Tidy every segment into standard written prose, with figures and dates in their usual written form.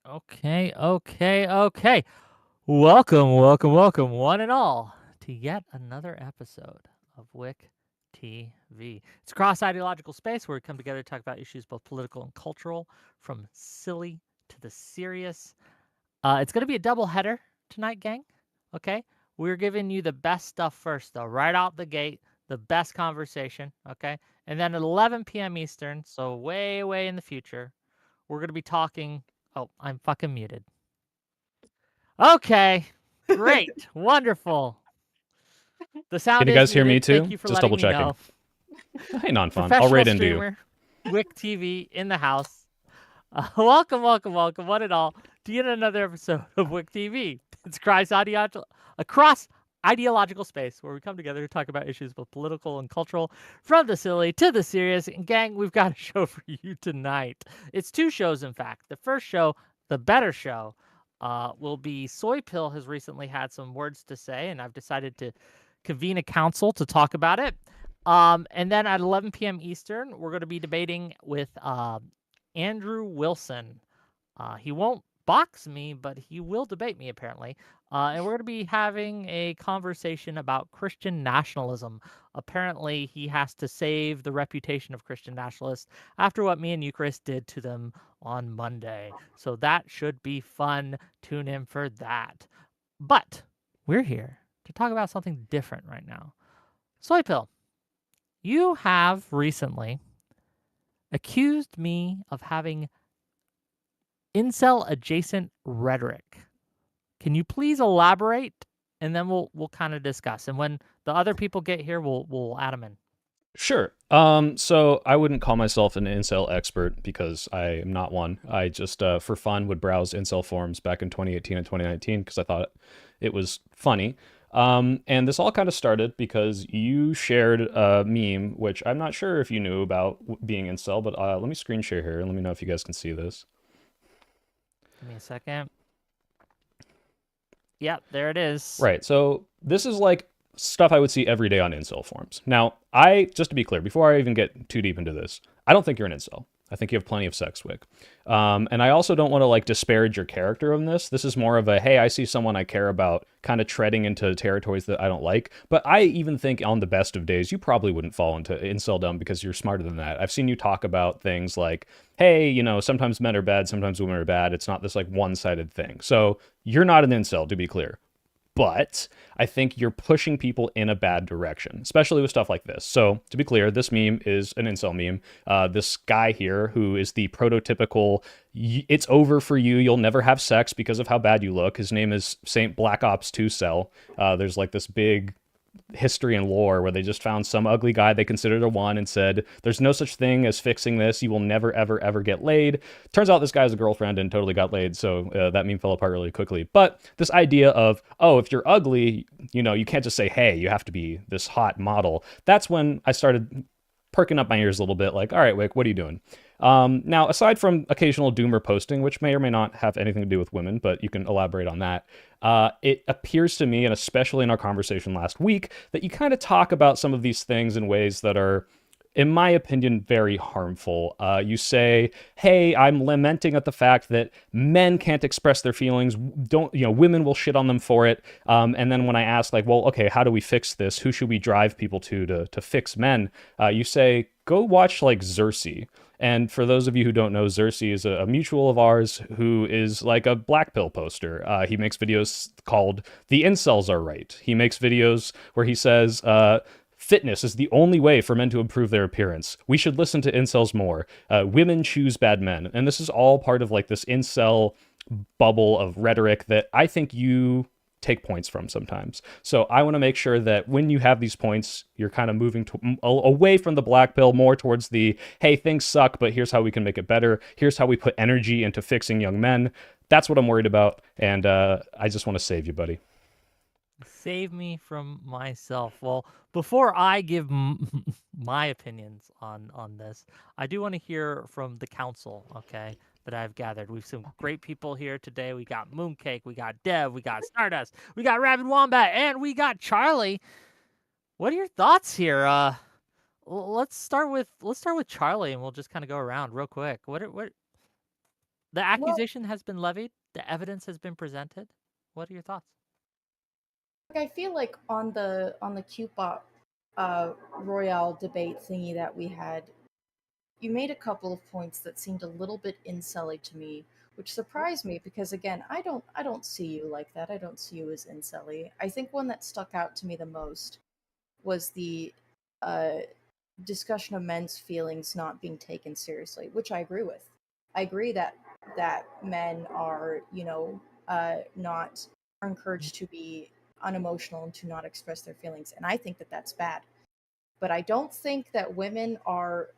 Okay. Welcome, one and all, to yet another episode of Whick TV. It's a cross ideological space where we come together to talk about issues both political and cultural, from silly to the serious. It's going to be a double header tonight, gang. Okay, we're giving you the best stuff first, though, right out the gate, the best conversation. Okay, and then at 11 p.m. Eastern, so way in the future, we're going to be talking. Oh, I'm fucking muted. Okay, great, wonderful. The Can sound you is guys hear me muted. Thank too? you for Just letting double me checking. know. Hey, non-fun. I'll Professional raid into you. streamer, Whick TV in the house. Welcome, one and all, to yet another episode of Whick TV. It's a cross ideological space where we come together to talk about issues both political and cultural, from the silly to the serious. And gang, we've got a show for you tonight. It's two shows, in fact. The first show, the better show, will be Soy Pill has recently had some words to say, and I've decided to convene a council to talk about it. And then at 11 p.m. Eastern, we're going to be debating with Andrew Wilson. He won't box me, but he will debate me, apparently. And we're going to be having a conversation about Christian nationalism. Apparently, he has to save the reputation of Christian nationalists after what me and Eucharist did to them on Monday. So that should be fun. Tune in for that. But we're here to talk about something different right now. Soy Pill, you have recently accused me of having incel adjacent rhetoric. Can you please elaborate? And then we'll kind of discuss. And when the other people get here, we'll add them in. Sure. So I wouldn't call myself an incel expert because I am not one. I just, for fun, would browse incel forums back in 2018 and 2019 because I thought it was funny. And this all kind of started because you shared a meme, which I'm not sure if you knew about being incel, but let me screen share here and let me know if you guys can see this. Give me a second. Yep, there it is. Right. So this is like stuff I would see every day on incel forums. Now, just to be clear, before I even get too deep into this, I don't think you're an incel. I think you have plenty of sex, Wick. And I also don't want to like disparage your character on this. This is more of a, hey, I see someone I care about kind of treading into territories that I don't like. But I even think on the best of days, you probably wouldn't fall into inceldom because you're smarter than that. I've seen you talk about things like, hey, sometimes men are bad, sometimes women are bad. It's not this like one-sided thing. So you're not an incel, to be clear, but I think you're pushing people in a bad direction, especially with stuff like this. So, to be clear, this meme is an incel meme. This guy here, who is the prototypical, it's over for you, you'll never have sex because of how bad you look. His name is Saint Black Ops 2 Cell. There's like this big history and lore where they just found some ugly guy they considered a one and said, there's no such thing as fixing this. You will never, ever get laid. Turns out this guy has a girlfriend and totally got laid. So that meme fell apart really quickly. But this idea of, oh, if you're ugly, you can't just say, hey, you have to be this hot model. That's when I started perking up my ears a little bit like, all right, Wick, what are you doing? Now, aside from occasional doomer posting, which may or may not have anything to do with women, but you can elaborate on that, it appears to me, and especially in our conversation last week, that you kind of talk about some of these things in ways that are, in my opinion, very harmful. You say, hey, I'm lamenting at the fact that men can't express their feelings. Women will shit on them for it. And then when I ask, like, well, okay, how do we fix this? Who should we drive people to fix men? You say, go watch like Xerxes. And for those of you who don't know, Xerxes is a mutual of ours who is like a black pill poster. He makes videos called The Incels Are Right. He makes videos where he says, fitness is the only way for men to improve their appearance. We should listen to incels more. Women choose bad men. And this is all part of like this incel bubble of rhetoric that I think you take points from sometimes. So I want to make sure that when you have these points, you're kind of moving away from the black pill, more towards the, hey, things suck, but here's how we can make it better. Here's how we put energy into fixing young men. That's what I'm worried about. And I just want to save you, buddy. Save me from myself. Well, before I give my opinions on this, I do want to hear from the council, okay, that I've gathered. We've some great people here today. We got Mooncake, we got Dev, we got Stardust, we got Rabid Wombat, and we got Charlie. What are your thoughts here? Let's start with Charlie, and we'll just kind of go around real quick. What The Well, accusation has been levied. The evidence has been presented. What are your thoughts? I feel like on the Q-pop Royale debate thingy that we had, you made a couple of points that seemed a little bit incelly to me, which surprised me because again, I don't see you like that. I don't see you as incelly. I think one that stuck out to me the most was the uh, discussion of men's feelings not being taken seriously, which I agree with. I agree that men are, not are encouraged to be unemotional and to not express their feelings, and I think that that's bad. But I don't think that women are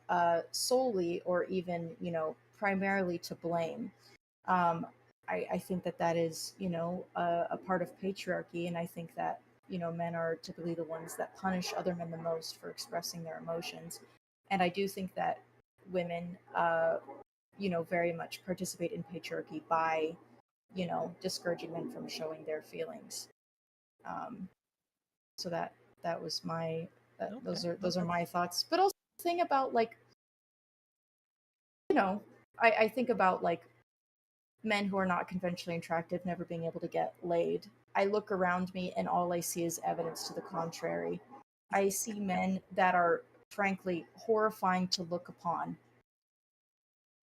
solely or even, primarily to blame. Um, I think that that is, a part of patriarchy, and I think that men are typically the ones that punish other men the most for expressing their emotions, and I do think that women, very much participate in patriarchy by, discouraging men from showing their feelings. Um, so that was my Okay. those are my thoughts. But also the thing about like you know I think about like men who are not conventionally attractive never being able to get laid. I look around me and all I see is evidence to the contrary. I see men that are frankly horrifying to look upon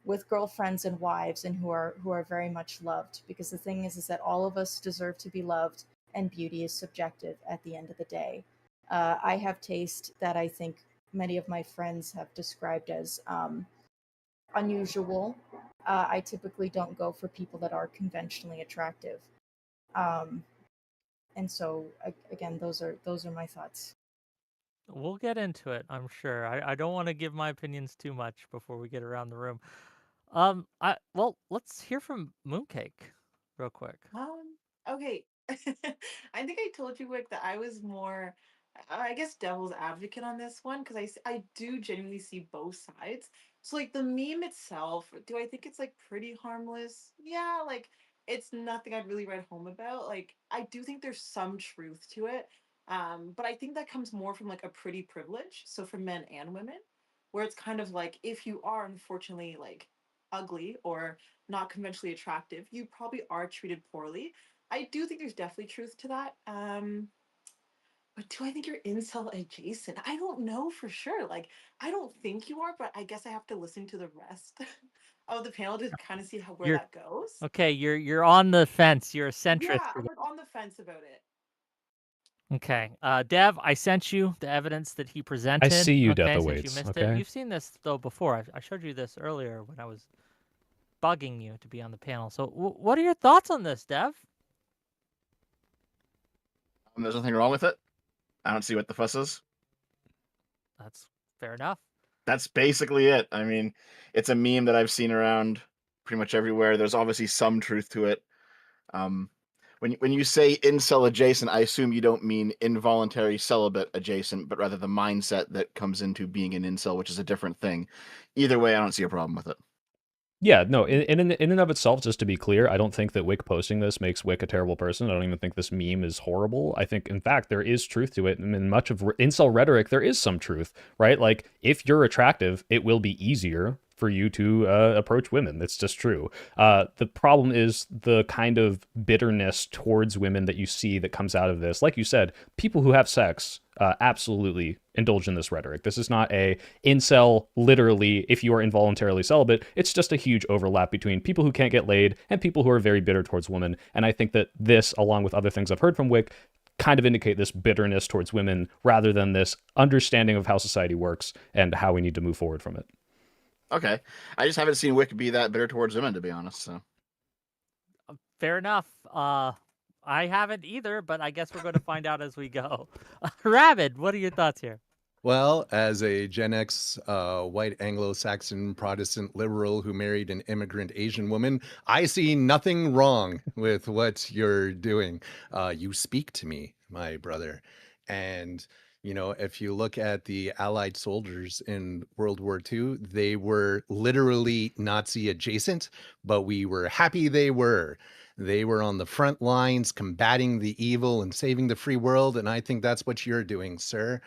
with girlfriends and wives and who are very much loved, because the thing is that all of us deserve to be loved, and beauty is subjective at the end of the day. I have taste that I think many of my friends have described as unusual. I typically don't go for people that are conventionally attractive. Um, and so again, those are my thoughts. We'll get into it, I'm sure. I don't want to give my opinions too much before we get around the room. Let's hear from Mooncake real quick. Okay. I think I told you, Wick, that I was more, I guess, devil's advocate on this one because I do genuinely see both sides. So, like, the meme itself, do I think it's like pretty harmless? Yeah, like, it's nothing I'd really write home about. Like, I do think there's some truth to it. But I think that comes more from like a pretty privilege. So, for men and women, where it's kind of like if you are unfortunately like ugly or not conventionally attractive, you probably are treated poorly. I do think there's definitely truth to that. But do I think you're incel adjacent? I don't know for sure. Like, I don't think you are, but I guess I have to listen to the rest of the panel to kind of see how where You're that goes. okay. You're on the fence. You're a centrist. Yeah, I'm like on the fence about it. Okay. Dev, I sent you the evidence that he I presented. see you, death Okay, since you awaits. missed it. Okay. You've seen this though before. I showed you this earlier when I was bugging you to be on the panel. So, what are your thoughts on this, Dev? There's nothing wrong with it. I don't see what the fuss is. That's fair enough. That's basically it. I mean, it's a meme that I've seen around pretty much everywhere. There's obviously some truth to it. Um, when you say incel adjacent, I assume you don't mean involuntary celibate adjacent, but rather the mindset that comes into being an incel, which is a different thing. Either way, I don't see a problem with it. Yeah, no, in and of itself, just to be clear, I don't think that Wick posting this makes Wick a terrible person. I don't even think this meme is horrible. I think, in fact, there is truth to it. And in much of incel rhetoric, there is some truth, right? Like, if you're attractive, it will be easier for you to approach women. That's just true. The problem is the kind of bitterness towards women that you see that comes out of this. Like you said, people who have sex absolutely indulge in this rhetoric. This is not a incel, literally, if you are involuntarily celibate. It's just a huge overlap between people who can't get laid and people who are very bitter towards women. And I think that this, along with other things I've heard from Wick, kind of indicate this bitterness towards women rather than this understanding of how society works and how we need to move forward from it. Okay, I just haven't seen Wick be that bitter towards women, to be honest. So Fair enough. I haven't either, but I guess we're going to find out as we go. Rabid, what are your thoughts here? Well, as a Gen X white Anglo Saxon Protestant liberal who married an immigrant Asian woman, I see nothing wrong with what you're doing. You speak to me, my brother. And, if you look at the Allied soldiers in World War II, they were literally Nazi adjacent, but we were happy they were. They were on the front lines combating the evil and saving the free world. And I think that's what you're doing, sir.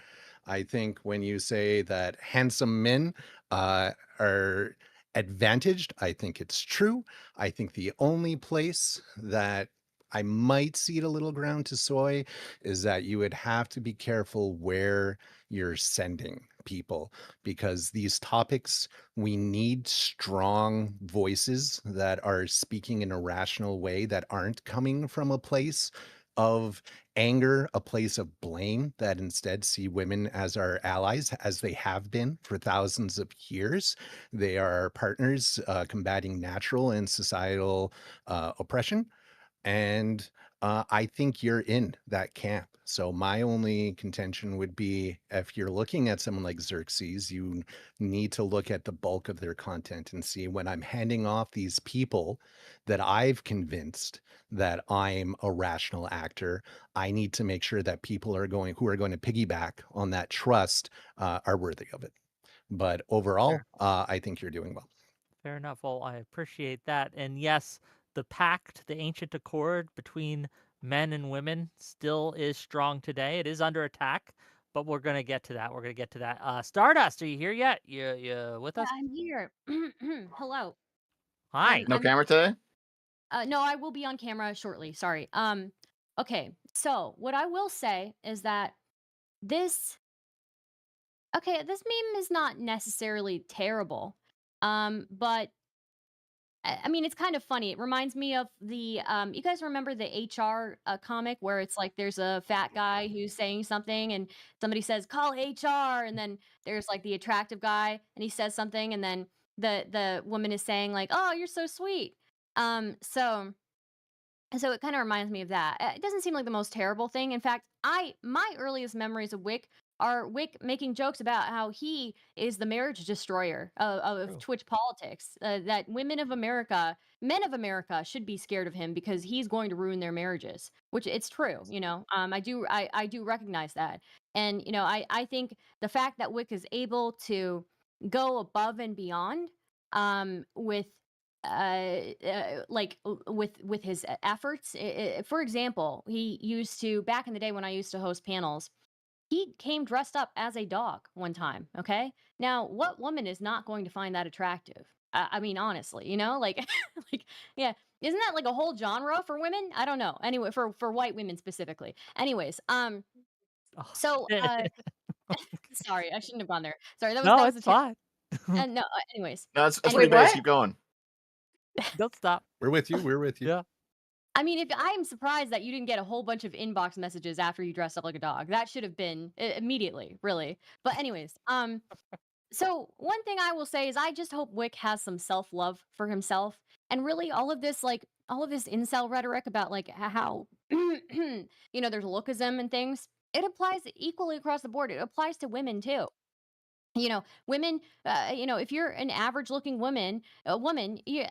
I think when you say that handsome men are advantaged. I think it's true. I think the only place that I might cede a little ground to soy is that you would have to be careful where you're sending people, because these topics, we need strong voices that are speaking in a rational way, that aren't coming from a place of anger, a place of blame, that instead see women as our allies, as they have been for thousands of years. They are our partners, combating natural and societal oppression. And I think you're in that camp. So my only contention would be, if you're looking at someone like Xerxes, you need to look at the bulk of their content and see, when I'm handing off these people that I've convinced that I'm a rational actor, I need to make sure that people who are going to piggyback on that trust are worthy of it. But overall, I think you're doing well. Fair enough. Well, I appreciate that. And yes, the pact, the ancient accord between men and women still is strong today. It is under attack, but we're going to get to that. We're going to get to that. Stardust, are you here yet? You with Yeah, us? I'm here. Hello. Hi. No camera today? No, I will be on camera shortly. Sorry. Okay. So what I will say is that this this meme is not necessarily terrible. But I mean, it's kind of funny. It reminds me of the you guys remember the HR comic where it's like there's a fat guy who's saying something and somebody says call HR, and then there's like the attractive guy and he says something, and then the woman is saying like, "Oh, you're so sweet." So it kind of reminds me of that. It doesn't seem like the most terrible thing. In fact, my earliest memories of Wick are Wick making jokes about how he is the marriage destroyer of True. Twitch politics. That men of America should be scared of him because he's going to ruin their marriages. Which it's true, you know. I do recognize that, and you know, I think the fact that Wick is able to go above and beyond with with his efforts. For example, he used to, back in the day when I used to host panels, he came dressed up as a dog one time. Okay, now what woman is not going to find that attractive? I mean, honestly, you know, like, like, yeah, isn't that like a whole genre for women? I don't know. Anyway, for white women specifically. Anyways, Oh. so sorry, I shouldn't have gone there. Sorry, No, that was it's a tip. fine. No, anyways, No, that's anyway, pretty base. what? Keep going. Don't stop. We're with you. We're with you. Yeah. I mean, if I'm surprised that you didn't get a whole bunch of inbox messages after you dressed up like a dog. That should have been immediately, really. But anyways, so one thing I will say is I just hope Wick has some self-love for himself, and really all of this incel rhetoric about like how you know, there's lookism and things. It applies equally across the board. It applies to women too. You know, women, you know, if you're an average looking woman, you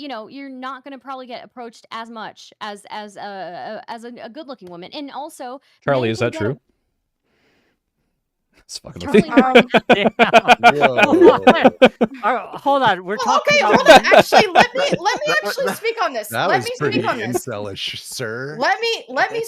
know, you're not going to probably get approached as much as a good looking woman. And also, Charlie, men is can that get true? It's fucking with Charlie, you. Damn. Whoa. Hold on. We're Well, talking okay, about hold on. Actually, let me actually speak on this. That Let was me pretty speak on this. incelish, sir. Let me,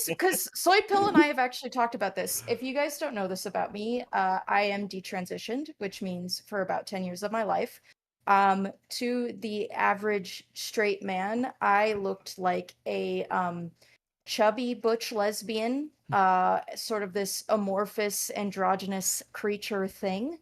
because Soy Pill and I have actually talked about this. If you guys don't know this about me, I am detransitioned, which means for about 10 years of my life, to the average straight man, I looked like a chubby butch lesbian, sort of this amorphous androgynous creature thing.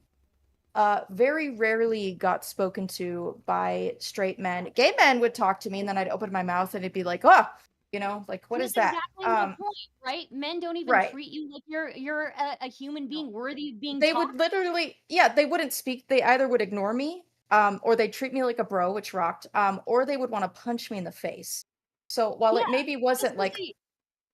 Very rarely got spoken to by straight men. Gay men would talk to me, and then I'd open my mouth, and it'd be like, "Oh, you know, like what is that's that?" exactly my point, right? Men don't even Right. treat you like you're a human being worthy of being They talked. would literally, yeah, they wouldn't speak. They either would ignore me, or they'd treat me like a bro, which rocked, or they would want to punch me in the face. So while Yeah, it maybe wasn't like, especially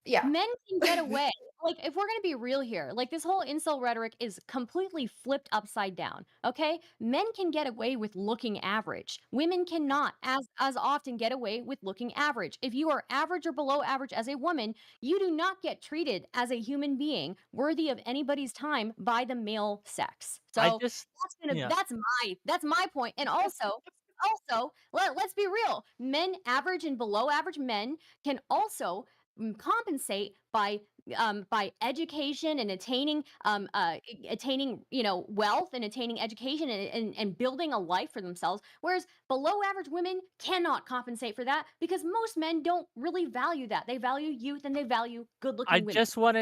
yeah, men can get away. Like, if we're gonna be real here, like this whole incel rhetoric is completely flipped upside down. Okay, men can get away with looking average. Women cannot as often get away with looking average. If you are average or below average as a woman, you do not get treated as a human being worthy of anybody's time by the male sex. I So just yeah. that's my point. And also let's be real. Men, average and below average men, can also compensate by by education and attaining wealth and attaining education and building a life for themselves, whereas below average women cannot compensate for that because most men don't really value that. They value youth and they value good I looking women. just want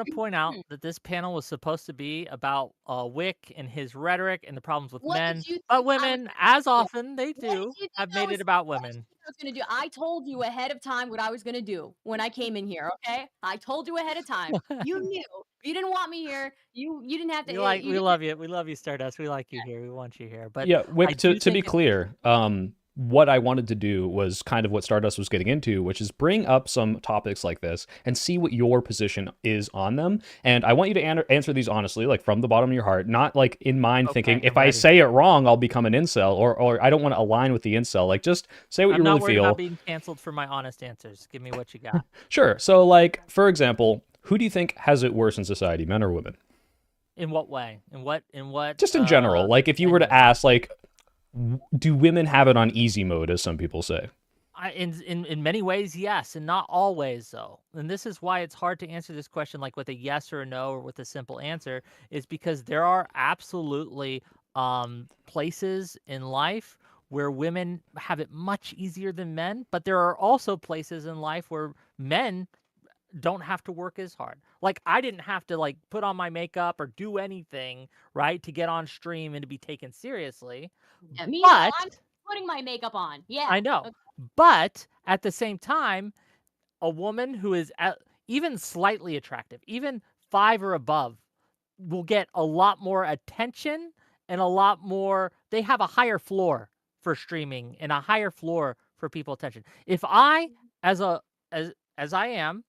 to point out that this panel was supposed to be about Wick and his rhetoric and the problems with What men, did you but think I was women, gonna as do? often they What did do, you think have I made was it about what did women. you think I was gonna do? I told you ahead of time what I was gonna do when I came in here, okay? I told you ahead of time. You knew. You didn't want me here. You didn't have to you We didn't love you. We love you, Stardust. We like you here. We want you here. But Yeah, I Wick, do to be think clear, what I wanted to do was kind of what Stardust was getting into, which is bring up some topics like this and see what your position is on them. And I want you to answer these honestly, like from the bottom of your heart, not like in mind thinking, Okay, if I'm I ready. say it wrong, I'll become an incel, or I don't want to align with the incel. Like, just say what I'm you not really worried about feel. being canceled for my honest answers. Give me what you got. Sure. So, like, for example, who do you think has it worse in society, men or women? In what way? In what Just in general. Like, if you were to venue? ask, like, do women have it on easy mode, as some people say? In many ways, yes, and not always though. And this is why it's hard to answer this question like with a yes or a no or with a simple answer, is because there are absolutely places in life where women have it much easier than men, but there are also places in life where men don't have to work as hard. Like I didn't have to like put on my makeup or do anything, right, to get on stream and to be taken seriously. Yeah, meanwhile, But I'm putting my makeup on. Yeah. I know. Okay. But at the same time, a woman who is even slightly attractive, even 5 or above, will get a lot more attention and a lot more. They have a higher floor for streaming and a higher floor for people attention. If I, as I am,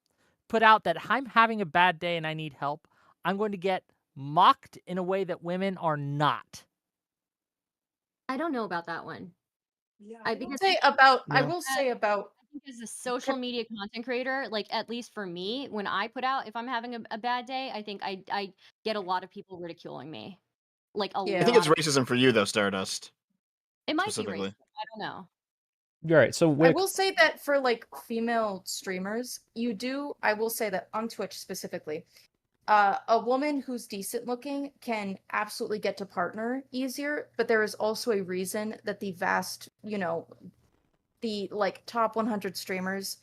put out that I'm having a bad day and I need help, I'm going to get mocked in a way that women are not. I don't know about that one. Yeah, I I because don't. I Yeah. will say about I think as a social media content creator, like at least for me, when I put out if I'm having a bad day, I think I get a lot of people ridiculing me. Like a Yeah. I think it's lot of racism for you though, Stardust, it might be specifically. racist. I don't know. All right. So, I Wick, will say that for like female streamers, I will say that on Twitch specifically, a woman who's decent looking can absolutely get to partner easier, but there is also a reason that the vast, the like top 100 streamers,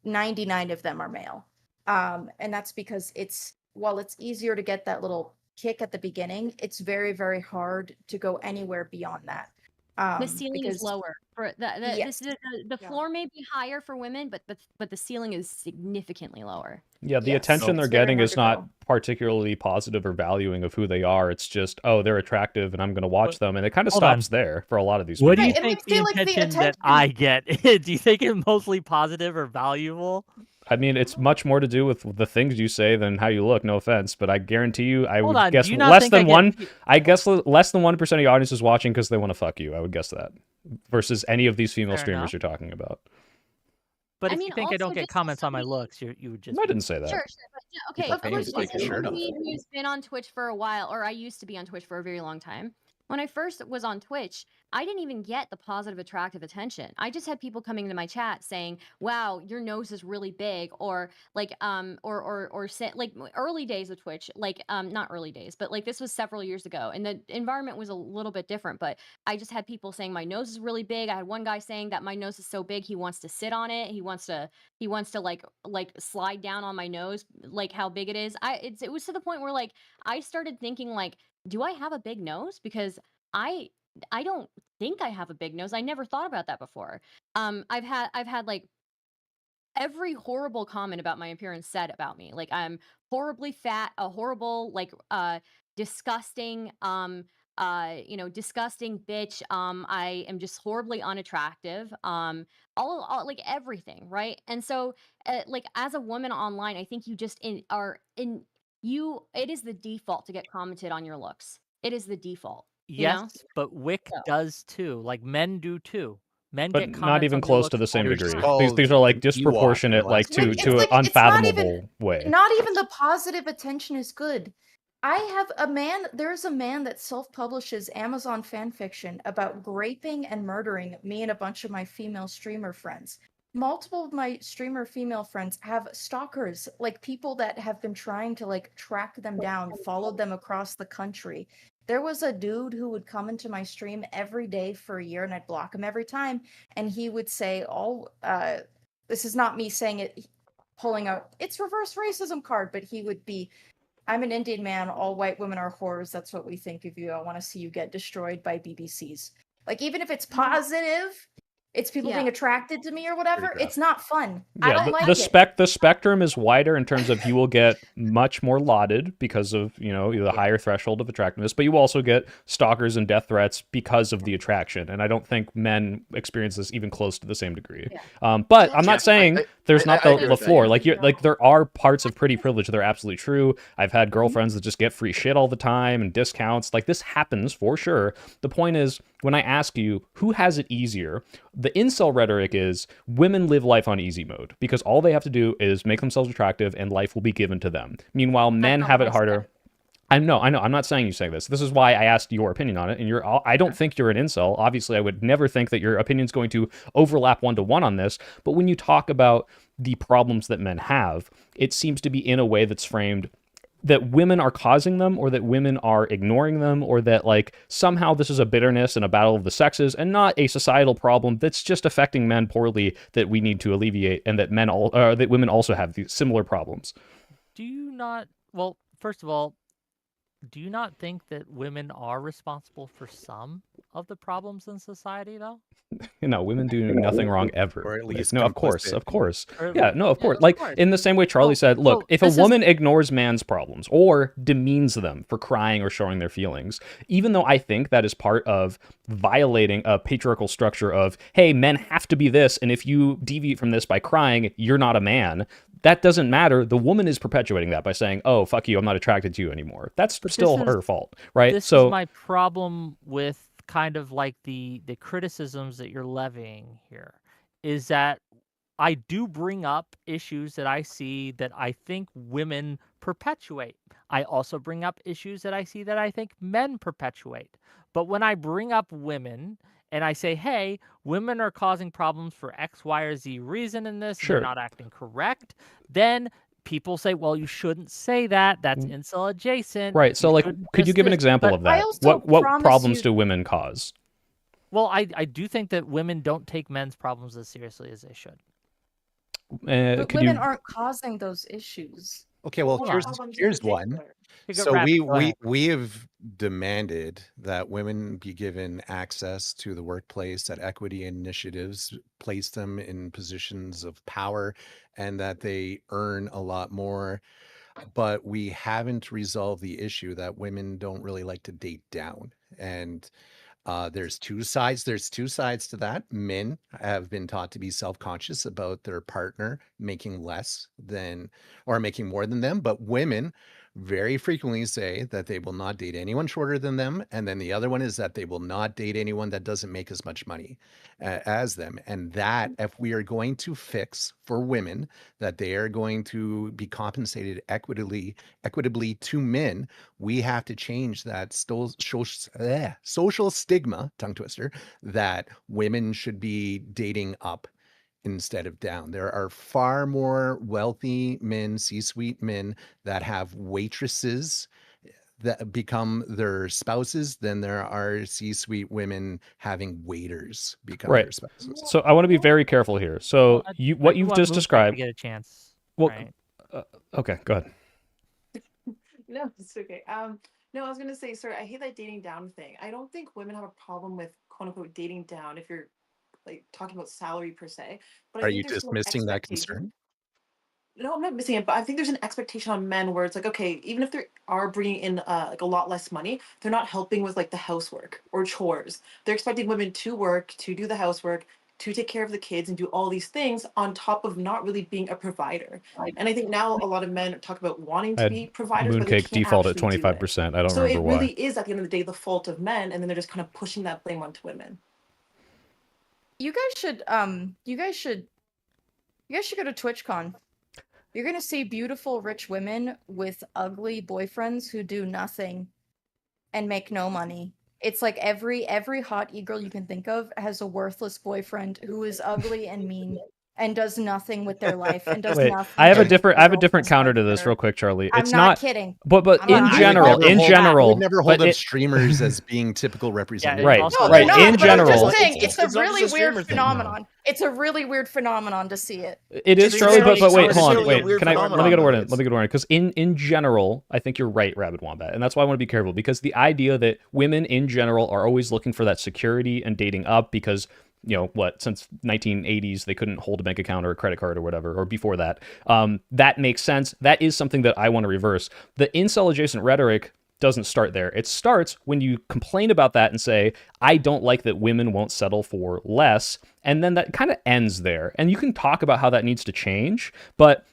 99 of them are male. And that's because while it's easier to get that little kick at the beginning, it's very, very hard to go anywhere beyond that. The ceiling is Because lower for yes, the Yeah. floor may be higher for women, but the ceiling is significantly lower. yeah, the yes, attention they're it's very getting hard is to not go. particularly positive or valuing of who they are. It's just, oh, they're attractive and I'm going to watch them. And it kind of Hold on. stops there for a lot of these What do people. you Right, and think they the feel like the attention that attention. I get? Do you think it's mostly positive or valuable? I mean, it's much more to do with the things you say than how you look. No offense, but I guarantee you, I Hold would on, guess do you not less think I than get one. pe- I guess less than 1% of your audience is watching because they want to fuck you. I would guess that, versus any of these female Fair streamers enough. you're talking about. But I if mean, you think I don't also get just as comments on my somebody looks, you would just I be didn't say that. Sure, but yeah, okay, People Of pay him course to you take his do. shirt off. somebody who's been on Twitch for a while, or I used to be on Twitch for a very long time. When I first was on Twitch, I didn't even get the positive, attractive attention. I just had people coming into my chat saying, "Wow, your nose is really big," or like, or say, like early days of Twitch, like, not early days, but like this was several years ago, and the environment was a little bit different. But I just had people saying my nose is really big. I had one guy saying that my nose is so big he wants to sit on it. He wants to like slide down on my nose, like how big it is. It was to the point where like I started thinking like, do I have a big nose? Because I I don't think I have a big nose. I never thought about that before. I've had like every horrible comment about my appearance said about me. Like I'm horribly fat, a horrible, like disgusting, disgusting bitch. I am just horribly unattractive. All like everything, right? And so, like as a woman online, I think you just are in you. It is the default to get commented on your looks. It is the default. You yes, know. but Wick So. does too. Like men do too. Men But get not comments even on their close looks to the all same the There's degree. time. These are like Ewok disproportionate, in the like last 2 Like, to it's an like it's unfathomable way. not even the positive attention is good. There's a man that self-publishes Amazon fan fiction about raping and murdering me and a bunch of my female streamer friends. multiple of my streamer female friends have stalkers, like people that have been trying to like track them down, follow them across the country. There was a dude who would come into my stream every day for a year, and I'd block him every time, and he would say, this is not me saying it, pulling out it's reverse racism card, but he would be, I'm an Indian man, all white women are whores, that's what we think of you, I want to see you get destroyed by BBCs. Like, even if it's positive, it's people being attracted to me or whatever, it's not fun. I don't like it. The spectrum is wider in terms of you will get much more lauded because of, the higher threshold of attractiveness, but you also get stalkers and death threats because of the attraction. And I don't think men experience this even close to the same degree. But I'm not saying there's not the floor. Like there are parts of pretty privilege that are absolutely true. I've had girlfriends that just get free shit all the time and discounts. Like, this happens for sure. The point is, when I ask you who has it easier, the incel rhetoric is women live life on easy mode because all they have to do is make themselves attractive and life will be given to them. Meanwhile, men have it harder. I know. I'm not saying you say this. This is why I asked your opinion on it. And I don't think you're an incel. Obviously, I would never think that your opinion's going to overlap 1-to-1 on this. But when you talk about the problems that men have, it seems to be in a way that's framed that women are causing them, or that women are ignoring them, or that like somehow this is a bitterness and a battle of the sexes and not a societal problem that's just affecting men poorly that we need to alleviate, and that that women also have these similar problems. Do you not? Well, first of all, do you not think that women are responsible for some of the problems in society, though? Women do nothing wrong ever. Or at least of course. Or- Yeah, no, of course. of Like, course. in the same way Charlie said, look, well, if a this is- woman ignores man's problems or demeans them for crying or showing their feelings, even though I think that is part of violating a patriarchal structure of, hey, men have to be this, and if you deviate from this by crying, you're not a man. That doesn't matter. The woman is perpetuating that by saying, oh, fuck you, I'm not attracted to you anymore. That's still her fault, right? This is my problem with kind of like the criticisms that you're levying here, is that I do bring up issues that I see that I think women perpetuate. I also bring up issues that I see that I think men perpetuate. But when I bring up women and I say, hey, women are causing problems for X, Y, or Z reason in this, Sure. they're not acting correct, then people say, well, you shouldn't say that. That's incel adjacent. Right. So, like, could you give an example of that? What problems do women cause? Well, I do think that women don't take men's problems as seriously as they should. But women aren't causing those issues. Okay, well, here's one. So we have demanded that women be given access to the workplace, that equity initiatives place them in positions of power, and that they earn a lot more. But we haven't resolved the issue that women don't really like to date down. And there's two sides. There's two sides to that. Men have been taught to be self-conscious about their partner making less than or making more than them, but women very frequently say that they will not date anyone shorter than them. And then the other one is that they will not date anyone that doesn't make as much money as them. And that, if we are going to fix for women that they are going to be compensated equitably to men, we have to change that social stigma, tongue twister, that women should be dating up instead of down. There are far more wealthy men, C-suite men, that have waitresses that become their spouses than there are C-suite women having waiters become their spouses. So I want to be very careful here. So what you've just described. Get a chance. Well, right? Okay, go ahead. No, it's okay. No, I was gonna say, sorry, I hate that dating down thing. I don't think women have a problem with quote unquote dating down if you're like talking about salary per se. But are you dismissing that concern? No, I'm not missing it, but I think there's an expectation on men where it's like, okay, even if they are bringing in like a lot less money, they're not helping with like the housework or chores. They're expecting women to work, to do the housework, to take care of the kids and do all these things on top of not really being a provider. And I think now a lot of men talk about wanting to be providers, but they Mooncake can't default at actually do it. 25%. I don't So remember it really why. is at the end of the day the fault of men, and then they're just kind of pushing that blame onto women. You guys should go to TwitchCon. You're gonna see beautiful rich women with ugly boyfriends who do nothing and make no money. It's like every hot e-girl you can think of has a worthless boyfriend who is ugly and mean and does nothing with their life and does Wait, nothing. I have a to different make I have a their different girlfriend's counter life to this better. real quick, Charlie. I'm It's not not kidding. but I'm in not- I would general, never in hold- I general, would never hold but up streamers as being typical representatives. Right. also No, the- they're Right, not. in but general- I'm just saying, it's a It's not really just a streamer weird thing, phenomenon. It's a really weird phenomenon to see it. it is, It's Charlie, but really- wait, it's hold on, really a wait. weird Can I let me phenomenon, go to word though. in? Let me go to word because in general, I think you're right, Rabbit Wombat, and that's why I want to be careful because the idea that women in general are always looking for that security and dating up because since 1980s they couldn't hold a bank account or a credit card or whatever, or before that. That makes sense. That is something that I want to reverse. The incel adjacent rhetoric doesn't start there. It starts when you complain about that and say, I don't like that women won't settle for less. And then that kind of ends there. And you can talk about how that needs to change. But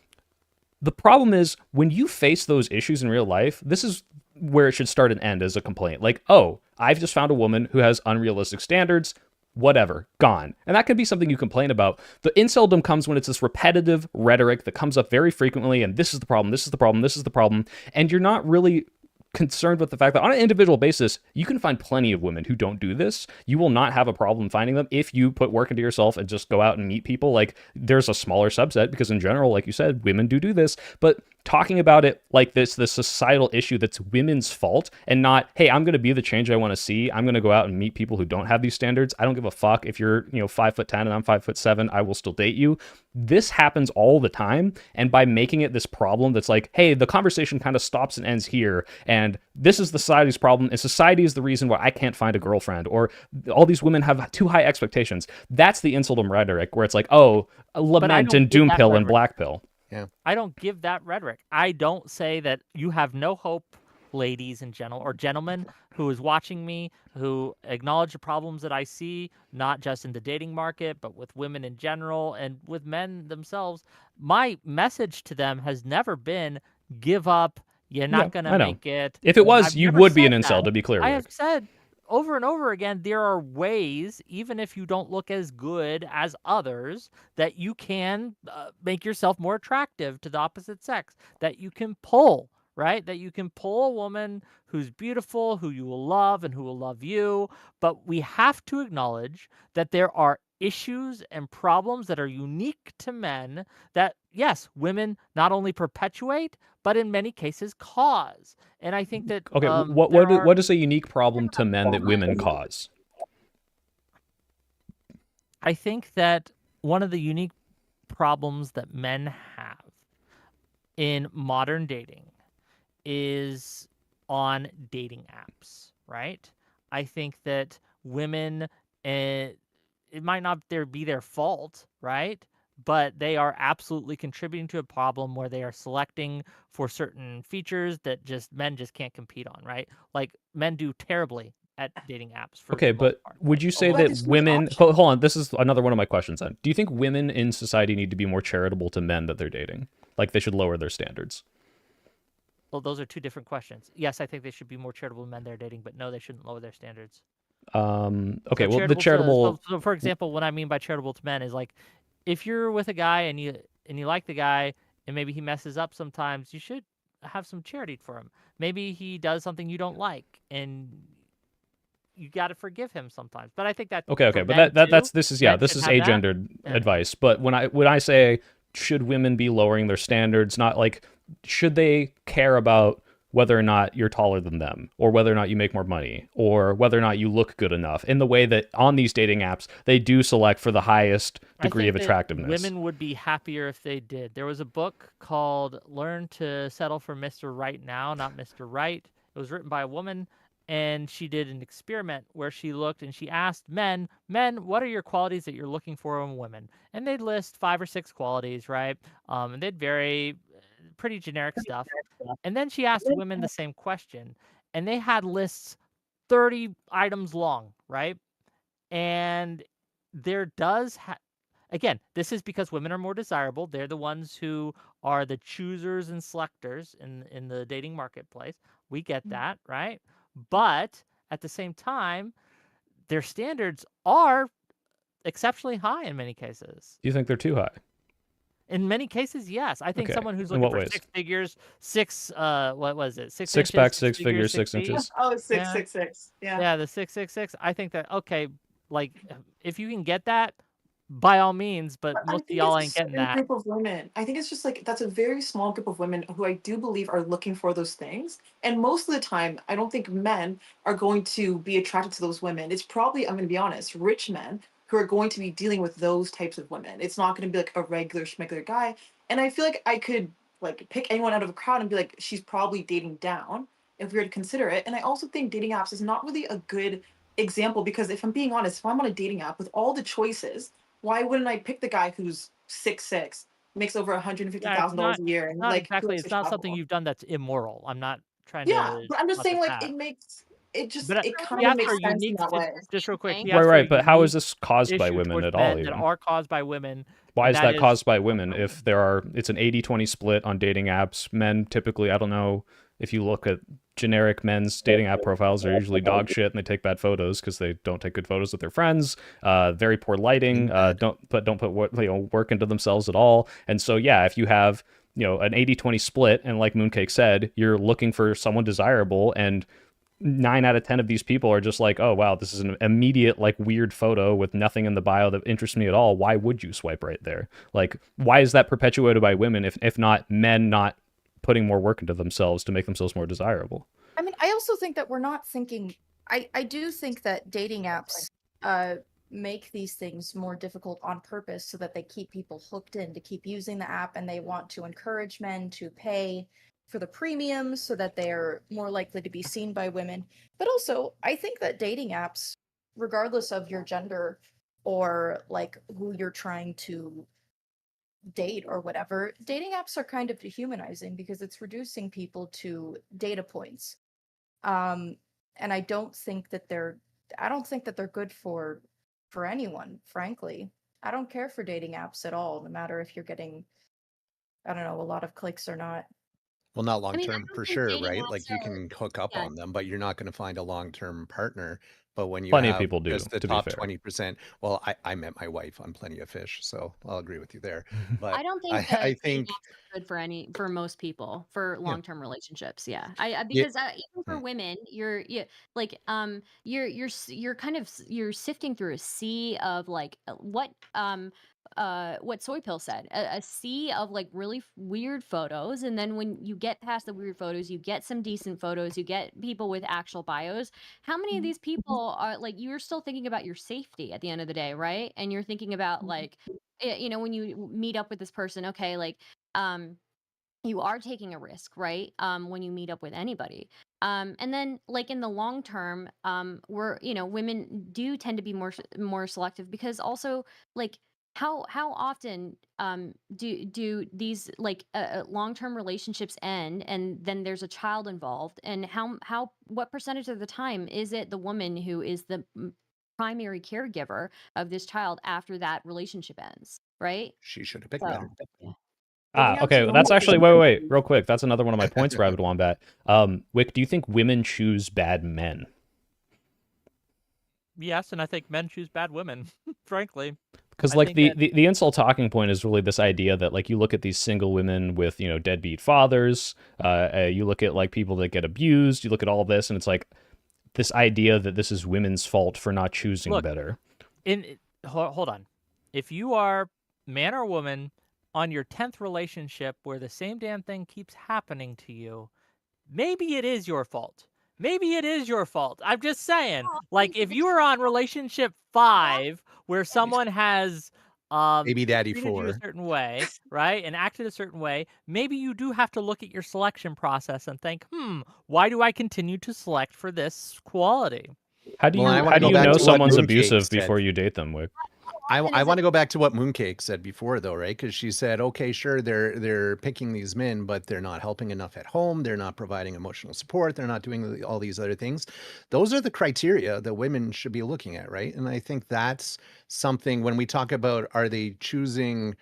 the problem is when you face those issues in real life, this is where it should start and end as a complaint. Like, oh, I've just found a woman who has unrealistic standards. Whatever, gone. And that could be something you complain about. The inceldom comes when it's this repetitive rhetoric that comes up very frequently, and this is the problem, this is the problem, this is the problem, and you're not really concerned with the fact that on an individual basis, you can find plenty of women who don't do this. You will not have a problem finding them if you put work into yourself and just go out and meet people. Like, there's a smaller subset because in general, like you said, women do this, but talking about it like this societal issue that's women's fault and not, hey, I'm going to be the change I want to see. I'm going to go out and meet people who don't have these standards. I don't give a fuck if you're, 5'10" and I'm 5'7", I will still date you. This happens all the time. And by making it this problem that's like, hey, the conversation kind of stops and ends here. And this is the society's problem. And society is the reason why I can't find a girlfriend, or all these women have too high expectations. That's the inceldom rhetoric where it's like, oh, lament and doom pill and black pill. Yeah. I don't give that rhetoric. I don't say that you have no hope, ladies in general, or gentlemen who is watching me, who acknowledge the problems that I see, not just in the dating market, but with women in general and with men themselves. My message to them has never been, give up, you're not going to make it. If it was, I've you never would be an said incel, that. to be clear. I have said over and over again, there are ways, even if you don't look as good as others, that you can make yourself more attractive to the opposite sex, that you can pull, right? That you can pull a woman who's beautiful, who you will love and who will love you. But we have to acknowledge that there are issues and problems that are unique to men that, yes, women not only perpetuate, but in many cases cause. And I think that okay, what is a unique problem to men that women cause? I think that one of the unique problems that men have in modern dating is on dating apps, right? I think that women, it might not be their fault, right? But they are absolutely contributing to a problem where they are selecting for certain features that men just can't compete on, right? Like, men do terribly at dating apps. Okay, but would you say that women... Hold on, this is another one of my questions then. Do you think women in society need to be more charitable to men that they're dating? Like, they should lower their standards? Well, those are two different questions. Yes, I think they should be more charitable to men they're dating, but no, they shouldn't lower their standards. Okay, So well, the charitable... so, for example, what I mean by charitable to men is, like, if you're with a guy and you like the guy and maybe he messes up sometimes, you should have some charity for him. Maybe he does something you don't like and you got to forgive him sometimes. But I think that Okay, but this is agendered advice. But when I say, should women be lowering their standards, not like, should they care about whether or not you're taller than them, or whether or not you make more money, or whether or not you look good enough, in the way that on these dating apps, they do select for the highest degree of attractiveness. Women would be happier if they did. There was a book called Learn to Settle for Mr. Right Now, not Mr. Right. It was written by a woman, and she did an experiment where she looked and she asked men, what are your qualities that you're looking for in women? And they'd list 5 or 6 qualities, right? And they'd vary, pretty generic stuff. And then she asked women the same question, and they had lists 30 items long, right? And there does again, this is because women are more desirable. They're the ones who are the choosers and selectors in the dating marketplace. We get that, right? But at the same time, their standards are exceptionally high in many cases. Do you think they're too high? In many cases, yes. I think someone who's In looking for what 6 figures, what was it? 6 Six inches, pack, 6 figures, 6 feet. inches. Oh, 666. Yeah. Yeah, the 666. I think that, okay, like, if you can get that, by all means, but But I most of think it's y'all a ain't getting certain that. group of women. I think it's just like that's a very small group of women who I do believe are looking for those things. And most of the time, I don't think men are going to be attracted to those women. It's probably, I'm going to be honest, rich men who are going to be dealing with those types of women. It's not going to be like a regular schmegular guy. And I feel like I could like pick anyone out of a crowd and be like, she's probably dating down if we were to consider it. And I also think dating apps is not really a good example because if I'm being honest, if I'm on a dating app with all the choices, why wouldn't I pick the guy who's 6'6", makes over Yeah, it's $150,000 not a year, it's and not like who exactly likes it's to not something travel? you've done that's immoral. I'm not trying Yeah, to but I'm just posit saying, like that. just But it For he kind of women, asked I for makes a would sense in unique say that way. the just real same quick, he thing. Right, asked for a right. But how is unique this caused by issue women towards at all? men that Even are caused by women, why and is that that is caused by women? If it's an 80-20 split on dating apps, men typically, I don't know if you look at generic men's dating app profiles, they're usually dog shit and they take bad photos because they don't take good photos with their friends. Very poor lighting. In bed. Don't put work into themselves at all. And so yeah, if you have an 80-20 split, and like Mooncake said, you're looking for someone desirable, and 9 out of 10 of these people are just like, oh wow, this is an immediate like weird photo with nothing in the bio that interests me at all. Why would you swipe right there? Like, why is that perpetuated by women if not men not putting more work into themselves to make themselves more desirable? I mean, I also think that we're not thinking. I do think that dating apps uh, make these things more difficult on purpose so that they keep people hooked in to keep using the app, and they want to encourage men to pay for the premiums so that they're more likely to be seen by women. But also, I think that dating apps, regardless of your gender or like who you're trying to date or whatever, dating apps are kind of dehumanizing because it's reducing people to data points. Um, and I don't think that they're good for anyone, frankly. I don't care for dating apps at all, no matter if you're getting, I don't know, a lot of clicks or not. Well, not I long mean, I term don't for think sure, dating right? apps Like you are. can hook up Yeah, on them, but you're not going to find a long term partner. But when you Plenty of have people do, just the to be top fair. 20%, well, I met my wife on Plenty of Fish, so I'll agree with you there. But I don't I, think that I dating think, apps are good for most people for yeah, long-term relationships. Yeah, yeah, because even for mm, women, like you're kind of you're sifting through a sea of like what Soy Pill said, a sea of like really weird photos, and then when you get past the weird photos, you get some decent photos, you get people with actual bios. How many of these people are like you're still thinking about your safety at the end of the day, right? And you're thinking about like when you meet up with this person, okay, like um you are taking a risk, right? When you meet up with anybody. And then like in the long term, we're, women do tend to be more selective because also like how often do these like long-term relationships end and then there's a child involved, and how what percentage of the time is it the woman who is the primary caregiver of this child after that relationship ends, right? she should have picked better. So yeah. Dating apps Okay. are That's almost actually wait, real quick. That's another one of my points, Rabbit Wombat. Wick, do you think women choose bad men? yes, and I think men choose bad women, frankly. Because I like think that the incel talking point is really this idea that like you look at these single women with deadbeat fathers, you look at like people that get abused, you look at all of this, and it's like this idea that this is women's fault for not choosing look, better. hold on. If you are man or woman on your 10th relationship where the same damn thing keeps happening to you, maybe it is your fault. Maybe it is your fault. I'm just saying. Well, I Like think if the you are on relationship 5 where someone has Baby Daddy treated you a 4. certain way, right? And acted a certain way, maybe you do have to look at your selection process and think, why do I continue to select for this quality? How do Well, and I you want how to do go you back know to what someone's Mooncake abusive said. before you date them, Wick? I, often I is want to go back to what Mooncake said before, though, right? Because she said, okay, sure, they're picking these men, but they're not helping enough at home. They're not providing emotional support. They're not doing all these other things. Those are the criteria that women should be looking at, right? And I think that's something when we talk about are they choosing,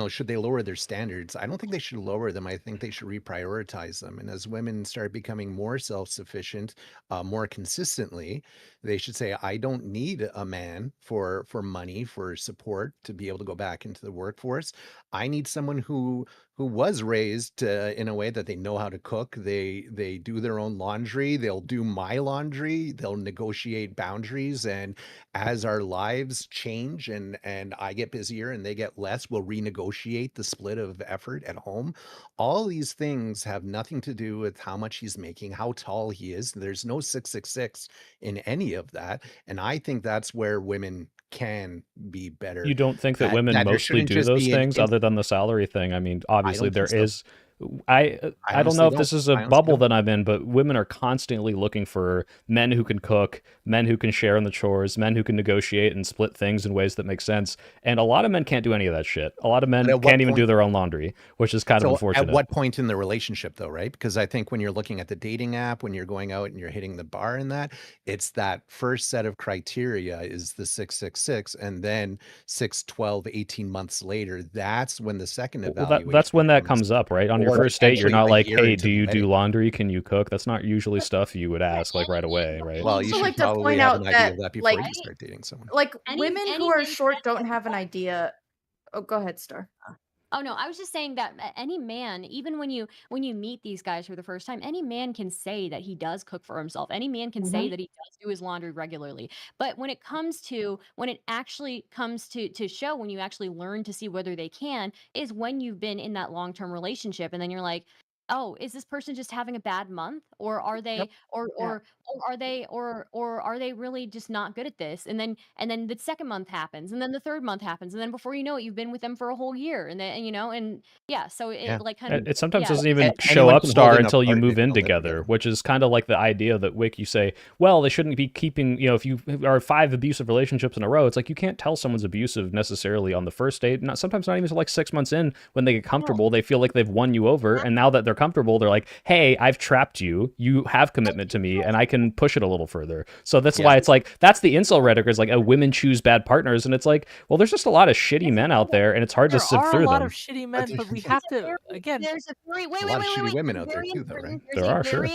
should they lower their standards? I don't think they should lower them. I think they should reprioritize them. And as women start becoming more self-sufficient, more consistently, they should say, I don't need a man for money, for support to be able to go back into the workforce. I need someone who who was raised in a way that they know how to cook. They do their own laundry. They'll do my laundry. They'll negotiate boundaries. And as our lives change and I get busier and they get less, we'll renegotiate the split of effort at home. All these things have nothing to do with how much he's making, how tall he is. There's no 666 in any of that. And I think that's where women can be better. You don't think that That women there mostly shouldn't do just those be an things other than the salary thing? I mean, obviously don't there think so. is. I don't honestly know if don't. this is I a honestly bubble don't. that I'm in, but women are constantly looking for men who can cook, men who can share in the chores, men who can negotiate and split things in ways that make sense. And a lot of men can't do any of that shit. A lot of men But at what can't even do point? their own laundry, which is kind of So at unfortunate. what point in the relationship though, right? Because I think when you're looking at the dating app, when you're going out and you're hitting the bar in that, it's that first set of criteria is the 666, and then 6, 12, 18 months later, that's when the second Well, evaluation that's when that comes, comes up, right? On your or first date, you're potentially not a like, year "Hey, into do the you do wedding. laundry? Can you cook?" That's not usually stuff you would ask like right away, right? Well, I'd you also should like to probably point have out an idea that, of that before like, you start dating someone. like Any women who any are man short says don't that. have an idea. Oh, go ahead, Star. Oh no, I was just saying that any man, even when you meet these guys for the first time, any man can say that he does cook for himself. Any man can say that he does do his laundry regularly. But when it actually comes to show, when you actually learn to see whether they can, is when you've been in that long-term relationship and then you're like, "Oh, is this person just having a bad month or are Yep. they Yeah. or are they really just not good at this?" And then the second month happens and then the third month happens and then before you know it you've been with them for a whole year and then and yeah, so Yeah. it like kind of It sometimes yeah. doesn't even show Anyone up, can hold Star, an until you move apartment in and live together, together. which is kind of like the idea that, Wick, you say, well, they shouldn't be keeping, if you are 5 abusive relationships in a row, it's like you can't tell someone's abusive necessarily on the first date, sometimes not even until like 6 months in when they get comfortable, they feel like they've won you over, and now that they're comfortable, they're like, hey, I've trapped you, you have commitment to me, and I can push it a little further. So that's Yeah. why it's like, that's the incel rhetoric, is like, women choose bad partners, and it's like, well, there's just a lot of shitty men out there, and it's hard to There sift are a through lot them. of shitty men, but we There's have There's a to, very again, there's a very wait a wait lot of wait wait shitty wait women there's a out there very too, though, right? important There are, sure.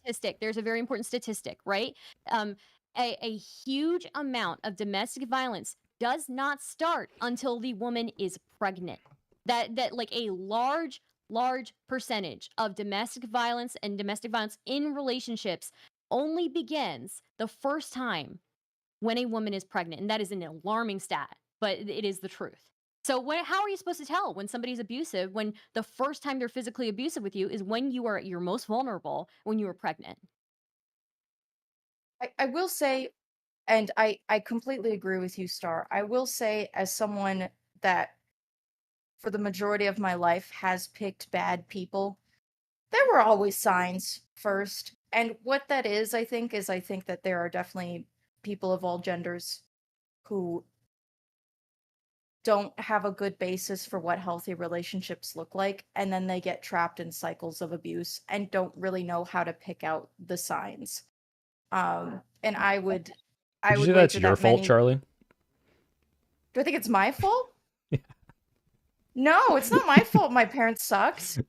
statistic. There's a very important statistic, right? Um, a huge amount of domestic violence does not start until the woman is pregnant. That like a large percentage of domestic violence in relationships only begins the first time when a woman is pregnant, and that is an alarming stat, but it is the truth. So how are you supposed to tell when somebody's abusive when the first time they're physically abusive with you is when you are at your most vulnerable, when you are pregnant? I will say, and I completely agree with you, Star. I will say, as someone that for the majority of my life has picked bad people, there were always signs first. And what that is, I think that there are definitely people of all genders who don't have a good basis for what healthy relationships look like, and then they get trapped in cycles of abuse and don't really know how to pick out the signs. And I would Would you say wager that's your that fault, many. Charlie? Do I think it's my fault? No, it's not my fault. My parents sucked.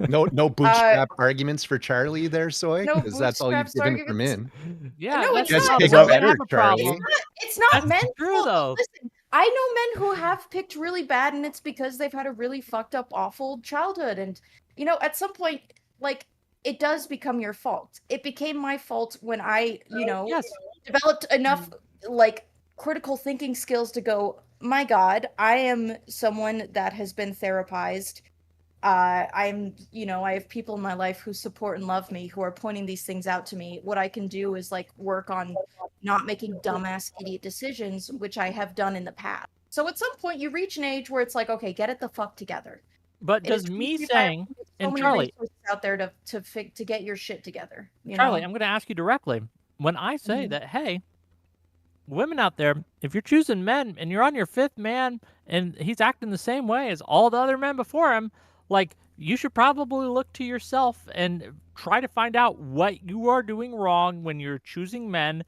No bootstrap arguments for Charlie there, Soy, No because that's all you've bootstraps given from arguments. in. yeah, No, that's it's Just not. pick no, up women better, have a problem. Charlie. It's not That's men's true, fault. though. Listen, I know men who have picked really bad, and it's because they've had a really fucked up, awful childhood. And at some point, like, it does become your fault. It became my fault when I, Yes. developed enough like critical thinking skills to go, my God, I am someone that has been therapized. I have people in my life who support and love me, who are pointing these things out to me. What I can do is like work on not making dumbass idiot decisions, which I have done in the past. So at some point you reach an age where it's like, okay, get it the fuck together. But It is does me easy, saying, there's so and many Charlie, resources out there to get your shit together. Charlie, I'm going to ask you directly. When I say Mhm. that, hey, women out there, if you're choosing men and you're on your 5th man and he's acting the same way as all the other men before him, like, you should probably look to yourself and try to find out what you are doing wrong when you're choosing men.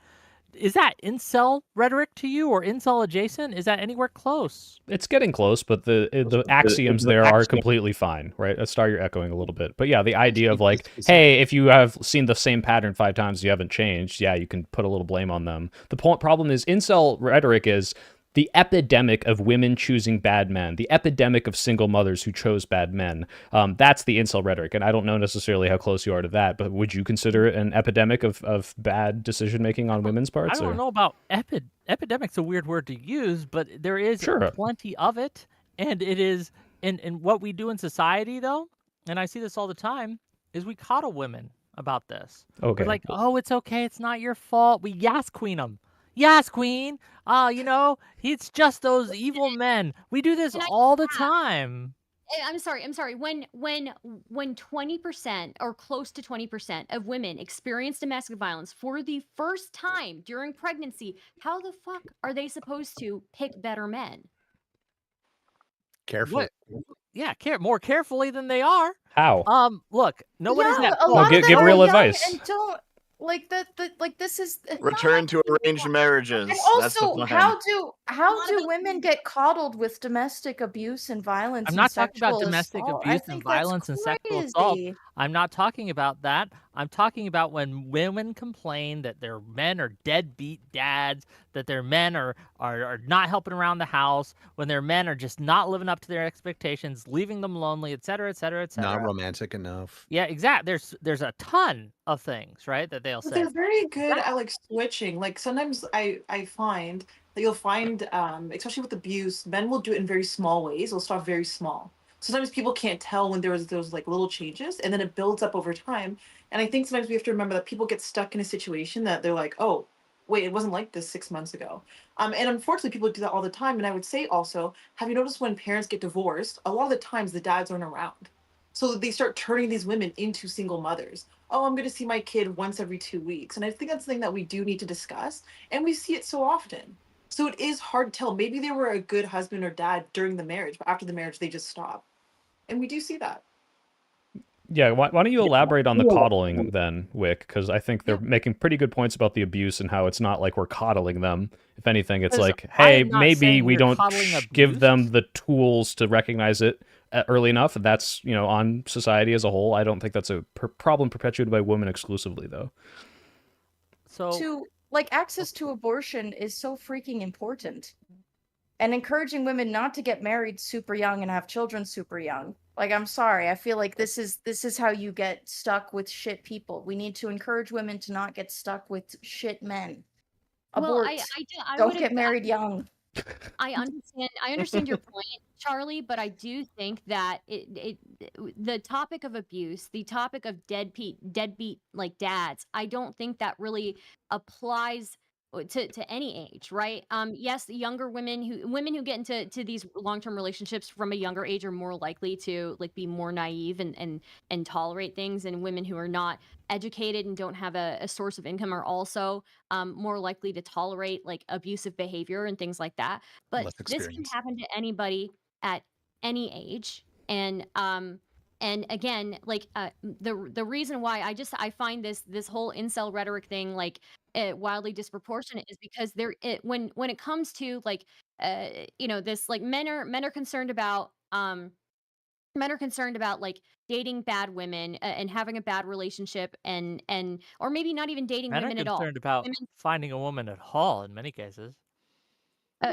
Is that incel rhetoric to you or incel adjacent? Is that anywhere close? It's getting close, but the axioms there are completely fine, right? Star, you're echoing a little bit. But yeah, the idea of like, hey, if you have seen the same pattern 5 times, you haven't changed, yeah, you can put a little blame on them. The problem is incel rhetoric is the epidemic of women choosing bad men, the epidemic of single mothers who chose bad men. That's the incel rhetoric, and I don't know necessarily how close you are to that, but would you consider it an epidemic of bad decision making on women's I parts? don't Or? know about epidemic's a weird word to use, but there is Sure. plenty of it, and it is in what we do in society though, and I see this all the time, is we coddle women about this. Okay. We're like, oh, it's okay, it's not your fault. We yas queen them. Yas queen. It's just those evil men. We do this And I all the time. I'm sorry. When 20% or close to 20% of women experience domestic violence for the first time during pregnancy, how the fuck are they supposed to pick better men? Careful. What? Yeah, more carefully than they are. How? Look, nobody's yeah, at a fault. lot of them give are real young advice. and don't like this is Return to arranged marriages. And That's the also, plan. how do women get coddled with domestic abuse and violence I'm and not talking about sexual domestic assault? abuse I and think that's violence and sexual assault. crazy. I'm not talking about that. I'm talking about when women complain that their men are deadbeat dads, that their men are not helping around the house, when their men are just not living up to their expectations, leaving them lonely, et cetera, et cetera, et Not cetera. romantic enough. Yeah, exactly. There's a ton of things, right, that they'll But say. they're very good at like switching. Like sometimes I find that you'll find, especially with abuse, men will do it in very small ways. They'll start very small. Sometimes people can't tell when there's those like little changes, and then it builds up over time. And I think sometimes we have to remember that people get stuck in a situation that they're like, oh, wait, it wasn't like this 6 months ago. And unfortunately, people do that all the time. And I would say also, have you noticed when parents get divorced, a lot of the times the dads aren't around. So they start turning these women into single mothers. Oh, I'm going to see my kid once every 2 weeks. And I think that's something that we do need to discuss. And we see it so often. So it is hard to tell. Maybe they were a good husband or dad during the marriage, but after the marriage, they just stop. And we do see that. Yeah, why don't you elaborate on the coddling then, Wick? Because I think they're making pretty good points about the abuse and how it's not like we're coddling them. If anything, it's 'Cause like, I hey, am not maybe saying we you're don't coddling give them abuse. the tools to recognize it early enough. That's, on society as a whole. I don't think that's a problem perpetuated by women exclusively, though. So Access to abortion is so freaking important. And encouraging women not to get married super young and have children super young. Like, I'm sorry, I feel like this is how you get stuck with shit people. We need to encourage women to not get stuck with shit men. Well, Abort. Don't get married young. I understand your point, Charlie, but I do think that the topic of abuse, the topic of deadbeat like dads, I don't think that really applies to any age, right? Yes, the younger women who get into these long-term relationships from a younger age are more likely to like be more naive and tolerate things, and women who are not educated and don't have a source of income are also more likely to tolerate like abusive behavior and things like that. But Less this can experience. happen to anybody at any age. And again, like the reason why I find this whole incel rhetoric thing like wildly disproportionate is because when it comes to like this like men are concerned about like dating bad women and having a bad relationship and or maybe not even dating men are women at all. concerned about Women finding a woman at all in many cases.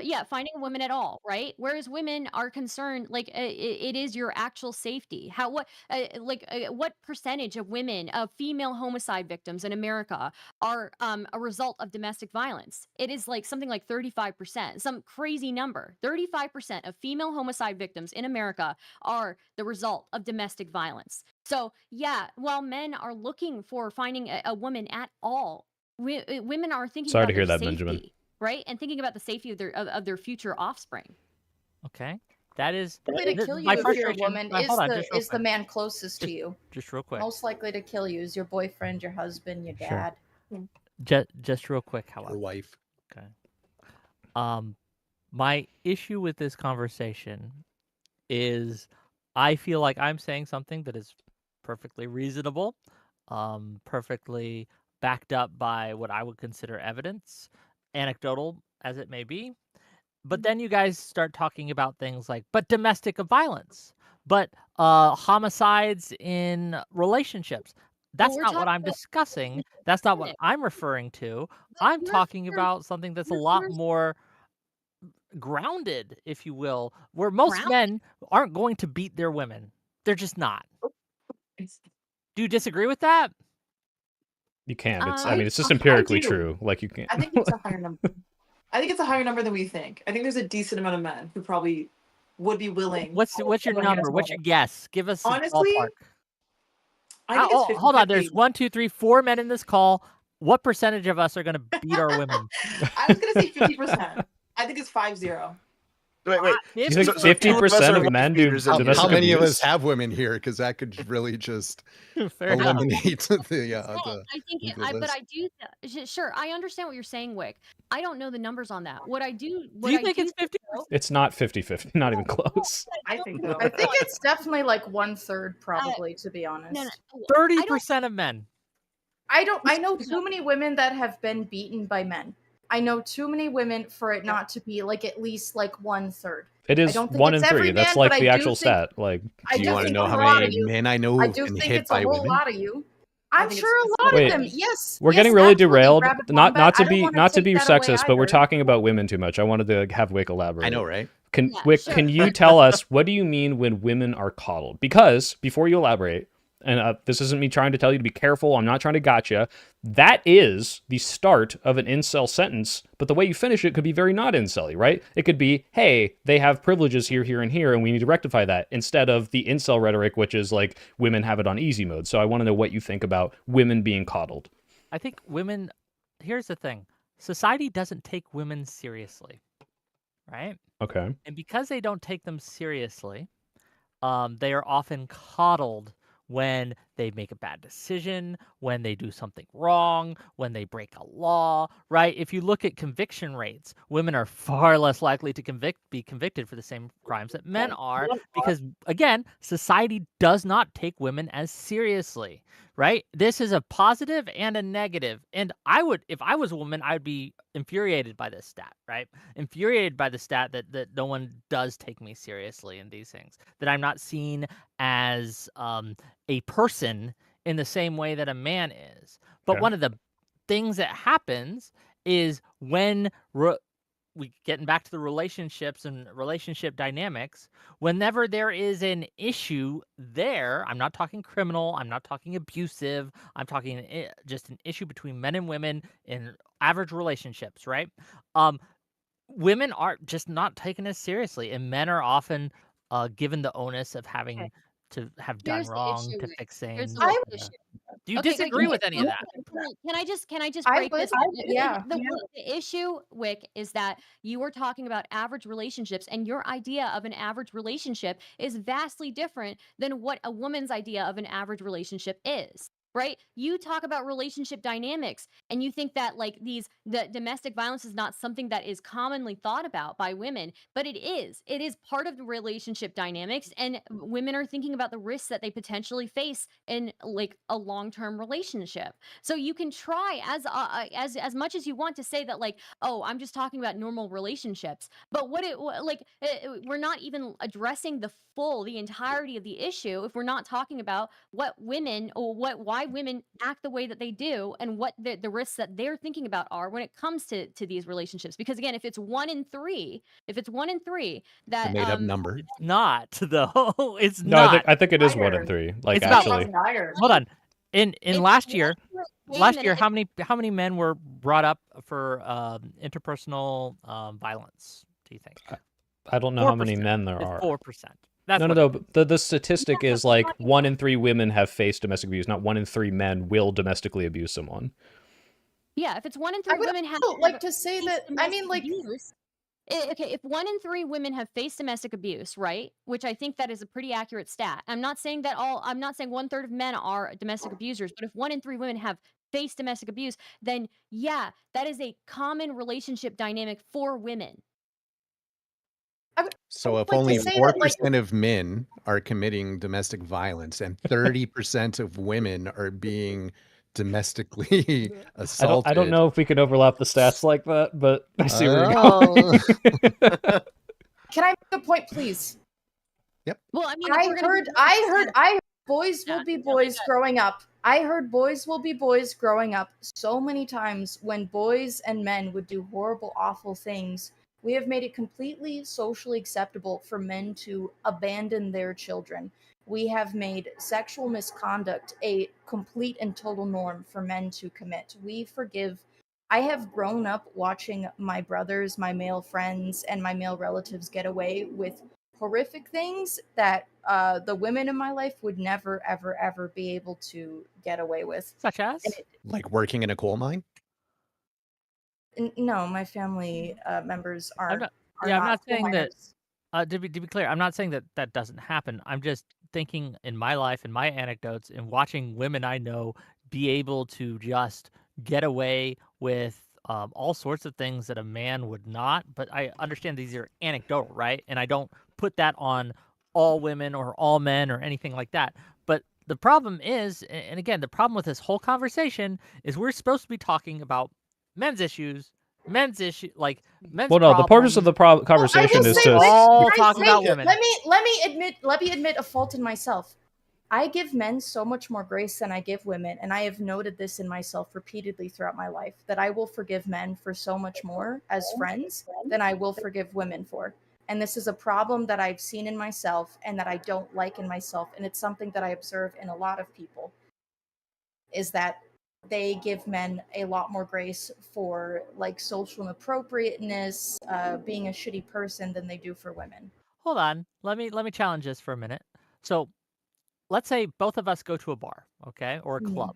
yeah, finding a woman at all, right? Whereas women are concerned, like it is your actual safety. What percentage of women, of female homicide victims in America, are a result of domestic violence? It is like something like 35%, some crazy number. 35% of female homicide victims in America are the result of domestic violence. So yeah, while men are looking for finding a woman at all, women are thinking Sorry about to hear their that, safety. Benjamin. Right? And thinking about the safety of their future offspring. Okay, that is Likely to kill you my if you're a frustration. woman Hold on, just real is the quick. man closest to you. Just real quick. Most likely to kill you is your boyfriend, your husband, your Sure. dad. Just real quick, Your however. wife. Okay. My issue with this conversation is I feel like I'm saying something that is perfectly reasonable, perfectly backed up by what I would consider evidence, anecdotal as it may be. But then you guys start talking about things like, but domestic violence, but homicides in relationships. That's we're not what talking I'm about discussing. That's not what I'm referring to. But I'm we're talking here- about something that's a we're lot here- more grounded, if you will, where most Grounded? men aren't going to beat their women. They're just not. Do you disagree with that? You can. It's. I Um, mean, it's just I empirically do. true. Like you can't. I think it's a higher number. I think it's a higher number than we think. I think there's a decent amount of men who probably would be willing. What's your number? What's your guess? Give us a Honestly, ballpark. I think it's 50, Hold on. There's 1, 2, 3, 4 men in this call. What percentage of us are going to beat our women? I was gonna say 50%. I think it's 50. Wait. You So- think so 50% of wife men do beaters in domestic How many of abuse? us have women here? Because that could really just Fair enough. eliminate the. Well, I think, the but list. I do. Sure, I understand what you're saying, Wick. I don't know the numbers on that. What I do. Do you think it's 50? It's not 50-50. Not even close. I think so. I think it's definitely like 1/3, probably, to be honest. No. 30% of men. I know too many women that have been beaten by men. I know too many women for it not to be like at least like 1/3. It is don't think 1 it's in 3. every That's man, like but I the do actual think- stat. Like, I Do do you want to think know a how lot many of you. men I know I have do been think hit it's a by whole women? lot of you. I I'm think sure it's a lot Wait. of them. Yes. we're yes, getting really absolutely, derailed. Rabbit Not Wombat. to I don't be wanna not to take be that away sexist, but we're either. talking about women too much. I wanted to have Wick elaborate. I know, right? Yeah, Wick, sure. can you tell us what do you mean when women are coddled? Because before you elaborate, and this isn't me trying to tell you to be careful. I'm not trying to gotcha. That is the start of an incel sentence, but the way you finish it could be very not incel-y, right? It could be, hey, they have privileges here, here, and here, and we need to rectify that, instead of the incel rhetoric, which is like women have it on easy mode. So I want to know what you think about women being coddled. I think women. Here's the thing: society doesn't take women seriously, right? Okay. And because they don't take them seriously, they are often coddled when they make a bad decision, when they do something wrong, when they break a law, right? If you look at conviction rates, women are far less likely to be convicted for the same crimes that men are because, again, society does not take women as seriously, right? This is a positive and a negative. And if I was a woman, I'd be infuriated by this stat, right? Infuriated by the stat that no one does take me seriously in these things, that I'm not seen as a person in the same way that a man is. But Okay. one of the things that happens is when we getting back to the relationships and relationship dynamics, whenever there is an issue there, I'm not talking criminal, I'm not talking abusive, I'm talking just an issue between men and women in average relationships, right? Women are just not taken as seriously, and men are often given the onus of having to have done Here's the wrong issue, to Wick. fix Here's things. the real issue. Do you Okay, disagree with any of that? Can I just I break would, this down? yeah. The issue, Wick, is that you were talking about average relationships, and your idea of an average relationship is vastly different than what a woman's idea of an average relationship is. Right? You talk about relationship dynamics, and you think that like the domestic violence is not something that is commonly thought about by women, but it is. It is part of the relationship dynamics, and women are thinking about the risks that they potentially face in like a long-term relationship. So you can try as much as you want to say that like, oh, I'm just talking about normal relationships, but we're not even addressing the entirety of the issue if we're not talking about what women or why women act the way that they do and what the risks that they're thinking about are when it comes to these relationships. Because again, if it's 1 in 3 that The made up number. It's not though. It's No, not. I think it is 1 in Higher. 3. Like It's not actually. Higher. Hold on. In It's last one year, in 3, then how many men were brought up for interpersonal violence? Do you think? I don't know how many 4%. men there It's are. 4%. That's No. what it is. But the statistic is like 1 in 3 women have faced domestic abuse, not 1 in 3 men will domestically abuse someone. Yeah, if it's 1 in 3 I would women have also like to say faced that, I mean, domestic like, abuse. Okay, if 1 in 3 women have faced domestic abuse, right? Which I think that is a pretty accurate stat. I'm not saying 1/3 of men are domestic abusers, but if 1 in 3 women have faced domestic abuse, then yeah, that is a common relationship dynamic for women. So if like to only say 4% that, like- of men are committing domestic violence and 30% of women are being domestically assaulted. I don't know if we can overlap the stats like that, but I see where you're Oh. going. Can I make a point, please? Well, I mean, I heard boys will Yeah, be no, boys yeah. growing up. I heard boys will be boys growing up so many times when boys and men would do horrible, awful things We have made it completely socially acceptable for men to abandon their children. We have made sexual misconduct a complete and total norm for men to commit. We forgive. I have grown up watching my brothers, my male friends, and my male relatives get away with horrific things that the women in my life would never, ever, ever be able to get away with. Such as? Like working in a coal mine? No, my family members I'm are not coal saying that. miners. To be clear, I'm not saying that that doesn't happen. I'm just thinking in my life and my anecdotes and watching women I know be able to just get away with all sorts of things that a man would not. But I understand these are anecdotal, right? And I don't put that on all women or all men or anything like that. But the problem is, and again, the problem with this whole conversation is we're supposed to be talking about men's issues, men's men's Well, no, the purpose of the problems. conversation is say, to. Whick, all can I talking say- about women. Let me admit a fault in myself. I give men so much more grace than I give women, and I have noted this in myself repeatedly throughout my life, that I will forgive men for so much more as friends than I will forgive women for. And this is a problem that I've seen in myself and that I don't like in myself, and it's something that I observe in a lot of people, is that they give men a lot more grace for like social inappropriateness, being a shitty person, than they do for women. Hold on. Let me challenge this for a minute. So, let's say both of us go to a bar, okay, or a Mhm. club,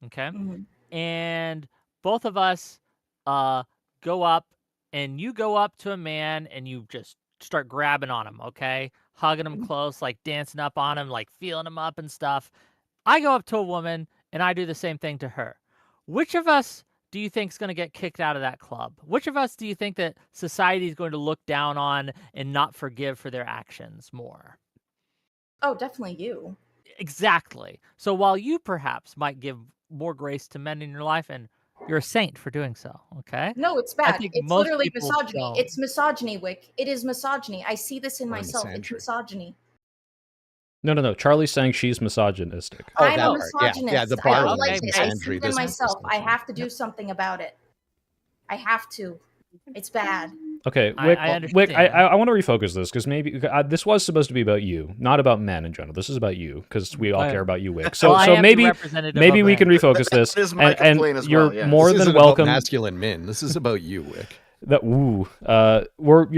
okay, Mhm. and both of us go up, and you go up to a man and you just start grabbing on him, okay, hugging him close, like dancing up on him, like feeling him up and stuff. I go up to a woman and I do the same thing to her. Which of us do you think is going to get kicked out of that club? Which of us do you think that society is going to look down on and not forgive for their actions more? Oh, definitely you. Exactly. So while you perhaps might give more grace to men in your life, and you're a saint for doing so, okay? No, it's I bad. think It's most literally people misogyny. don't. It's misogyny, Wick. It is misogyny. I see this in Or myself. It's misandry. misogyny. No. Charlie's saying she's misogynistic. Oh, I'm that a part. Yeah, misogynist. the I bar don't one like is it. I see misandry. it in This is myself. I distinction. have to do something about it. I have to. It's bad. Okay, I Wick, understand. I want to refocus this because maybe this was supposed to be about you, not about men in general. This is about you because we all Right. care about you, Wick. Well, So I so am the maybe representative maybe of we can men. refocus this. That is my and complaint as you're well, yes. more This than isn't welcome. about masculine men. This is about you, Wick. You're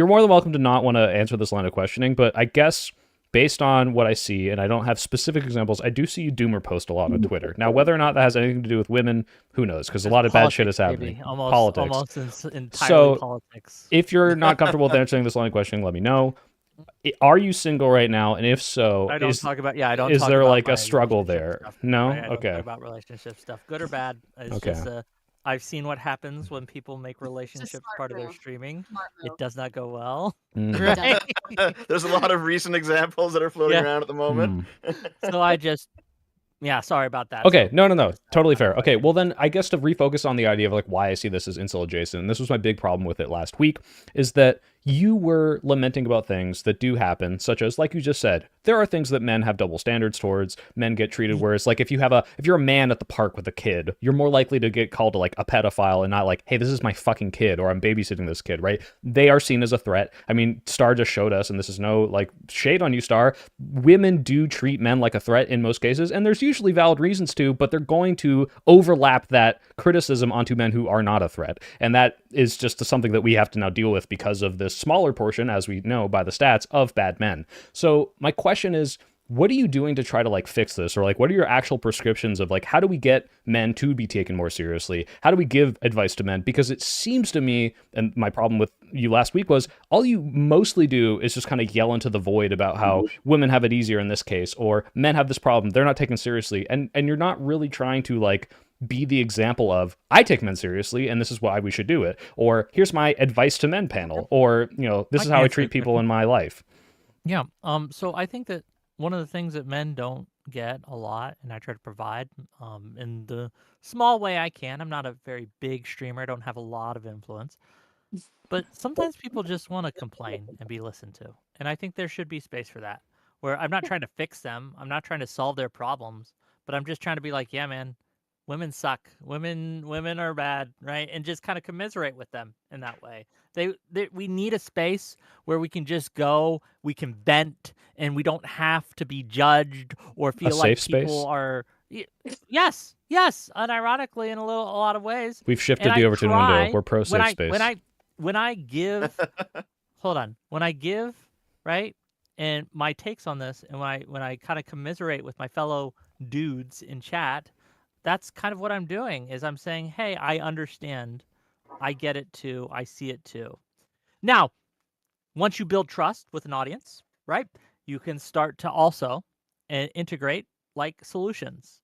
more than welcome to not want to answer this line of questioning, but I guess based on what I see, and I don't have specific examples, I do see you doomer post a lot on Twitter. Now, whether or not that has anything to do with women, who knows? Because a lot of bad shit is Politics, happening. baby. Politics. Almost entirely So, politics. If you're not comfortable with answering this line of questioning, let me know. Are you single right now? And if so, I don't talk about I don't is talk there about like my a struggle relationship there? stuff, No? right? I don't Okay. talk about relationship stuff, good or bad. It's Okay. just I've seen what happens when people make relationships smart part of their move. streaming. Smart It move. does not go well. Mhm. Right? There's a lot of recent examples that are floating Yeah. around at the moment. So I just sorry about that. Okay, So, no, totally fair. Okay, well then I guess to refocus on the idea of like why I see this as incel adjacent, and this was my big problem with it last week, is that you were lamenting about things that do happen, such as, like you just said, there are things that men have double standards towards. Men get treated worse. Like if you're a man at the park with a kid, you're more likely to get called like a pedophile and not like, hey, this is my fucking kid, or I'm babysitting this kid, right? They are seen as a threat. I mean, Star just showed us, and this is no like shade on you, Star. Women do treat men like a threat in most cases, and there's usually valid reasons to, but they're going to overlap that criticism onto men who are not a threat. And that is just something that we have to now deal with because of this smaller portion, as we know by the stats, of bad men. So my question is, what are you doing to try to like fix this? Or like, what are your actual prescriptions of like, how do we get men to be taken more seriously? How do we give advice to men? Because it seems to me, and my problem with you last week was, all you mostly do is just kind of yell into the void about how women have it easier in this case, or men have this problem, they're not taken seriously. And you're not really trying to like be the example of, I take men seriously and this is why we should do it, or here's my advice to men panel, or this is how I treat people in my life. Yeah. So I think that one of the things that men don't get a lot, and I try to provide in the small way I can. I'm not a very big streamer. I don't have a lot of influence. But sometimes people just want to complain and be listened to. And I think there should be space for that. Where I'm not trying to fix them. I'm not trying to solve their problems, but I'm just trying to be like, yeah, man, women suck. Women are bad, right? And just kind of commiserate with them in that way. We need a space where we can just go, we can vent, and we don't have to be judged or A feel safe like people space. are. Yes, unironically in a lot of ways. We've And shifted the I Overton window. try We're pro when safe I space. when I give. Hold on. When I give, right, and my takes on this, and when I kind of commiserate with my fellow dudes in chat, that's kind of what I'm doing. Is I'm saying, hey, I understand, I get it too, I see it too. Now, once you build trust with an audience, right, you can start to also integrate like solutions.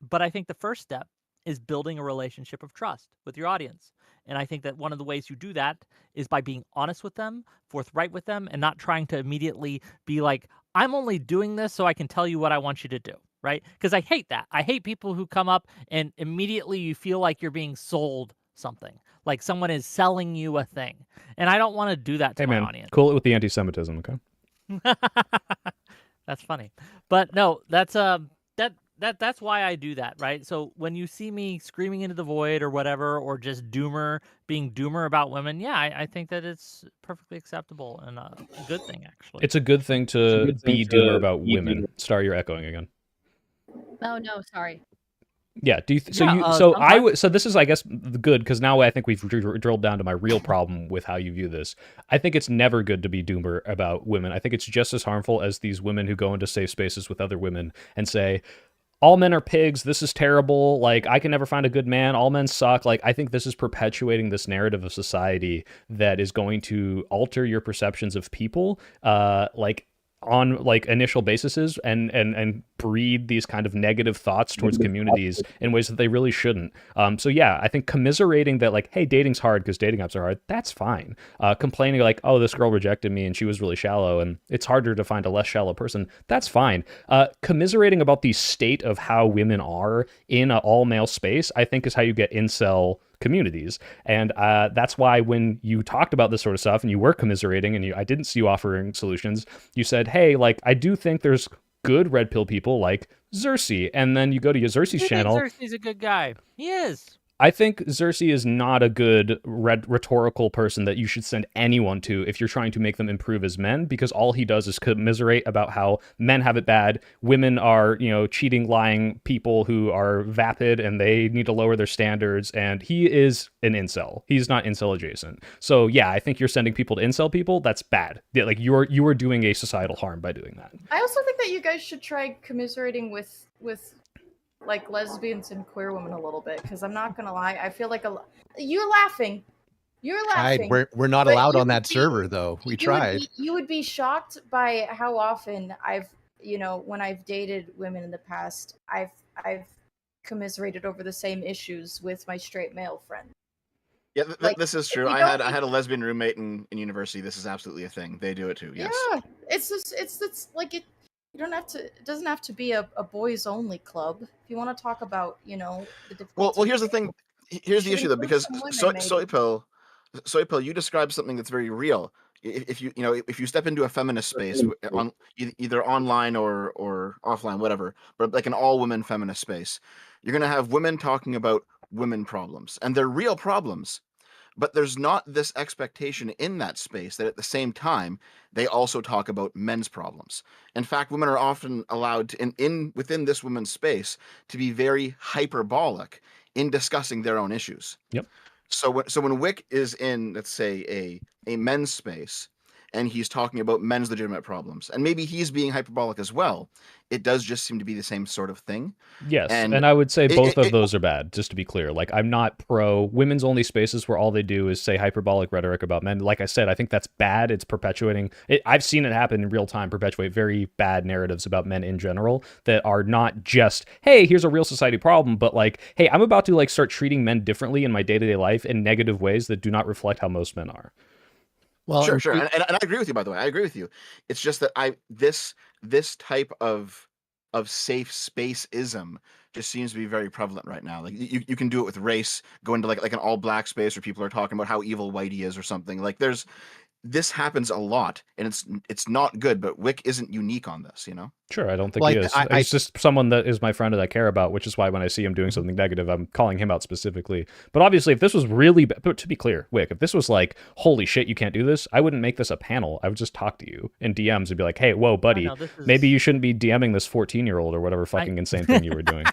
But I think the first step is building a relationship of trust with your audience. And I think that one of the ways you do that is by being honest with them, forthright with them, and not trying to immediately be like, I'm only doing this so I can tell you what I want you to do, right? Because I hate that. I hate people who come up and immediately you feel like you're being sold something, like someone is selling you a thing. And I don't want to do that to Hey my man, audience. cool it with the anti-Semitism, okay? That's funny. But no, that's that's why I do that, right? So when you see me screaming into the void or whatever, or just being doomer about women, yeah, I think that it's perfectly acceptable and a good thing, actually. It's a good thing to be doomer about women. Star, you're echoing again. Oh no, sorry. Yeah. Do you Yeah, so sometimes. so this is, I guess, good because now I think we've drilled down to my real problem with how you view this. I think it's never good to be doomer about women. I think it's just as harmful as these women who go into safe spaces with other women and say, all men are pigs, this is terrible, like I can never find a good man, all men suck. Like I think this is perpetuating this narrative of society that is going to alter your perceptions of people, like on like initial bases, and breed these kind of negative thoughts towards communities in ways that they really shouldn't. So yeah, I think commiserating that, like, hey, dating's hard because dating apps are hard, that's fine. Complaining like, oh, this girl rejected me and she was really shallow and it's harder to find a less shallow person, that's fine. Commiserating about the state of how women are in an all-male space, I think is how you get incel communities. And that's why when you talked about this sort of stuff and you were commiserating and I didn't see you offering solutions, you said, hey, like, I do think there's good red pill people like Xerxes. And then you go to your Xerxes You think channel. Xerxes a good guy? He is. I think Xerxes is not a good rhetorical person that you should send anyone to if you're trying to make them improve as men, because all he does is commiserate about how men have it bad. Women are, cheating, lying people who are vapid and they need to lower their standards. And he is an incel. He's not incel adjacent. So yeah, I think you're sending people to incel people. That's bad. Yeah, like you are doing a societal harm by doing that. I also think that you guys should try commiserating with like lesbians and queer women a little bit, because I'm not gonna lie, I feel like you're laughing. Tried. We're not but allowed you on would that be- server though. We tried. You would be shocked by how often when I've dated women in the past, I've commiserated over the same issues with my straight male friend. Yeah, Like, this is true. you I don't had a lesbian roommate in university. This is absolutely a thing. They do it too. Yes. Yeah, it's just it's like it. You don't have to. It doesn't have to be a boys only club. If you want to talk about, the difficulty. Well, here's the thing. Here's the issue though, because some women, soy pill, you described something that's very real. If you step into a feminist space on either online or offline, whatever, but like an all women feminist space, you're gonna have women talking about women problems, and they're real problems. But there's not this expectation in that space that at the same time they also talk about men's problems. In fact, women are often allowed to, within this women's space, to be very hyperbolic in discussing their own issues. Yep. So when Whick is in, let's say, a men's space, and he's talking about men's legitimate problems, and maybe he's being hyperbolic as well, it does just seem to be the same sort of thing. Yes, And and I would say both of those are bad, just to be clear. Like, I'm not pro women's only spaces where all they do is say hyperbolic rhetoric about men. Like I said, I think that's bad. It's perpetuating it. I've seen it happen in real time, perpetuate very bad narratives about men in general that are not just, hey, here's a real society problem, but like, hey, I'm about to like start treating men differently in my day-to-day life in negative ways that do not reflect how most men are. Well, sure. And I agree with you, by the way. I agree with you. It's just that this type of safe space-ism just seems to be very prevalent right now. Like you can do it with race, go into like an all black space where people are talking about how evil Whitey is or something. Like this happens a lot, and it's not good. But Wick isn't unique on this, Sure, I don't think Well, he is. I It's just someone that is my friend that I care about, which is why when I see him doing something negative, I'm calling him out specifically. But obviously, if this was really, but to be clear, Wick, if this was like, holy shit, you can't do this, I wouldn't make this a panel. I would just talk to you in DMs and be like, hey, whoa, buddy, no, this maybe is- you shouldn't be DMing this 14-year-old or whatever fucking insane thing you were doing.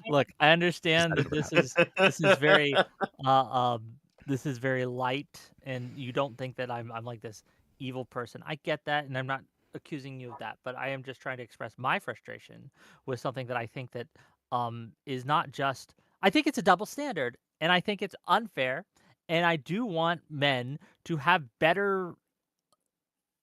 Look, I understand that this is very this is very light, and you don't think that I'm like this evil person. I get that, and I'm not accusing you of that, but I am just trying to express my frustration with something that I think that is not just. I think it's a double standard, and I think it's unfair, and I do want men to have better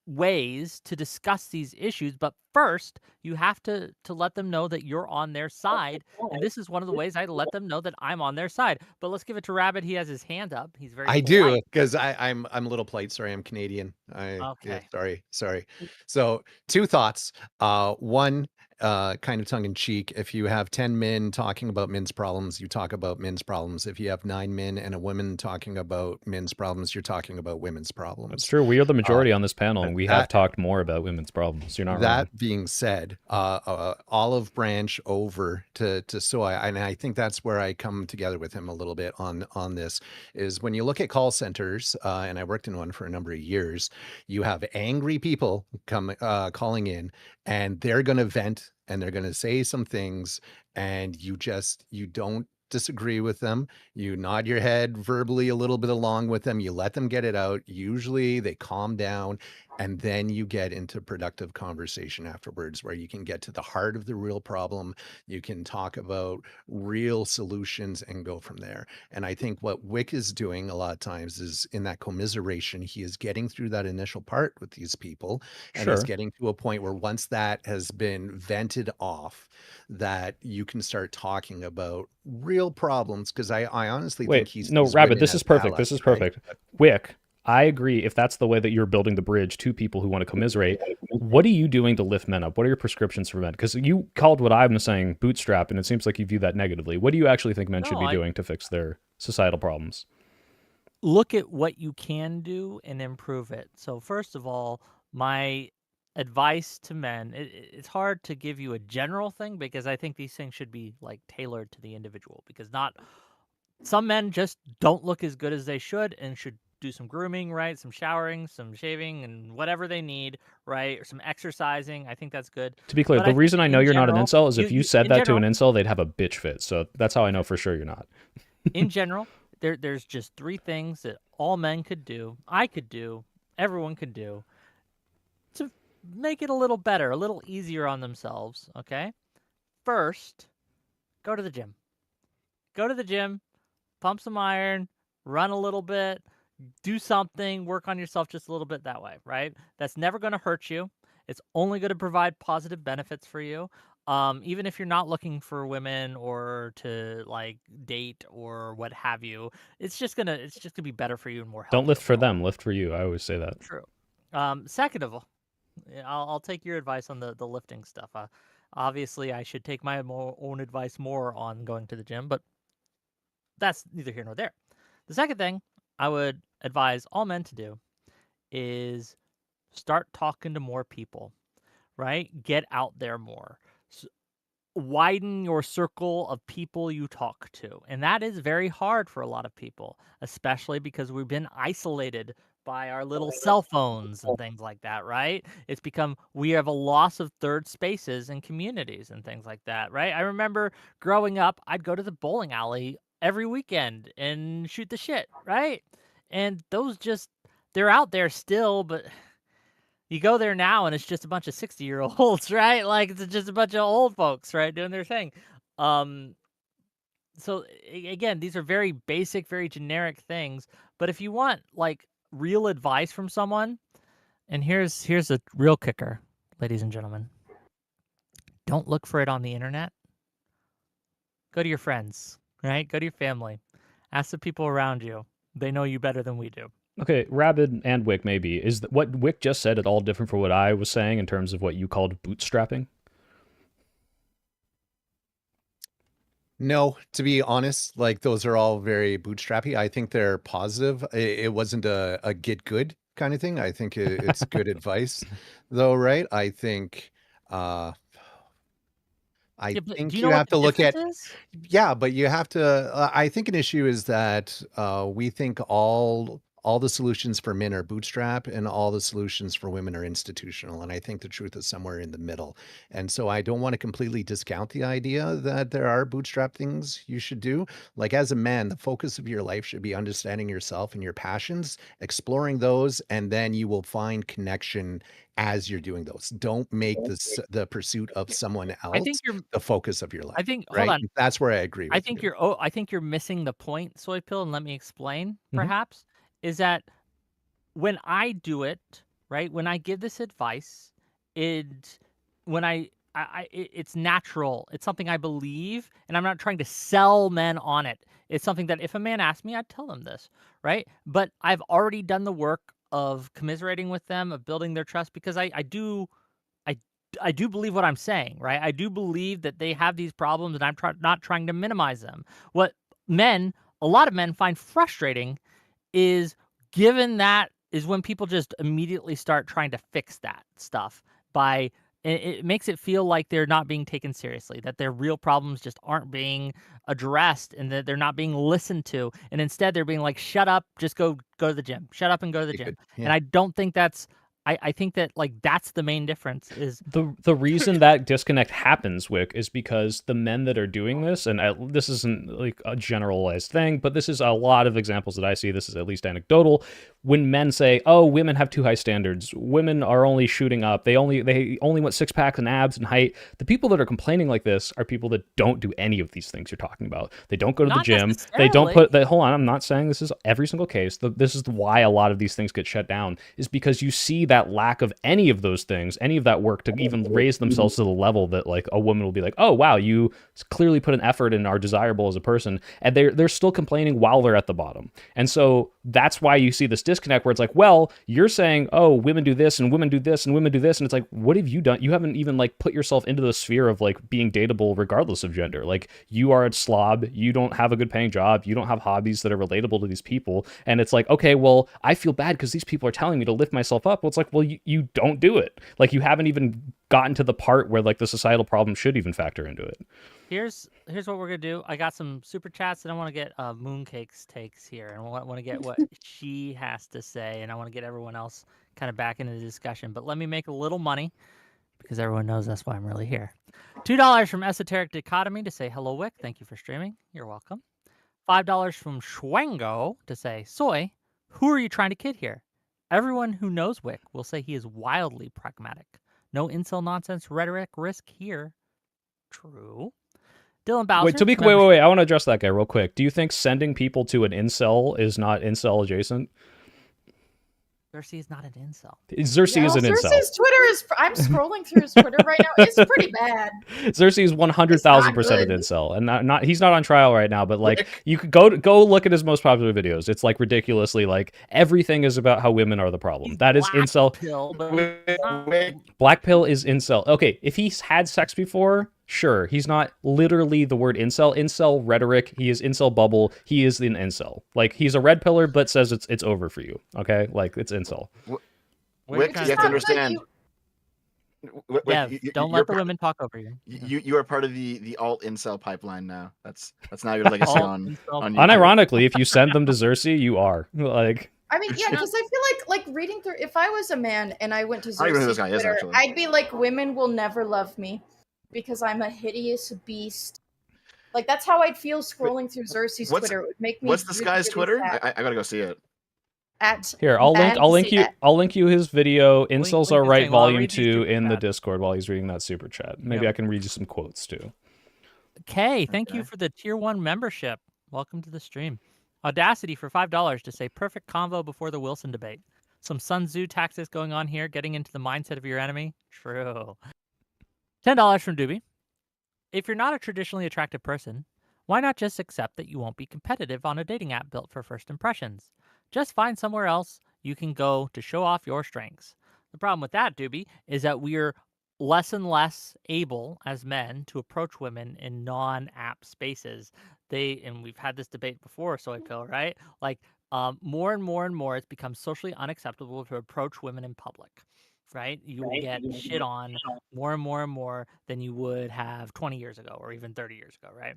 ways to discuss these issues, but first you have to let them know that you're on their side, and this is one of the ways I let them know that I'm on their side. But let's give it to Rabbit. He has his hand up. He's very I do, polite. because I'm a little polite. Sorry, I'm Canadian. Yeah, Okay. sorry. So 2 thoughts. One, kind of tongue in cheek. If you have 10 men talking about men's problems, you talk about men's problems. If you have 9 men and a woman talking about men's problems, you're talking about women's problems. That's true. We are the majority on this panel, and we have talked more about women's problems. You're not wrong. That being said, olive branch over to soy, and I think that's where I come together with him a little bit on this, is when you look at call centers, and I worked in one for a number of years, you have angry people calling in, and they're going to vent and they're going to say some things, and you don't disagree with them. You nod your head verbally a little bit along with them. You let them get it out. Usually they calm down, and then you get into productive conversation afterwards where you can get to the heart of the real problem. You can talk about real solutions and go from there. And I think what Wick is doing a lot of times is in that commiseration, he is getting through that initial part with these people, and he's Sure. getting to a point where once that has been vented off, that you can start talking about real problems. Because I honestly think he's Rabbit, this women is as perfect. This allies, is right? perfect. Wick, I agree. If that's the way that you're building the bridge to people who want to commiserate, what are you doing to lift men up? What are your prescriptions for men? Because you called what I'm saying bootstrap, and it seems like you view that negatively. What do you actually think men should be doing to fix their societal problems? Look at what you can do and improve it. So first of all, my advice to men, it's hard to give you a general thing because I think these things should be like tailored to the individual, because not some men just don't look as good as they should and should do some grooming, right? Some showering, some shaving, and whatever they need, right? Or some exercising. I think that's good. To be clear, But the I reason think I know in you're not an general, incel is if you said in that to general, an incel, they'd have a bitch fit. So that's how I know for sure you're not. in general, there's just 3 things that all men could do, I could do, everyone could do to make it a little better, a little easier on themselves, okay? First, go to the gym. Go to the gym, pump some iron, run a little bit, do something, work on yourself just a little bit that way, right? That's never going to hurt you. It's only going to provide positive benefits for you. Even if you're not looking for women or to like date or what have you, it's just gonna be better for you and more healthy. Don't lift for them, lift for you. I always say that. True. Second of all, I'll take your advice on the lifting stuff. Obviously, I should take my own advice more on going to the gym, but that's neither here nor there. The second thing I would advise all men to do is start talking to more people, right? Get out there more. Widen your circle of people you talk to. And that is very hard for a lot of people, especially because we've been isolated by our little cell phones and things like that, right? It's become, we have a loss of third spaces and communities and things like that, right? I remember growing up, I'd go to the bowling alley every weekend and shoot the shit, right? And those just, they're out there still, but you go there now and it's just a bunch of 60-year-olds, right? Like it's just a bunch of old folks, right, doing their thing. So again, these are very basic, very generic things. But if you want like real advice from someone, and here's a real kicker, ladies and gentlemen. Don't look for it on the internet. Go to your friends, right? Go to your family. Ask the people around you. They know you better than we do. Okay, Rabid and Wick maybe. Is what Wick just said at all different from what I was saying in terms of what you called bootstrapping? No, to be honest, like those are all very bootstrappy. I think they're positive. It wasn't a get good kind of thing. I think it's good advice, though, right? I think Yeah, but do think you you know what have the to look at difference is? yeah, but you have to. I think an issue is that we think all the solutions for men are bootstrap and all the solutions for women are institutional. And I think the truth is somewhere in the middle. And so I don't want to completely discount the idea that there are bootstrap things you should do. Like as a man, the focus of your life should be understanding yourself and your passions, exploring those, and then you will find connection as you're doing those. Don't make the pursuit of someone I think else you're. the focus of your I life, think. Hold right? on. That's where I agree I with think you. I think you're missing the point, Soy Pill, and let me explain. Mhm. Perhaps is that when I do it, right? When I give this advice, it when it's natural. It's something I believe, and I'm not trying to sell men on it. It's something that if a man asked me, I'd tell them this, right? But I've already done the work of commiserating with them, of building their trust, because I do I do believe what I'm saying, right? I do believe that they have these problems, and I'm not trying to minimize them. What a lot of men find frustrating is given that is when people just immediately start trying to fix that stuff by it makes it feel like they're not being taken seriously, that their real problems just aren't being addressed and that they're not being listened to. And instead they're being like, shut up, just go to the gym. Shut up and go to the You gym. could, And yeah. I don't think that's I think that like that's the main difference is The reason that disconnect happens, Wick, is because the men that are doing this, and this isn't like a generalized thing, but this is a lot of examples that I see. This is at least anecdotal. When men say, "Oh, women have too high standards. Women are only shooting up. They only want six packs and abs and height." The people that are complaining like this are people that don't do any of these things you're talking about. They don't go to the not gym. They don't necessarily. hold on. I'm not saying this is every single case. This is why a lot of these things get shut down, is because you see that lack of any of those things, any of that work to even raise themselves to the level that like a woman will be like, "Oh wow, you clearly put an effort and are desirable as a person," and they're still complaining while they're at the bottom. And so that's why you see this disconnect where it's like, well, you're saying, "Oh, women do this and women do this and women do this," and it's like, what have you done? You haven't even like put yourself into the sphere of like being dateable regardless of gender. Like you are a slob, you don't have a good paying job, you don't have hobbies that are relatable to these people, and it's like, okay, well, I feel bad because these people are telling me to lift myself up. Well, it's like, well, you don't do it. Like you haven't even gotten to the part where like the societal problem should even factor into it. Here's what we're gonna do. I got some super chats, and I want to get Mooncake's takes here, and I want to get what she has to say, and I want to get everyone else kind of back into the discussion. But let me make a little money because everyone knows that's why I'm really here. $2 from Esoteric Dichotomy to say hello, Wick. Thank you for streaming. You're welcome. $5 from Schwengo to say, Soy, who are you trying to kid here? Everyone who knows Wick will say he is wildly pragmatic. No incel nonsense rhetoric risk here. True. Dylan Bowser. Wait. I want to address that guy real quick. Do you think sending people to an incel is not incel adjacent? Xerxes is not an incel. Xerxes is an incel. Xerxes' Twitter is. I'm scrolling through his Twitter right now. It's pretty bad. Xerxes 100,000% an incel, and he's not on trial right now. But like, Whick. you could go look at his most popular videos. It's like ridiculously like everything is about how women are the problem. He's that is black incel. Pill, but Whick. Black pill is incel. Okay, if he's had sex before, sure, he's not literally the word incel. Incel rhetoric. He is incel bubble. He is an incel. Like he's a red pillar, but says it's over for you. Okay, like it's incel. Whick, you have to understand. Yeah, don't let the women talk over you. You are part of the alt incel pipeline now. That's now your legacy on YouTube. Unironically, if you send them to Xerxes, you are like. I mean, yeah, because I feel like reading through. If I was a man and I went to I don't even know who Xerxes' this guy is, Twitter, actually. I'd be like, women will never love me because I'm a hideous beast. Like that's how I'd feel scrolling through Xerxes' Twitter. It would make me. What's this guy's Twitter? sad. I gotta go see it. Here, I'll link you his video. Incels Are Right, Volume 2 in the Discord while he's reading that super chat. Maybe I can read you some quotes too. Okay, thank you for the tier 1 membership. Welcome to the stream. Audacity for $5 to say perfect convo before the Wilson debate. Some Sun Tzu tactics going on here, getting into the mindset of your enemy. True. $10 from Doobie. If you're not a traditionally attractive person, why not just accept that you won't be competitive on a dating app built for first impressions? Just find somewhere else you can go to show off your strengths. The problem with that, Doobie, is that we're less and less able as men to approach women in non-app spaces. And we've had this debate before, Soy Pill, right? Like more and more and more, it's become socially unacceptable to approach women in public, right? You will get shit on more and more and more than you would have 20 years ago or even 30 years ago, right?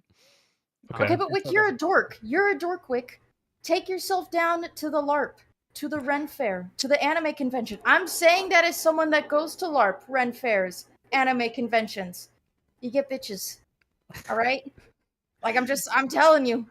Okay. Okay, but And Wick, so you're a dork. You're a dork, Wick. Take yourself down to the LARP, to the Ren Fair, to the anime convention. I'm saying that as someone that goes to LARP, Ren Fairs, anime conventions. You get bitches. All right? Like I'm telling you.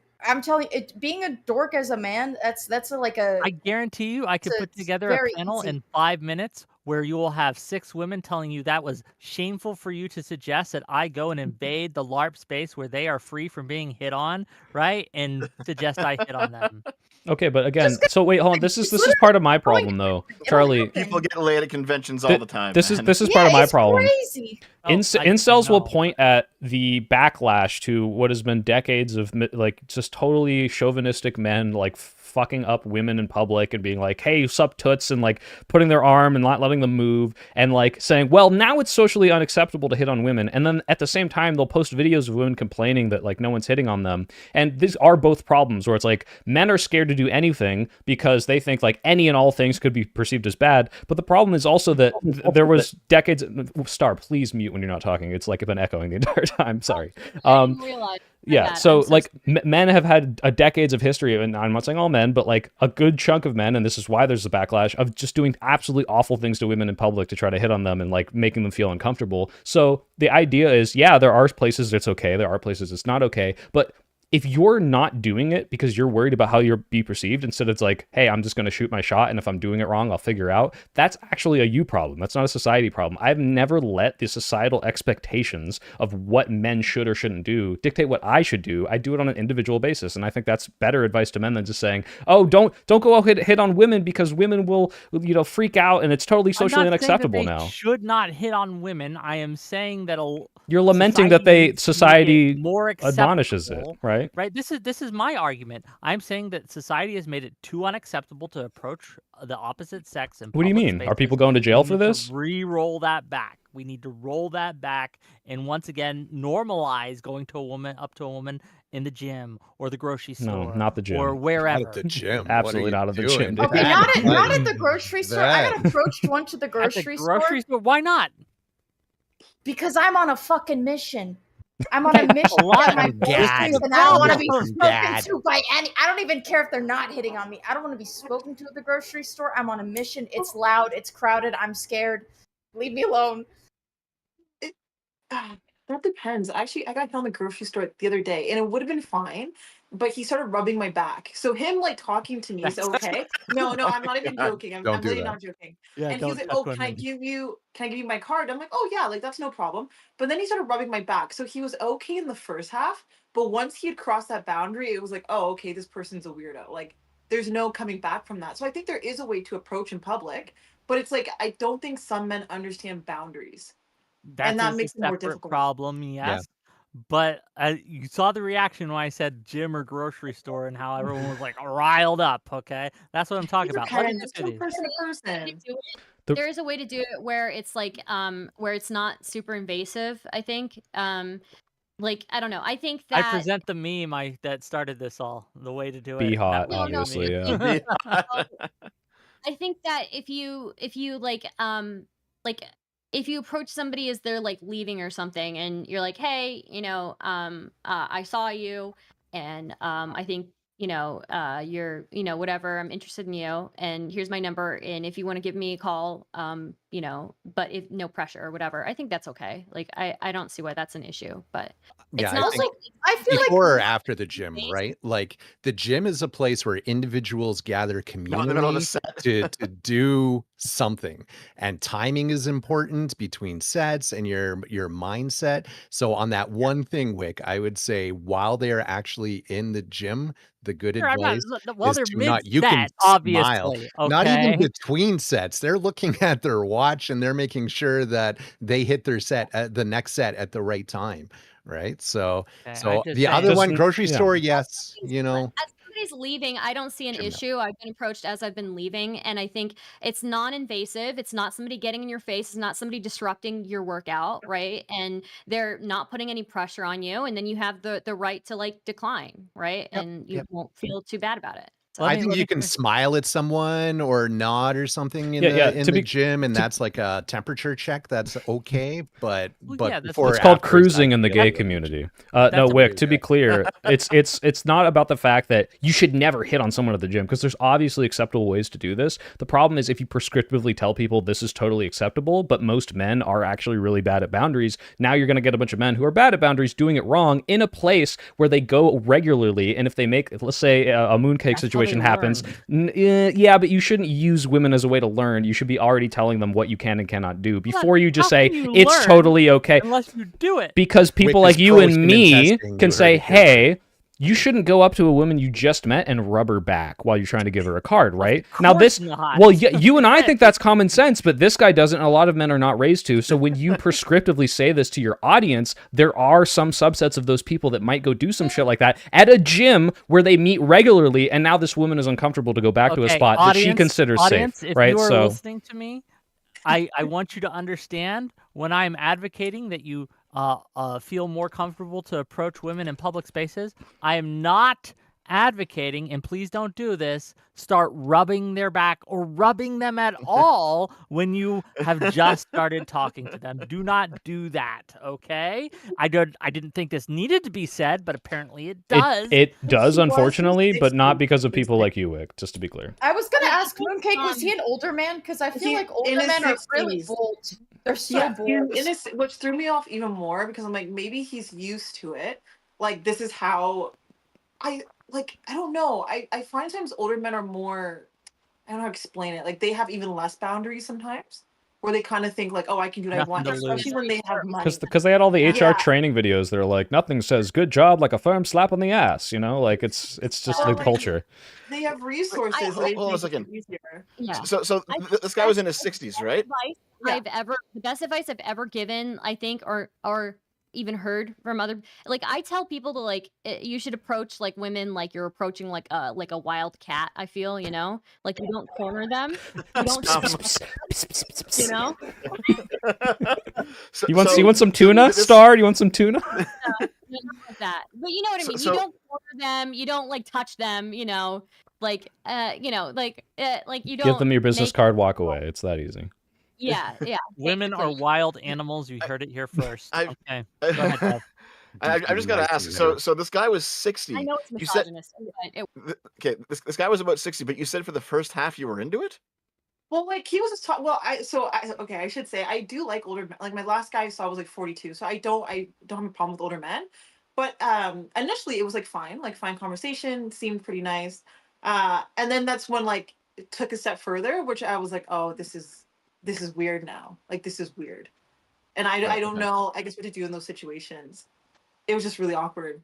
It being a dork as a man, that's like a I guarantee you, I could put it's together a very panel easy. in 5 minutes where you will have 6 women telling you that was shameful for you to suggest that I go and invade the LARP space where they are free from being hit on, right? And suggest I hit on them. Okay, but again, Just 'cause so wait, hold on. it's This is literally part of my going problem though, It'll Charlie. happen. People get laid at conventions all the time. This man. is part of my it's problem. crazy. Oh, I Incels will know, point at the backlash to what has been decades of like just totally chauvinistic men like fucking up women in public and being like, hey, sup toots, and like putting their arm and not letting them move and like saying, well, now it's socially unacceptable to hit on women. And then at the same time, they'll post videos of women complaining that like no one's hitting on them. And these are both problems where it's like men are scared to do anything because they think like any and all things could be perceived as bad. But the problem is also that there was decades. Star, please mute when you're not talking. It's like been echoing the entire time. Sorry. I didn't realize. Yeah, that. so I'm so like men have had a decades of history, and I'm not saying all men, but like a good chunk of men, and this is why there's a backlash of just doing absolutely awful things to women in public to try to hit on them and like making them feel uncomfortable. So the idea is, yeah, there are places it's okay, there are places it's not okay, but if you're not doing it because you're worried about how you'll be perceived, instead it's like, hey, I'm just going to shoot my shot, and if I'm doing it wrong, I'll figure out. That's actually a you problem. That's not a society problem. I've never let the societal expectations of what men should or shouldn't do dictate what I should do. I do it on an individual basis, and I think that's better advice to men than just saying, oh, don't go out hit on women because women will freak out, and it's totally socially I'm not saying that unacceptable they now. should not hit on women. I am saying that You're lamenting that society more admonishes it, acceptable, right? Right. This is my argument. I'm saying that society has made it too unacceptable to approach the opposite sex in What do you public mean? Are spaces. people going to jail We for need to this? re-roll that back. We need to roll that back and once again normalize going to a woman in the gym or the grocery store. No, not the gym. Or wherever. Not at the gym. Absolutely not at the gym. dude. Okay, That- not at the grocery store. I that. got approached once at the At grocery, the grocery store. Why not? because I'm on a fucking mission. I'm on a mission to lot get my of groceries, dad. and I don't want to be Problem, spoken Dad. to by any. I don't even care if they're not hitting on me. I don't want to be spoken to at the grocery store. I'm on a mission. It's loud. It's crowded. I'm scared. Leave me alone. That depends. Actually, I got hit on the grocery store the other day, and it would have been fine, but he started rubbing my back. So him like talking to me is okay. No, I'm not even God. joking. I'm Don't do really that. not joking. Yeah, And he was don't like, touch "Oh, can I give you my card?" I'm like, "Oh yeah, like that's no problem." But then he started rubbing my back. So he was okay in the first half, but once he had crossed that boundary, it was like, "Oh, okay, this person's a weirdo." Like there's no coming back from that. So I think there is a way to approach in public, but it's like I don't think some men understand boundaries. That And that is makes a it more separate difficult. problem, yes. But you saw the reaction when I said gym or grocery store and how everyone was like riled up. Okay, that's what I'm talking It about. Let me depends. get It's to from these. person to person. There is a way to do it where it's like where it's not super invasive, I think. Like I don't know. I think I that present the meme that started this all. The way to do Be it. that hot, was the obviously, meme. yeah. I think that if you like if you approach somebody as they're like leaving or something and you're like, hey, I saw you and I think you're whatever, I'm interested in you and here's my number and if you want to give me a call, but if no pressure or whatever, I think that's okay. Like I don't see why that's an issue, but it's Yeah, I not think like I feel like before or after the gym, Base- right? Like the gym is a place where individuals gather Not in the middle of a communally set. to do something, and timing is important between sets and your mindset. So on that one thing, Wick, I would say while they are actually in the gym, the good Sure, I'm not. advice Well, is they're to not. You can mid-set, smile, obviously. not even Okay. between sets. They're looking at their watch and they're making sure that they hit their set at the next set at the right time. Right. So Okay, I so just the saying. other Just one, grocery yeah. store, yes, As somebody's leaving, I don't see an Gym, no. issue. I've been approached as I've been leaving, and I think it's non-invasive. It's not somebody getting in your face. It's not somebody disrupting your workout, right? And they're not putting any pressure on you, and then you have the right to like decline, right? Yep, And you yep. won't feel too bad about it. I think you can smile at someone or nod or something in the gym, and that's like a temperature check. That's okay, but before it's called after, cruising in the gay community. No, Whick. To be clear, it's not about the fact that you should never hit on someone at the gym, because there's obviously acceptable ways to do this. The problem is if you prescriptively tell people this is totally acceptable, but most men are actually really bad at boundaries. Now you're going to get a bunch of men who are bad at boundaries doing it wrong in a place where they go regularly, and if they make, let's say, a mooncake situation happens, yeah, but you shouldn't use women as a way to learn. You should be already telling them what you can and cannot do before you just say it's totally okay. Unless you do it. Because people like you and me can say, hey, you shouldn't go up to a woman you just met and rub her back while you're trying to give her a card, right? Now this, well, you and I think that's common sense, but this guy doesn't, and a lot of men are not raised to. So when you prescriptively say this to your audience, there are some subsets of those people that might go do some shit like that at a gym where they meet regularly, and now this woman is uncomfortable to go back to a spot that she considers safe, right? If you are listening to me, I want you to understand when I'm advocating that you feel more comfortable to approach women in public spaces, I am not advocating, and please don't do this, start rubbing their back or rubbing them at all when you have just started talking to them. Do not do that, okay? I didn't think this needed to be said, but apparently it does. It does, unfortunately, but not because of people like you, Wick, just to be clear. I was going to ask Mooncake, was he an older man? Because I feel like older men are really bold. They're so bold. Which threw me off even more, because I'm like, maybe he's used to it. Like, this is how I don't know. I find sometimes older men are more, I don't know how to explain it. Like, they have even less boundaries sometimes, where they kind of think like, oh, I can do what I want, especially when they have money. Because they had all the HR training videos. They're like, nothing says good job like a firm slap on the ass. You know, like it's just the culture. They have resources. Hold on a second. So this guy was in his 60s, right? The best advice I've ever given, I think, or even heard from other, like, I tell people to, like, you should approach like women like you're approaching like a wild cat. I feel, you know, like, you don't corner them, you don't you know. You want some tuna, Star? You want some tuna? That, but you know what I mean. You don't corner them, you don't like touch them, you know, like you don't give them your business card, walk away. It's that easy. Yeah. Women are wild animals. You heard it here first. Okay. Go ahead, Deb. I just gotta ask. So this guy was 60. I know it's misogynist. Okay, this guy was about 60, but you said for the first half you were into it. Well, like, he was just talking. Well, I should say I do like older men. Like, my last guy I saw was like 42, so I don't have a problem with older men. But initially it was like fine conversation, seemed pretty nice. And then that's when, like, it took a step further, which I was like, oh, this is weird now. Like, this is weird. And I don't know, I guess, what to do in those situations. It was just really awkward.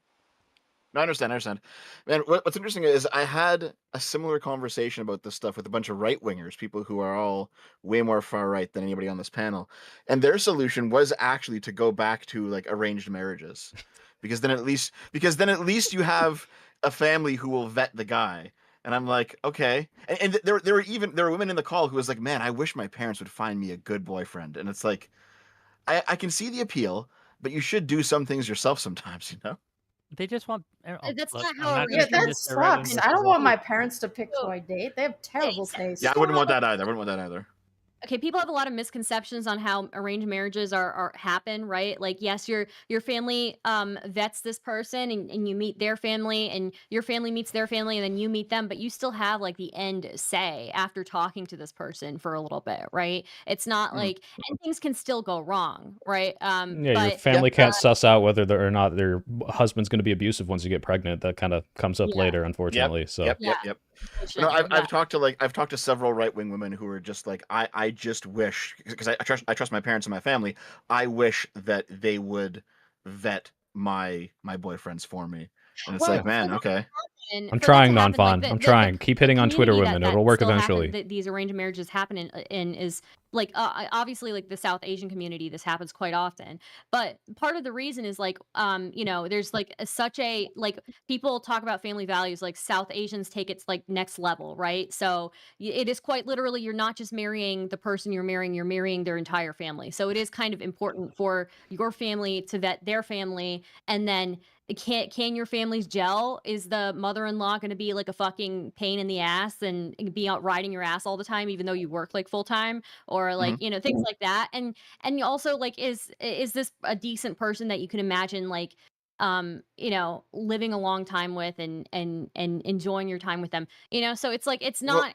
No, I understand. Man, what's interesting is I had a similar conversation about this stuff with a bunch of right-wingers, people who are all way more far right than anybody on this panel. And their solution was actually to go back to, like, arranged marriages. Because then at least you have a family who will vet the guy. And I'm like, okay. And there were women in the call who was like, man, I wish my parents would find me a good boyfriend. And it's like, I can see the appeal, but you should do some things yourself sometimes, you know? They just want. That's not how. Yeah, that sucks. I don't want my parents to pick who I date. They have terrible taste. Yeah, I wouldn't want that either. Okay, people have a lot of misconceptions on how arranged marriages are happen, right? Like, yes, your family vets this person, and you meet their family, and your family meets their family, and then you meet them, but you still have, like, the end say after talking to this person for a little bit, right? It's not like, and things can still go wrong, right? Your family can't suss out whether or not their husband's going to be abusive once you get pregnant. That kind of comes up later, unfortunately. Yep. No, I've talked to several right-wing women who are just like, I just wish, because I trust my parents and my family, I wish that they would vet my boyfriends for me. And it's like, man, okay. I'm trying, Non-Fawn. I'm trying. Keep hitting on Twitter, women. It'll work eventually. These arranged marriages happen in is like, obviously, like, the South Asian community, this happens quite often. But part of the reason is, like, there's, like, such a, like, people talk about family values, like, South Asians take it, like, next level, right? So it is quite literally, you're not just marrying the person you're marrying their entire family. So it is kind of important for your family to vet their family, and then can your families gel? Is the mother-in-law going to be like a fucking pain in the ass and be out riding your ass all the time, even though you work like full time, or like things like that? And also like is this a decent person that you can imagine like living a long time with and enjoying your time with them? So it's like it's Well, not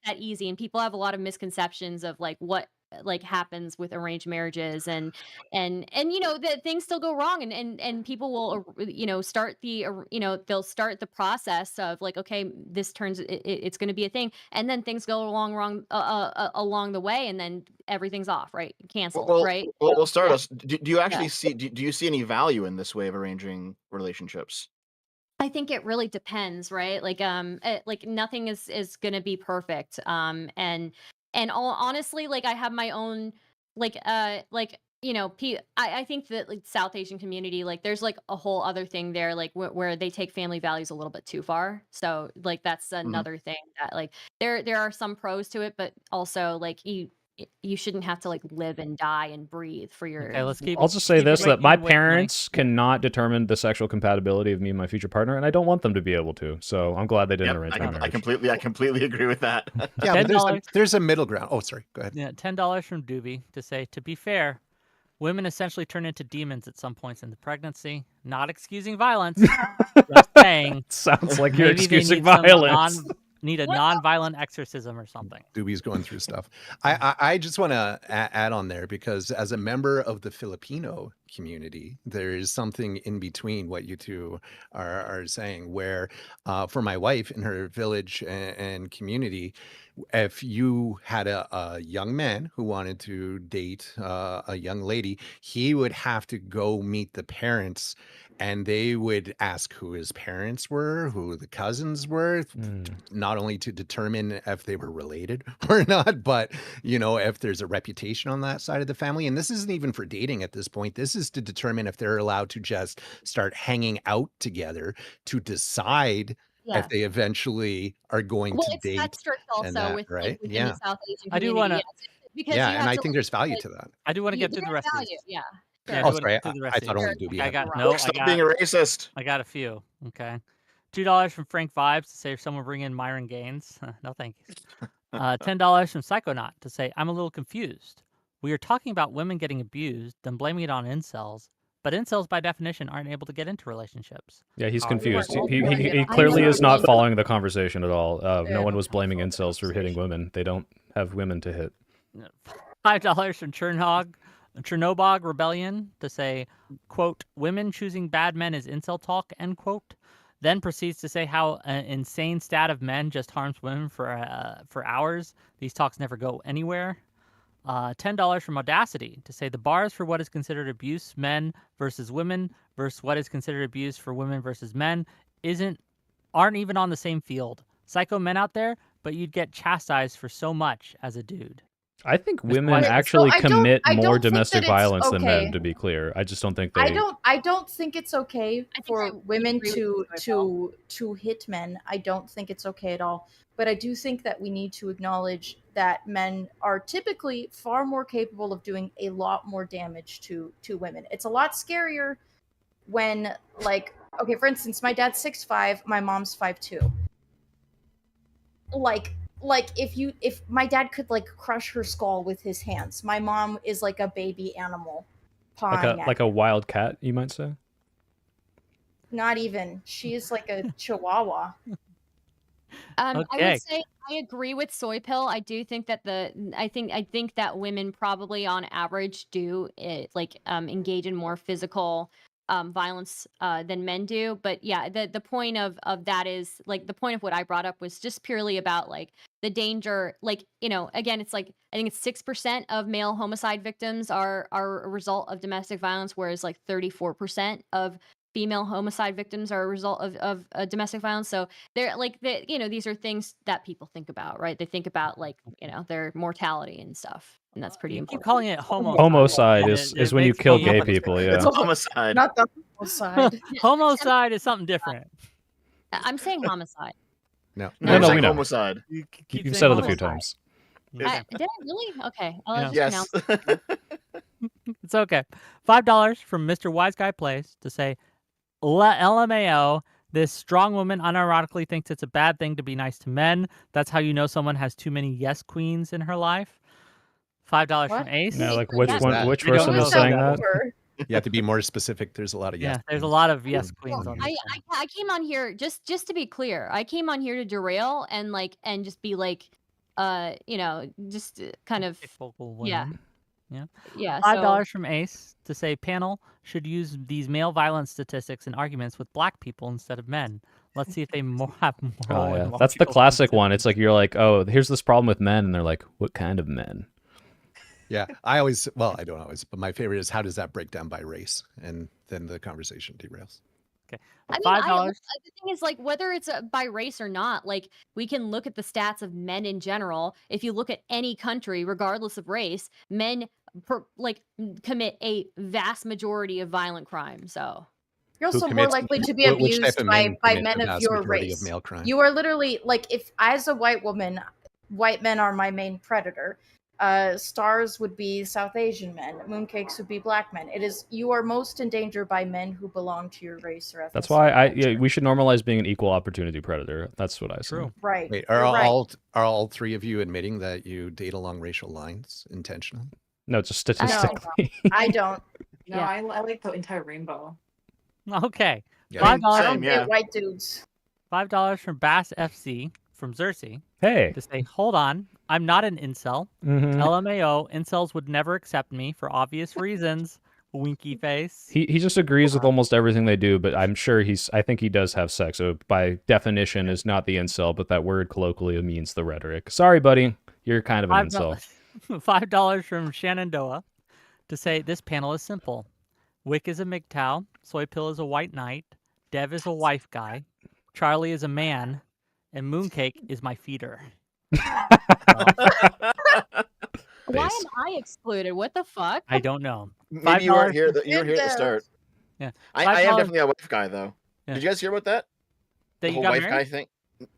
that easy, and people have a lot of misconceptions of like what like happens with arranged marriages and that things still go wrong and people will start they'll start the process of like, okay, this turns it's going to be a thing, and then things go along the way, and then everything's off, right, canceled, right? Well, Stardust, do you Yeah. actually see do you see any value in this way of arranging relationships? I think it really depends, right? Like, like nothing is gonna be perfect. Honestly, like I have my own, like I think that like South Asian community, like there's like a whole other thing there, like where they take family values a little bit too far. So like that's another thing that like there are some pros to it, but also like you shouldn't have to like live and die and breathe for your. Okay, let's keep. I'll just say keep this: it that my keep it weight, Mike. parents cannot determine the sexual compatibility of me and my future partner, and I don't want them to be able to. So I'm glad they didn't arrange my marriage. I completely agree with that. Yeah, but $10. there's a middle ground. Oh, sorry. Go ahead. Yeah, $10 from Doobie to say, to be fair, women essentially turn into demons at some points in the pregnancy. Not excusing violence, just saying. Sounds like you're maybe they excusing need some violence. need a non-violent exorcism or something. Doobie's going through stuff. I just want to add on there, because as a member of the Filipino community, there is something in between what you two are saying, where for my wife in her village and community, if you had a young man who wanted to date a young lady, he would have to go meet the parents, and they would ask who his parents were, who the cousins were, not only to determine if they were related or not, but if there's a reputation on that side of the family. And this isn't even for dating at this point. This is to determine if they're allowed to just start hanging out together to decide if they eventually are going to it's date. that strict also that, with right? within Yeah. the South Asian I do community. wanna- because Yeah, you and have I to think look there's at value it- to that. I do want to get there's through the rest of value, these. yeah. Yeah, I Oh, do wanna sorry. get through the rest I of thought these. only Doobie I had got one. no. Stop being a racist. I got a few. Okay, $2 from Frank Vibes to say if someone bring in Myron Gaines. No, thank you. $10 from Psychonaut to say I'm a little confused. We are talking about women getting abused, then blaming it on incels. But incels, by definition, aren't able to get into relationships. Yeah, he's Oh, confused. well, He I clearly know. is not following the conversation at all. Yeah, No one I was don't blaming follow the incels for hitting conversation. women. They don't have women to hit. $5 from Chernobog Rebellion to say, quote, women choosing bad men is incel talk, end quote. Then proceeds to say how an insane stat of men just harms women for hours. These talks never go anywhere. $10 from Audacity to say the bars for what is considered abuse men versus women versus what is considered abuse for women versus men aren't even on the same field. Psycho men out there, but you'd get chastised for so much as a dude. I think Mr. women White. actually So I don't- commit I more don't think domestic that it's violence than men, okay. to be clear. I just don't think they. I don't think it's okay think for I women agree with you, to hit men. I don't think it's okay at all. But I do think that we need to acknowledge that men are typically far more capable of doing a lot more damage to women. It's a lot scarier when, like, okay, for instance, my dad's 6'5", my mom's 5'2". Like if my dad could like crush her skull with his hands, my mom is like a baby animal pawing at like a wild cat, you might say. Not even. She is like a chihuahua. I Okay. would say I agree with Soy Pill. I do think that I think that women probably on average do engage in more physical violence than men do. But yeah, the point of that is like the point of what I brought up was just purely about like the danger. Like, again, it's like I think it's 6% of male homicide victims are a result of domestic violence, whereas like 34% of female homicide victims are a result of domestic violence. So they're like these are things that people think about, right? They think about like their mortality and stuff, and that's pretty You important. keep calling it homicide. Homicide and is it when you makes kill me- gay people. It's Yeah. a homicide. Not the side. Homicide is something different. I'm saying homicide. No. No, No, it's we like know. homicide. You've You've said it a few times. Did I really? Okay. I'll just Yes. pronounce It's okay. $5 from Mr. Wise Guy Plays to say, LMAO. This strong woman unironically thinks it's a bad thing to be nice to men. That's how you know someone has too many yes queens in her life. $5 from What? Ace. Yeah, like Wait, which that's- one? that? Which I don't person know is who saying that that? Over. You have to be more specific. There's a lot of yes. Yeah, there's a queens. lot of yes queens on I, this one. I came on here just to be clear. I came on here to derail and just be like, just kind of Vocal yeah. women. yeah. $5 So from Ace to say panel should use these male violence statistics in arguments with black people instead of men. Let's see if they have moral Oh, and yeah. That's the logical classic one. sensitivity. It's like you're like, oh, here's this problem with men, and they're like, what kind of men? Yeah, I always, well, I don't always, but my favorite is how does that break down by race? And then the conversation derails. I mean, $5. the thing is, like, whether it's by race or not, like, we can look at the stats of men in general. If you look at any country, regardless of race, men commit a vast majority of violent crime. So You're Who also more commits- likely to be which type abused of by men commit men the of vast your majority race. of male crime? You are literally like, if as a white woman, white men are my main predator. Stars would be South Asian men. Mooncakes would be black men. It is, you are most in danger by men who belong to your race or ethnicity. That's why or culture. we should normalize being an equal opportunity predator. That's what I say. True. Right. Wait, you're are right. all three of you admitting that you date along racial lines intentionally? No, just statistically. I don't. No, Yeah. I like the entire rainbow. Okay. Yeah. $5 I Same, don't yeah. date white dudes. $5 from Bass FC from Xerxes Hey. to say, hold on, I'm not an incel. Mhm. LMAO, incels would never accept me for obvious reasons. Winky face. He just agrees with almost everything they do, but I'm sure I think he does have sex. So by definition is not the incel, but that word colloquially means the rhetoric. Sorry, buddy. You're kind of an incel. $5 from Shenandoah to say this panel is simple. Wick is a MGTOW, Soy Pill is a white knight, Dev is a wife guy, Charlie is a man, and Mooncake is my feeder. why Base. am I excluded? What the fuck? I don't know. Maybe you weren't here. You were Did here at the the- start. Yeah. I am $5 definitely a wife guy, though. Yeah. Did you guys hear about that? that The you whole got wife married? guy thing?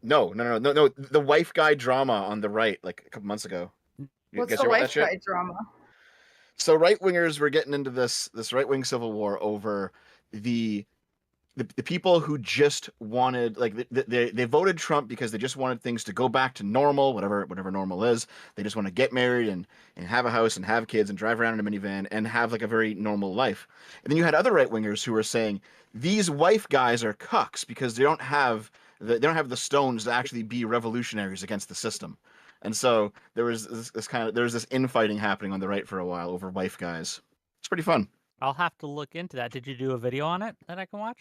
No. The wife guy drama on the right, like a couple months ago. You What's guys the hear about that wife shit? guy drama? So right wingers were getting into this right wing civil war over the people who just wanted, like, they voted Trump because they just wanted things to go back to normal, whatever normal is. They just want to get married and have a house and have kids and drive around in a minivan and have like a very normal life. And then you had other right wingers who were saying these wife guys are cucks because they don't have the stones to actually be revolutionaries against the system. And so there was this infighting happening on the right for a while over wife guys. It's pretty fun. I'll have to look into that. Did you do a video on it that I can watch?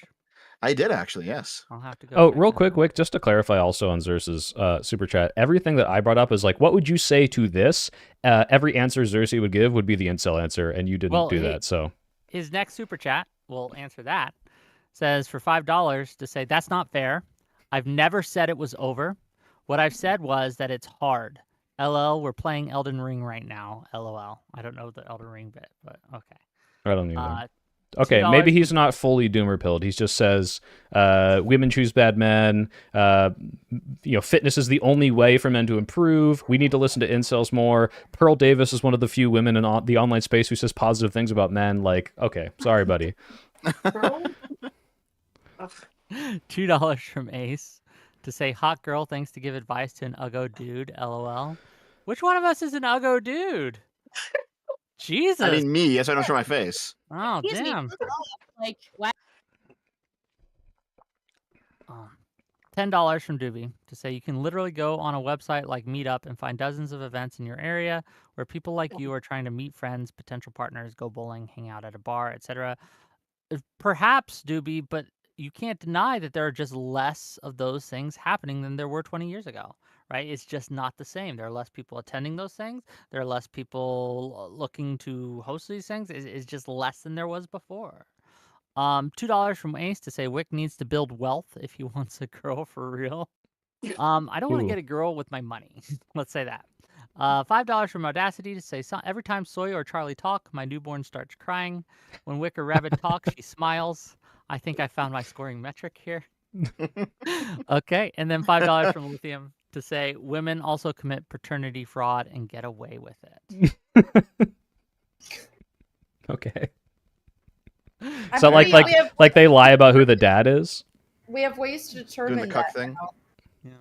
I did actually, yes. I'll have to go. Oh, check real that quick, out. Wick, just to clarify also on Xerxes' super chat, everything that I brought up is like, what would you say to this? Every answer Xerxes would give would be the incel answer, and you didn't Well, do hey- that, so. His next super chat will answer that. Says for $5 to say that's not fair. I've never said it was over. What I've said was that it's hard. LL, we're playing Elden Ring right now. LOL. I don't know the Elden Ring bit, but okay. I don't either. Uh, Okay, $2 maybe he's not fully doomer pilled. He just says women choose bad men. Fitness is the only way for men to improve. We need to listen to incels more. Pearl Davis is one of the few women in the online space who says positive things about men. Like, okay, sorry, buddy. $2 from Ace to say hot girl thanks to give advice to an uggo dude. LOL. Which one of us is an uggo dude? Jesus. I mean, me. Yes, I don't show my face. Oh, Excuse me, damn. first off, like, wow. $10 from Doobie to say you can literally go on a website like Meetup and find dozens of events in your area where people like you are trying to meet friends, potential partners, go bowling, hang out at a bar, etc. Perhaps, Doobie, but you can't deny that there are just less of those things happening than there were 20 years ago, right? It's just not the same. There are less people attending those things. There are less people looking to host these things. It's just less than there was before. $2 from Ace to say Wick needs to build wealth if he wants a girl for real. I don't want to Ooh. get a girl with my money. Let's say that. $5 from Audacity to say every time Soy or Charlie talk, my newborn starts crying. When Wick or Rabbit talk, she smiles. I think I found my scoring metric here. Okay, and then $5 from Lithium to say women also commit paternity fraud and get away with it. Okay. I Is that pretty- we have- like they lie about who the dad is? We have ways to Doing determine the cuck that thing. now. Yeah.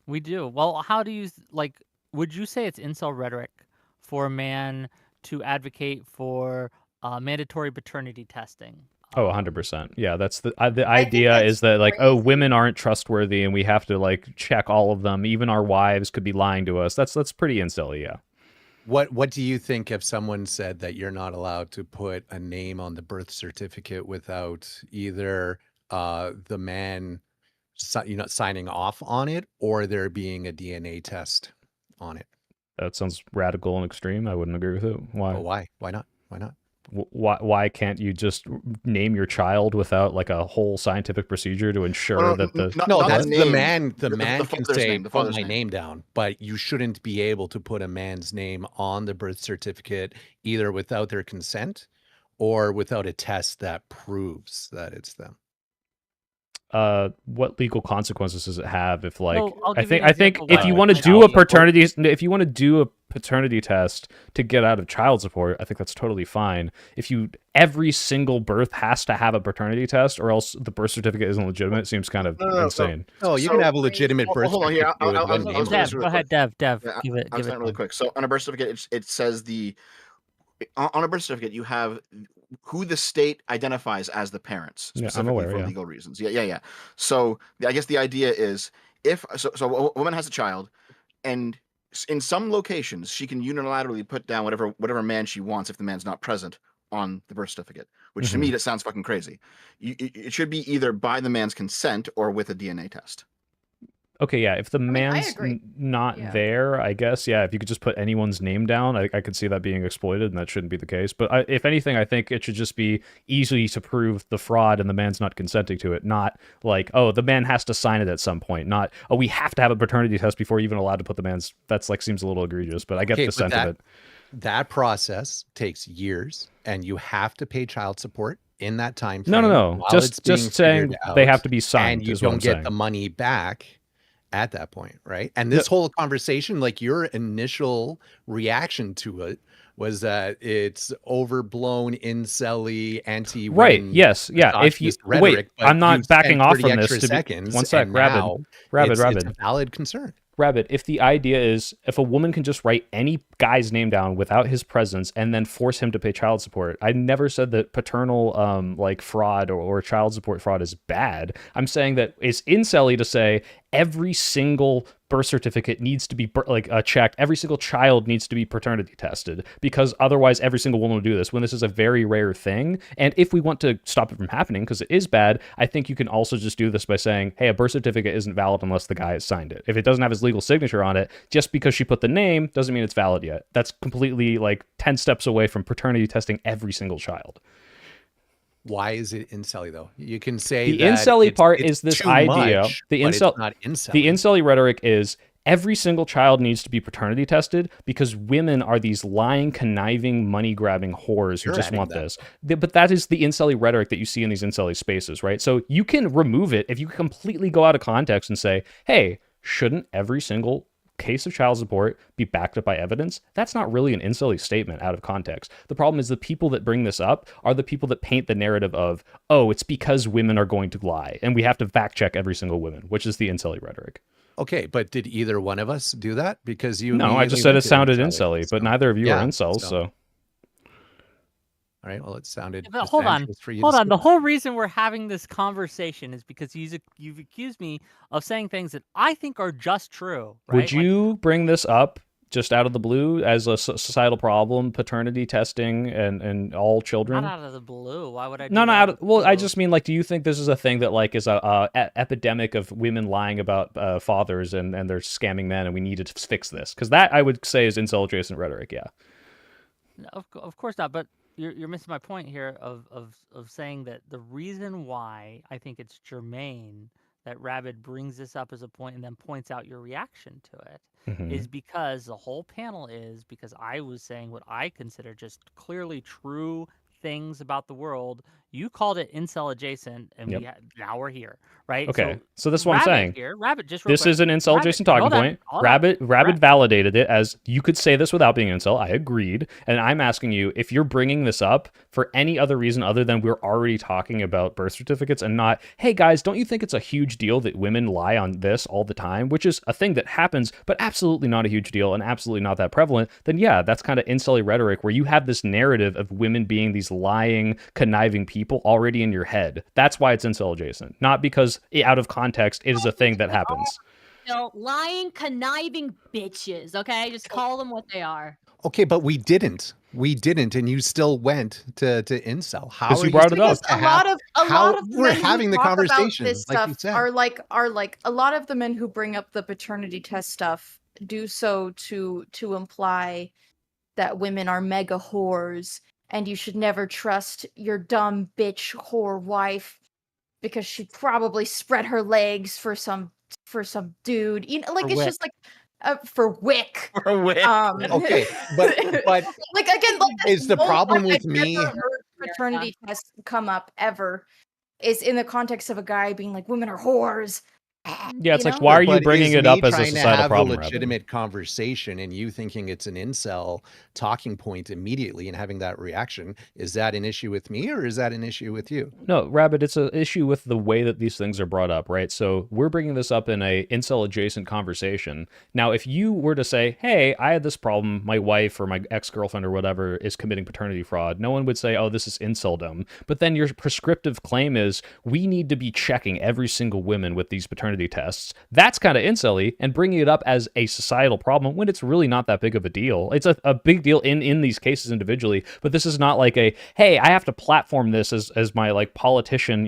We do. Well, how do you like? Would you say it's incel rhetoric for a man to advocate for mandatory paternity testing? Oh, 100%. Yeah, that's the think idea that's is that like, oh, crazy. women aren't trustworthy and we have to like check all of them. Even our wives could be lying to us. That's pretty insilly, yeah. What do you think if someone said that you're not allowed to put a name on the birth certificate without either the man signing off on it or there being a DNA test on it? That sounds radical and extreme. I wouldn't agree with it. Why? Well, why? Why not? Why not? Why can't you just name your child without like a whole scientific procedure to ensure that the No, not that's the the name. man. The The man can father's say, name, the "Put father's my name. name down," but you shouldn't be able to put a man's name on the birth certificate either without their consent or without a test that proves that it's them. what legal consequences does it have if like So, I'll I give you think an I think example if why you I want to like do a child support. paternity if you want to do a paternity test to get out of child support, I think that's totally fine. If you every single birth has to have a paternity test or else the birth certificate isn't legitimate, it seems kind of No, insane. Oh, you So- can have a legitimate Hold- birth hold on here. certificate with one I'll name say on this it. Dev, really go ahead, quick. Dev. Yeah, Give it. I'll Give say it. it really quick. So on a birth certificate, it says on a birth certificate you have who the state identifies as the parents Yeah, I'm specifically aware, for yeah. legal reasons. Yeah. So I guess the idea is if so a woman has a child, and in some locations she can unilaterally put down whatever man she wants if the man's not present on the birth certificate. Which to Mhm. me that sounds fucking crazy. It should be either by the man's consent or with a DNA test. Okay, yeah. If the mean, I man's agree. not Yeah. there, I guess, yeah. If you could just put anyone's name down, I could see that being exploited, and that shouldn't be the case. But if anything, I think it should just be easy to prove the fraud, and the man's not consenting to it. Not like, oh, the man has to sign it at some point. Not, oh, we have to have a paternity test before you're even allowed to put the man's. That's like seems a little egregious, but I get Okay, the but sense of it. That process takes years, and you have to pay child support in that time No, frame. no. while Just it's being saying figured they out, have to be signed and you is what don't I'm get saying. the money back at that point, right? And this whole conversation, like your initial reaction to it was that it's overblown, incel-y, anti-women, Right. Yes. Yeah. If you misogynist rhetoric, wait, but I'm not you've backing spent off 30 from this. extra To be, seconds, one sec, and Rabid. now Rabid. it's a valid concern. Rabbit, if the idea is if a woman can just write any guy's name down without his presence and then force him to pay child support, I never said that paternal like fraud or child support fraud is bad. I'm saying that it's incelly to say every single birth certificate needs to be checked. Every single child needs to be paternity tested because otherwise every single woman will do this when this is a very rare thing. And if we want to stop it from happening because it is bad, I think you can also just do this by saying, hey, a birth certificate isn't valid unless the guy has signed it. If it doesn't have his legal signature on it, just because she put the name doesn't mean it's valid yet. That's completely like 10 steps away from paternity testing every single child. Why is it incelly though? You can say the that incelly part it's is this too idea. much, The but incel, it's not incelly. the incelly rhetoric is every single child needs to be paternity tested because women are these lying, conniving, money-grabbing whores who You're just adding want that. this. But that is the incelly rhetoric that you see in these incelly spaces, right? So you can remove it if you completely go out of context and say, hey, shouldn't every single case of child support be backed up by evidence? That's not really an incelly statement out of context. The problem is the people that bring this up are the people that paint the narrative of, oh, it's because women are going to lie and we have to fact check every single woman, which is the incelly rhetoric. Okay, but did either one of us do that? Because you No, I just immediately said it went to sounded incelly, incelly, but so- neither of you yeah, are incels, so. All right, well, it sounded. But hold on, disingenuous for you hold to on. say The that. whole reason we're having this conversation is because you've accused me of saying things that I think are just true. Right? Would you bring this up just out of the blue as a societal problem, paternity testing and all children? Not out of the blue. Why would I? Do No, that out out of, well, I blue? just mean, like, do you think this is a thing that, like, is a epidemic of women lying about fathers and they're scamming men and we need to fix this? Because that, I would say, is incel adjacent rhetoric, yeah. No, of course not. But you're missing my point here of saying that the reason why I think it's germane that Rabid brings this up as a point and then points out your reaction to it is because the whole panel is because I was saying what I consider just clearly true things about the world You called it incel adjacent, and Yep. now we're here, right? Okay, so this is what I'm Rabbit saying. here, Rabbit, just real This quick. is an incel Rabbit, adjacent talking hold on, point. hold on. Rabbit validated it as you could say this without being an incel. I agreed. And I'm asking you, if you're bringing this up for any other reason other than we're already talking about birth certificates and not, hey guys, don't you think it's a huge deal that women lie on this all the time, which is a thing that happens, but absolutely not a huge deal and absolutely not that prevalent, then yeah, that's kind of incel rhetoric where you have this narrative of women being these lying, conniving people already in your head. That's why it's incel adjacent, not because out of context it is a thing that happens. Lying, conniving bitches. Okay, just call them what they are. Okay, but we didn't, and you still went to incel. How Because are you brought it up. Because a lot of the we're men who having the talk about conversation, this like you stuff said. are like a lot of the men who bring up the paternity test stuff do so to imply that women are mega whores and you should never trust your dumb bitch whore wife because she probably spread her legs for some dude. You know, like For it's Whick. just like for Whick. For Whick. Okay, but like again, like is the most problem time with I've me? never heard paternity tests come up ever is in the context of a guy being like, women are whores. Yeah, it's You like, know? why are you But bringing is it up me as a trying to societal have problem, a Rabbit? legitimate conversation and you thinking it's an incel talking point immediately and having that reaction? Is that an issue with me or is that an issue with you? No, Rabbit, it's an issue with the way that these things are brought up, right? So we're bringing this up in a incel adjacent conversation. Now, if you were to say, hey, I had this problem, my wife or my ex-girlfriend or whatever is committing paternity fraud, no one would say, oh, this is inceldom. But then your prescriptive claim is, we need to be checking every single woman with these paternity tests. That's kind of incel-y, and bringing it up as a societal problem when it's really not that big of a deal. It's a big deal in these cases individually, but this is not like a, hey, I have to platform this as my like politician,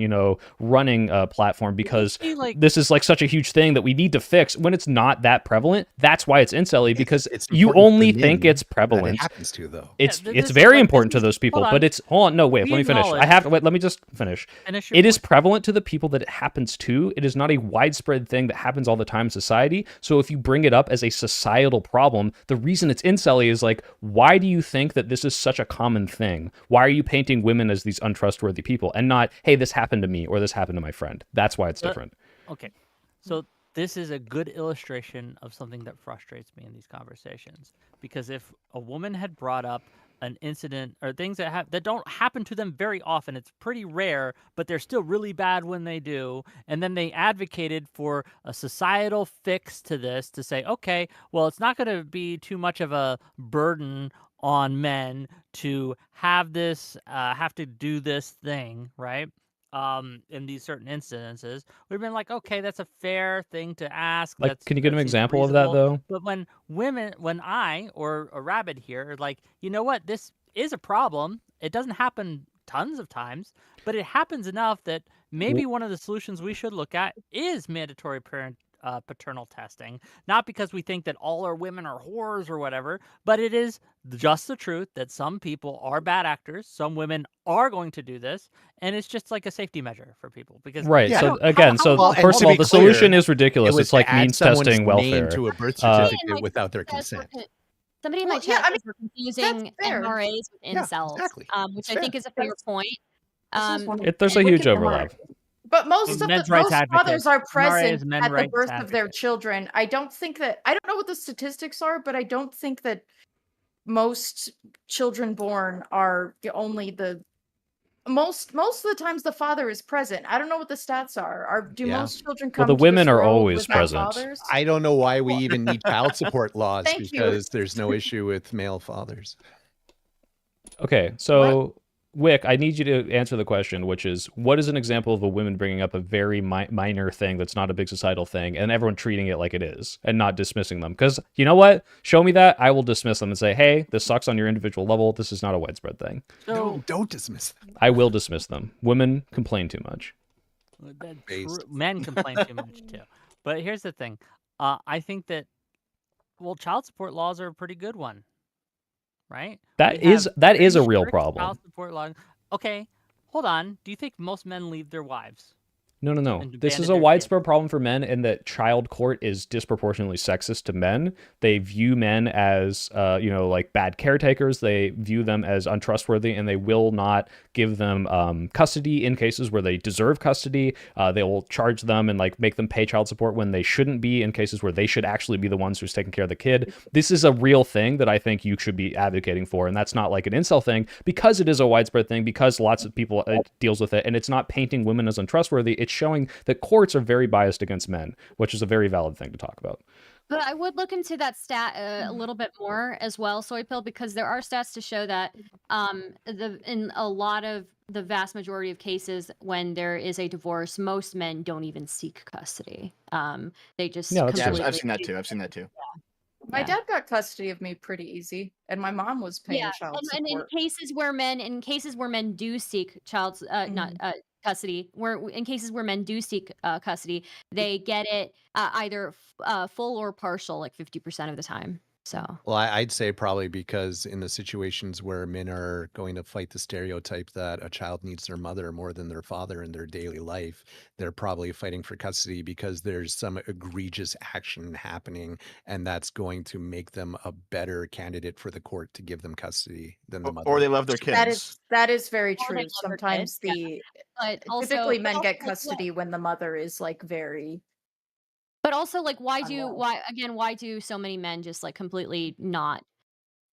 running a platform because this is like such a huge thing that we need to fix when it's not that prevalent. That's why it's incel-y, because It's you important only for think men it's that prevalent. it happens to, though. It's this is very like- important this to is- those people, hold on. but it's hold on, no, wait, We let me finish. acknowledge- Let me just finish. Finish your It is point. prevalent to the people that it happens to. It is not a widespread thing that happens all the time in society. So if you bring it up as a societal problem, the reason it's incel-y is like, why do you think that this is such a common thing? Why are you painting women as these untrustworthy people and not, hey, this happened to me or this happened to my friend? That's why it's different. Okay, so this is a good illustration of something that frustrates me in these conversations, because if a woman had brought up an incident or things that don't happen to them very often, it's pretty rare, but they're still really bad when they do, and then they advocated for a societal fix to this to say, okay, well, it's not going to be too much of a burden on men to have to do this thing, right? In these certain instances, we've been like, okay, that's a fair thing to ask. Like, can you give an that seems example of that, reasonable. though? But when I or a Rabbit here are like, you know what, this is a problem. It doesn't happen tons of times, but it happens enough that maybe one of the solutions we should look at is mandatory paternal testing. Not because we think that all our women are whores or whatever, but it is just the truth that some people are bad actors. Some women are going to do this, and it's just like a safety measure for people. Because Right. Yeah. So again, Well, first to of all, be the clear, solution is It ridiculous. was It's like to add means someone's testing name welfare. to a birth Somebody in certificate my without their chat said consent. that- Somebody in my Well, yeah, chat I mean, says we're confusing fair. MRAs with Yeah, incels, exactly. which It's I think fair. is a fair That's- point. This is one of There's a the huge wicked overlap. But most of men's the rights most advocates. fathers are MRA is present men's at the rights birth of their advocates. children. I don't know what the statistics are, but I don't think that most children born are only the most of the times the father is present. I don't know what the stats are. Do Yeah. most children Well, come the to women this are world always without present. fathers? I don't know why we even need child support laws Thank you. because there's no issue with male fathers. Okay, so Wick, I need you to answer the question, which is, what is an example of a woman bringing up a very minor thing that's not a big societal thing, and everyone treating it like it is, and not dismissing them? Because you know what? Show me that, I will dismiss them and say, hey, this sucks on your individual level. This is not a widespread thing. So No, don't dismiss them. I will dismiss them. Women complain too much. Based. men complain too much too. But here's the thing. I think that child support laws are a pretty good one, right? That We is have a pretty real strict problem. Child support law. Okay, hold on. Do you think most men leave their wives? No. and This is abandoned a their widespread problem for men in that child court is disproportionately sexist to men. They view men as, like bad caretakers. They view them as untrustworthy, and they will not give them custody in cases where they deserve custody. They will charge them and like make them pay child support when they shouldn't be in cases where they should actually be the ones who's taking care of the kid. This is a real thing that I think you should be advocating for, and that's not like an incel thing, because it is a widespread thing, because lots of people deals with it, and it's not painting women as untrustworthy. It's showing that courts are very biased against men, which is a very valid thing to talk about. But I would look into that stat a little bit more as well, Soy Pill, because there are stats to show that in a lot of the vast majority of cases when there is a divorce, most men don't even seek custody. They just Yeah, that's true. completely I've seen that too. I've seen that too. My Yeah. dad got custody of me pretty easy, and my mom was paying child and support. in cases where men do seek not custody, in cases where men do seek custody, they get it either full or partial, like 50% of the time. So Well, I'd say probably because in the situations where men are going to fight the stereotype that a child needs their mother more than their father in their daily life, they're probably fighting for custody because there's some egregious action happening, and that's going to make them a better candidate for the court to give them custody than the mother. Or they love their kids. That is very Or they true. love their Sometimes kids, but also typically men also, get like, custody when the mother is like very. but also, like, why Unwell. do so many men just like completely not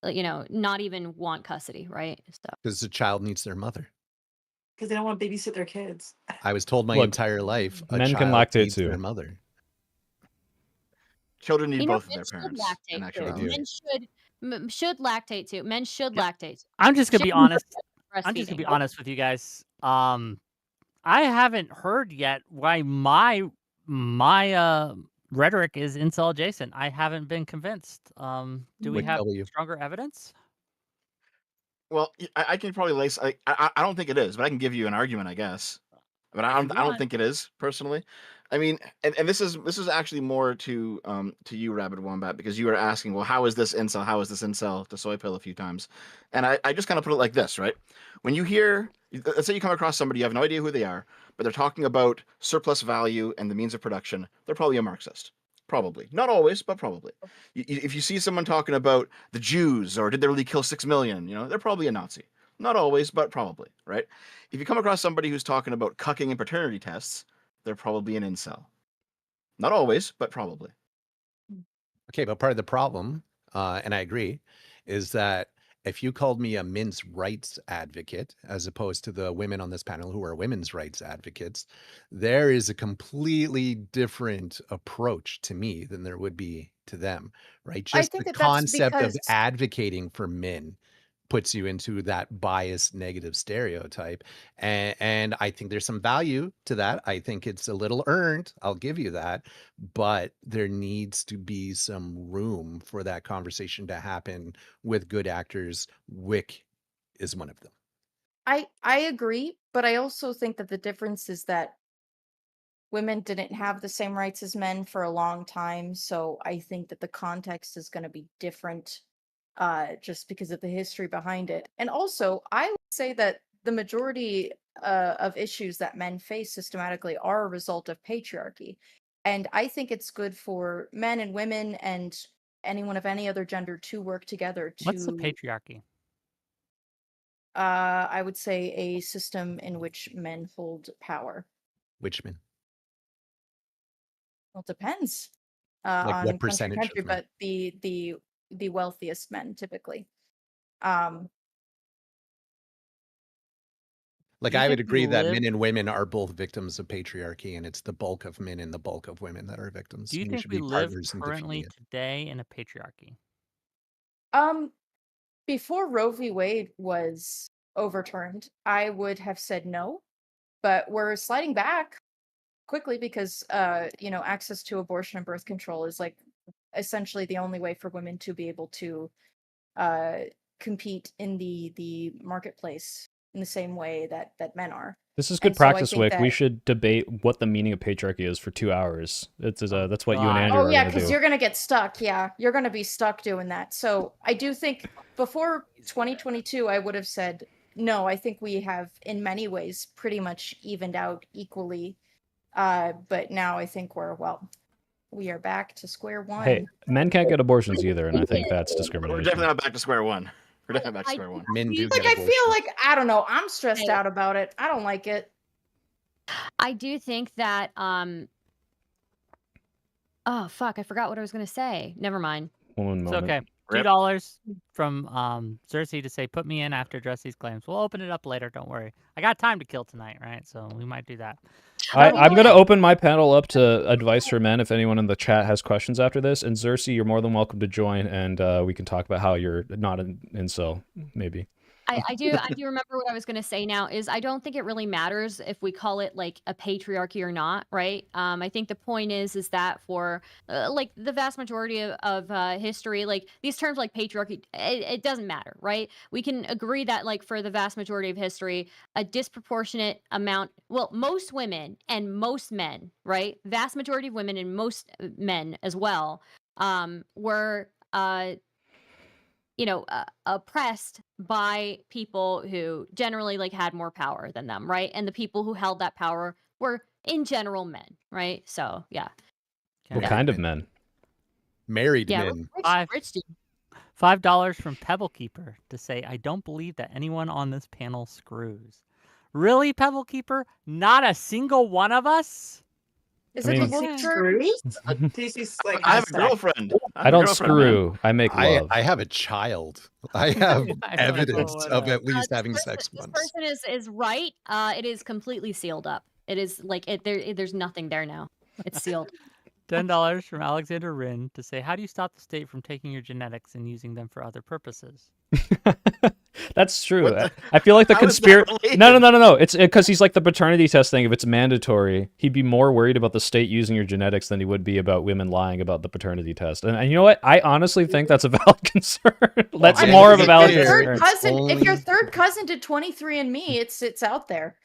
even want custody, right? So Because the child needs their mother. Because they don't want to babysit their kids. I was told my Look, entire life a men can child lactate needs too. their mother. Children need both of men their should parents. lactate And actually too. do. Men should lactate too. Men should Yeah. lactate too. I'm just gonna be Shouldn't honest. be I'm just gonna be breastfeeding. honest with you guys. I haven't heard yet why my rhetoric is incel adjacent. I haven't been convinced. Do we Whick have W. stronger evidence? Well, I can probably lace. I don't think it is, but I can give you an argument, I guess. But I If you don't want. think it is personally. I mean, and this is actually more to you, Rabid Wombat, because you were asking, well, how is this incel? How is this incel to Soy Pill a few times, and I just kind of put it like this, right? When you hear, let's say you come across somebody, you have no idea who they are, but they're talking about surplus value and the means of production, they're probably a Marxist. Probably. Not always, but probably. If you see someone talking about the Jews or did they really kill 6 million, they're probably a Nazi. Not always, but probably, right? If you come across somebody who's talking about cucking and paternity tests, they're probably an incel. Not always, but probably. Okay, but part of the problem, and I agree, is that if you called me a men's rights advocate, as opposed to the women on this panel who are women's rights advocates, there is a completely different approach to me than there would be to them, right? I Just the think that's concept of because advocating for men puts you into that biased negative stereotype. And I think there's some value to that. I think it's a little earned. I'll give you that. But there needs to be some room for that conversation to happen with good actors. Whick is one of them. I agree, but I also think that the difference is that women didn't have the same rights as men for a long time, so I think that the context is going to be different just because of the history behind it. And also, I would say that the majority of issues that men face systematically are a result of patriarchy. And I think it's good for men and women and anyone of any other gender to work together What's the to, patriarchy? I would say, a system in which men hold power. Which men? Well, it depends Like what on country to percentage country, of men? but the wealthiest men typically. Um, Like Do you I would think we agree that live? men and women are both victims of patriarchy, and it's the bulk of men and the bulk of women that are victims. Do you And we think should we be live partners in currently defeating it. today in a patriarchy? um, Before Roe v. Wade was overturned, I would have said no, but we're sliding back quickly because access to abortion and birth control is like essentially the only way for women to be able to uh compete in the marketplace in the same way that men are. This is good And so I practice, think Wick. We that should debate what the meaning of patriarchy is for 2 hours. That's what you and God. Andrew oh are yeah, gonna because do. you're gonna get stuck. Yeah, you're gonna be stuck doing that. So I do think before 2022, I would have said no. I think we have in many ways pretty much evened out equally But now I think we are back to square one. Hey, men can't get abortions either, and I think that's We're discrimination. definitely not back to square one. We're definitely back to square one. Men do Like, get I abortions. feel like, I don't know, I'm stressed Hey. out about it. I don't like it. I do think that oh fuck, I forgot what I was gonna say. Never mind. One It's moment. okay. Rip. $2 from Cersei to say, put me in after address these claims. We'll open it up later. Don't worry. I got time to kill tonight, right? So we might do that. I'm going to open my panel up to advice for men if anyone in the chat has questions after this. And Cersei, you're more than welcome to join, and we can talk about how you're not an incel, maybe. I do remember what I was going to say now is I don't think it really matters if we call it like a patriarchy or not, right? I think the point is that for like the vast majority of history, like these terms like patriarchy, it doesn't matter, right? We can agree that like for the vast majority of history, a disproportionate amount, well, most women and most men, right? Vast majority of women and most men as well, were oppressed by people who generally like had more power than them, right? And the people who held that power were in general men, right? So yeah. What Okay. kind of men? Married Yeah, men. rich dude. $5 from Pebblekeeper to say, I don't believe that anyone on this panel screws. Really, Pebblekeeper? Not a single one of us? Is I it mean- the wolf Six turd? screws? Casey's like, I have a hashtag. girlfriend. I don't screw. I make love. I have a child. I have I don't evidence know what of a- at least This having person- sex This once. person is right. It is completely sealed up. It is like there's nothing there now. It's sealed. $10 from Alexander Rin to say, how do you stop the state from taking your genetics and using them for other purposes? That's true. What the- I feel like the how is that conspiracy. related? No. It's because he's like the paternity test thing. If it's mandatory, he'd be more worried about the state using your genetics than he would be about women lying about the paternity test. And you know what? I honestly think that's a valid concern. That's I mean, more of a if valid your Third concern. cousin, if your only- third cousin did 23andMe, it's out there.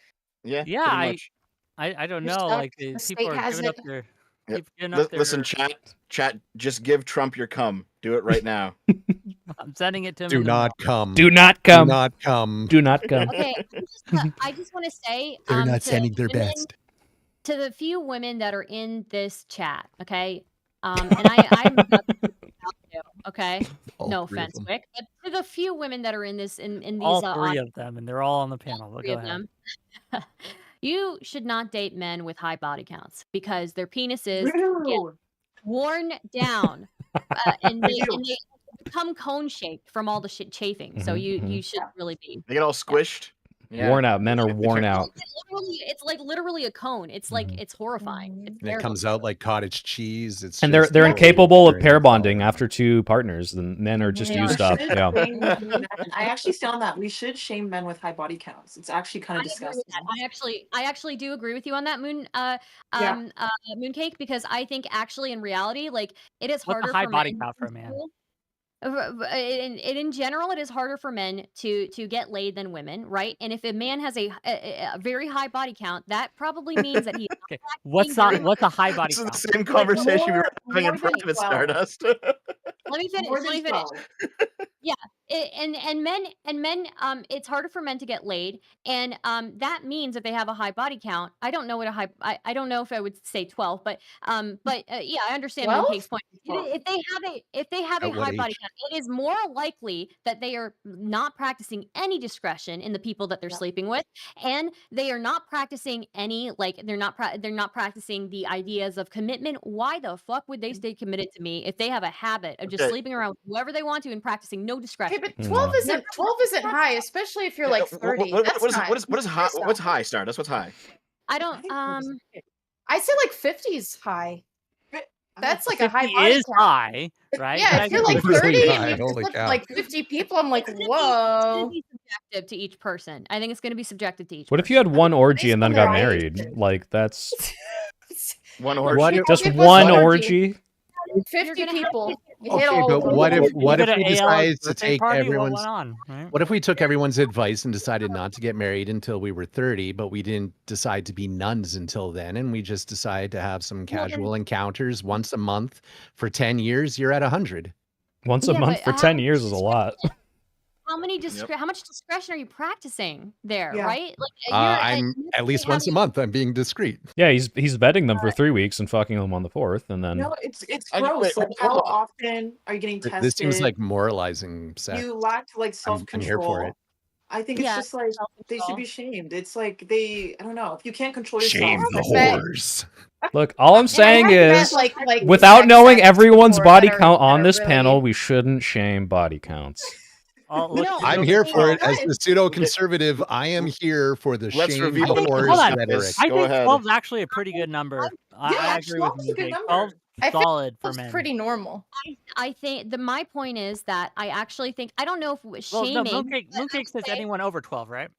Yeah, Yeah, pretty much. I don't You're know. stuck. Like The people state are has giving up it. their. Yep. Keep giving up Listen, their- chat. Just give Trump your cum. Do it right now. I'm sending it to him. Do in the not come. Do not Do come. not come. Do not come. Okay, I just want to say They're not to sending their women- best. to the few women that are in this chat, okay? And I'm about to put this out too, okay? All No three of offense, them. Wick, but to the few women that are in this in these all three audience, of them, and they're all on the panel. But three go of ahead. them, you should not date men with high body counts because their penises get Ew. worn down and they Ew. become cone shaped from all the shit chafing. So Mhm, you should really be. They get all squished. Yeah. Worn out. Men are They worn turn- out. It's like literally a cone. It's like Mhm. it's horrifying. It's And it terrible. comes out like cottage cheese. It's And they're just they're totally incapable of turned pair into bonding solid. after two partners. The men are just They used are. up. Yeah. I actually stand on that. We should shame men with high body counts. It's actually kind I of agree with disgusting. that. I actually do agree with you on that mooncake because I think actually in reality, like it is What's harder a high for body men count for a in man? school- in general, it is harder for men to get laid than women, right? And if a man has a very high body count, that probably means that he's not Okay. practicing What's a high body This is the count? same conversation we were having more in than private 12. Stardust. Let me finish. More Let me than finish. 12. And men it's harder for men to get laid, and that means that they have a high body count. I don't know what a high I don't know if I would say 12, but yeah, I understand 12? Mooncake's point. If they have a At what high body age? count, it is more likely that they are not practicing any discretion in the people that they're Yeah. sleeping with, and they are not practicing any like they're not practicing the ideas of commitment. Why the fuck would they stay committed to me if they have a habit of just Okay. sleeping around with whoever they want to and practicing no discretion? Okay, but 12 isn't Never 12 isn't high, especially if you're like 30. That's high. What is high? What's high, Stardust? What's high? I I don't think it's- I say like 50 is high. That's like a high 50 body is count. high, right? Yeah, But if you're I like think- 30 Really and high, you holy slept cow. like 50 people, I'm like, It's gonna whoa. be subjective to each person. I think it's going to be subjective to each. What if you had one orgy and then got married? Right. Like that's One What orgy. if- just It was one orgy. orgy. 50 gonna have people. to- You hit Okay, all but of them. what if You go to we AL's decided to birthday take party, what everyone's went on, right? what if we took everyone's advice and decided not to get married until we were 30, but we didn't decide to be nuns until then, and we just decided to have some casual encounters once a month for 10 years? You're at 100. Once a Yeah, month but for 10 how years is a much lot. How how much discretion are you practicing there, Yeah. right? Like I'm at least once a month. I'm being discreet. Yeah, he's vetting them for 3 weeks and fucking them on the 4th, and then No, it's I- gross. wait, Like, hold how on. often are you getting tested? This seems like moralizing sex. You lack like I'm here for self-control. it. I think it's Yeah, just like they should self-control. be shamed. It's like I don't know, if you can't control Shame yourself. the bet. whores. look, all I'm And I saying have met, is, like without sex knowing addicts everyone's before body that are- count that on are this really- panel, we shouldn't shame body counts. Oh, look, No, I'm I here think for it that- as the pseudo-conservative. I am here for the Let's shame reveal the the whores Hold on. rhetoric. I Go think ahead. 12 is actually a pretty good number. I Yeah, agree with 12 is a good Mooncake. number. 12 I think solid for It's men. pretty normal. I think my point is that I actually think I don't know if Well, shaming. no, Mooncake but I says would say- anyone over 12, right?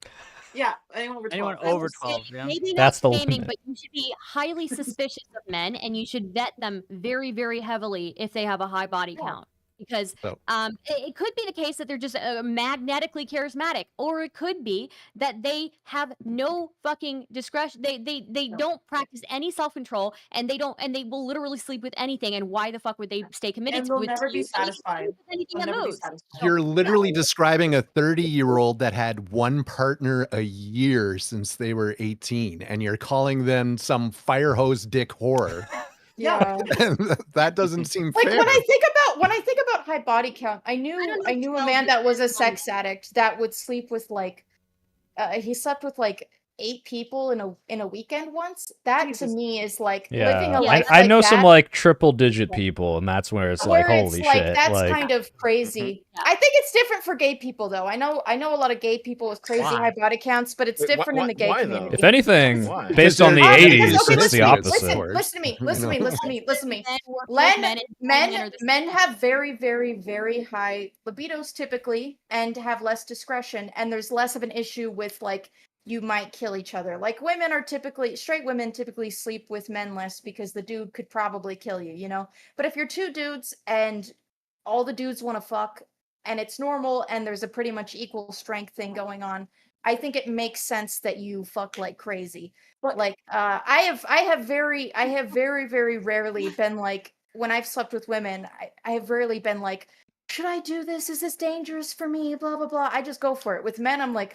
Yeah, anyone over 12. Anyone I would over say 12, yeah. Maybe not That's the shaming, limit. but you should be highly suspicious of men, and you should vet them very, very heavily if they have a high body Yeah. count. Because So- it could be the case that they're just magnetically charismatic, or it could be that they have no fucking discretion. They don't practice any self control, and they will literally sleep with anything. And why the fuck would they stay committed And to they'll with never you? be And they can satisfied. sleep with anything They'll that never be moves. satisfied. You're literally No. describing a 30-year-old that had one partner a year since they were 18, and you're calling them some fire hose dick whore. Yeah. That doesn't seem Like fair. when I think about high body count, I don't know knew a 12 man that was a is sex addict that would sleep with like he slept with like 8 people in a weekend once. That to Jesus. me is like living Yeah, a life I like know that, some like triple digit people, and that's where it's like, where it's holy like shit. that's Like, kind of crazy. Yeah. I think it's different for gay people though. I know a lot of gay people with crazy Why? high body counts, but it's Wait, different in the gay why, though? community. if anything, Why? based on the Because Because, 80s, okay, it's the opposite. listen to me. Listen to me. Men work with men, and Men are the men same. have very, very, very high libidos typically and have less discretion, and there's less of an issue with like you might kill each other. Like straight women typically sleep with men less because the dude could probably kill you, you know? But if you're 2 dudes and all the dudes want to fuck and it's normal and there's a pretty much equal strength thing going on, I think it makes sense that you fuck like crazy. But Like I have very very rarely been like, when I've slept with women, I have rarely been like, should I do this? Is this dangerous for me? Blah blah blah. I just go for it. With men, I'm like,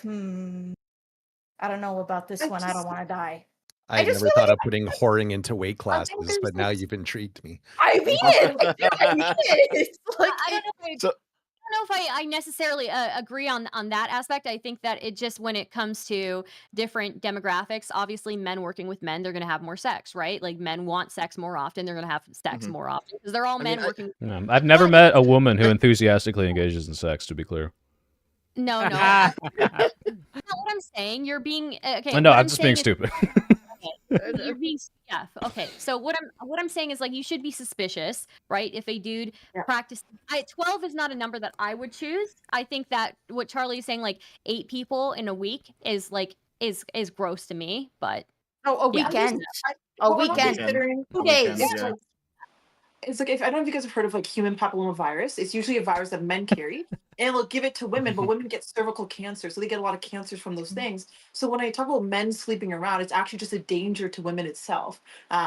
I don't know about this one. I don't want to die. I just never feel thought of putting whoring into weight I think classes, there's but now this- you've intrigued me. I mean it. I mean it. Like, I don't know. So- I don't know if I necessarily agree on that aspect. I think that it just, when it comes to different demographics, obviously men working with men, they're going to have more sex, right? Like men want sex more often. They're going to have sex Mhm. more often because they're all I men mean, working. Yeah, I've never met a woman who enthusiastically engages in sex, to be clear. No, no. That's not what I'm saying. You're being okay. No, what I'm just being saying is- stupid. You're being, yeah, okay. So what I'm saying is, like, you should be suspicious, right? If a dude Yeah. practice 12 is not a number that I would choose. I think that what Charlie is saying, like 8 people in a week, is like is gross to me, but a Yeah. weekend. What we're not weekend. considering 2 Weekend, days. yeah. It's like, if I don't know if you guys have heard of like human papillomavirus. It's usually a virus that men carry, and they'll give it to women, but women get cervical cancer, so they get a lot of cancers from those things. So when I talk about men sleeping around, it's actually just a danger to women itself.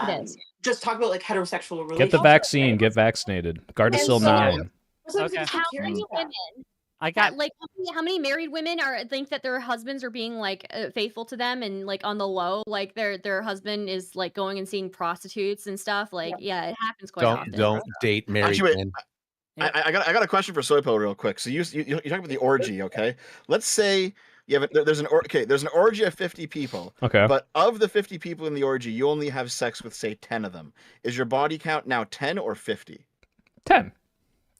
is. Just talk about like heterosexual relationships. Get the vaccine, right? get vaccinated. Gardasil so- 9. Sometimes Okay. it's How carrying many that. women? I got Like how many married women think that their husbands are being like faithful to them, and like on the low, like their husband is like going and seeing prostitutes and stuff. Like, yeah, it happens quite often. Don't date married Actually, wait, men. I got a question for Soypo real quick. So you talking about the orgy, okay? Let's say you have there's an orgy of 50 people, Okay. but of the 50 people in the orgy, you only have sex with say 10 of them. Is your body count now 10 or 50? 10.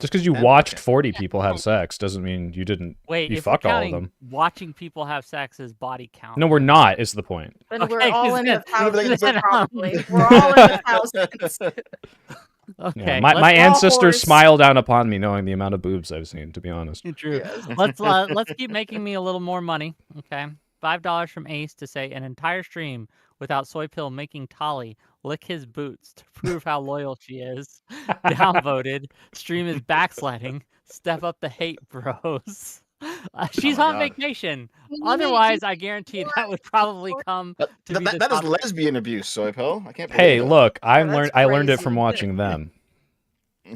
Just because you 10? watched Okay. 40 people have sex doesn't mean you didn't. wait. You If we're fucked all of counting them. watching people have sex as body count, No, we're not, is the point. Then Okay, we're all in the then- thousands, then, probably. We're all in the thousands. Okay, Yeah, my let's- ancestors horse. smile down upon me knowing the amount of boobs I've seen, to be honest. True. Let's keep making me a little more money. Okay, $5 from Ace to say an entire stream without Soy Pill making Tolly lick his boots to prove how loyal she is. Downvoted. Stream is backsliding. Step up the hate, bros. She's my on God. vacation. You mean Otherwise, I guarantee or- that would probably come to be the That is topic. lesbian abuse, Soypo. I can't believe Hey, that. look, that's I learned it crazy. from watching them.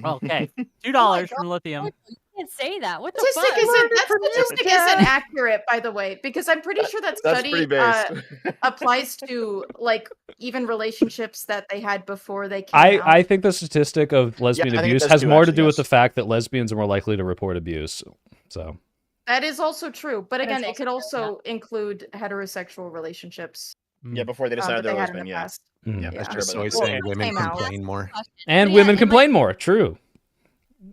Okay, Oh $2 from Lithium. You can't say that. What the Statistic fuck? isn't that statistic isn't accurate, by the way, because I'm pretty sure that That's study pretty based. applies to like even relationships that they had before they came out. I think the statistic of lesbian I think it abuse does has too, more to actually, do with yes. the fact that lesbians are more likely to report abuse. So That is also true, but That is again, it also could true, also include heterosexual relationships Yeah, before they decided that they're they had in lesbian, the yeah. past. mm. Yeah, That's sure just about soy that. saying Well, women came out. complain more. And But women yeah, complain more. True.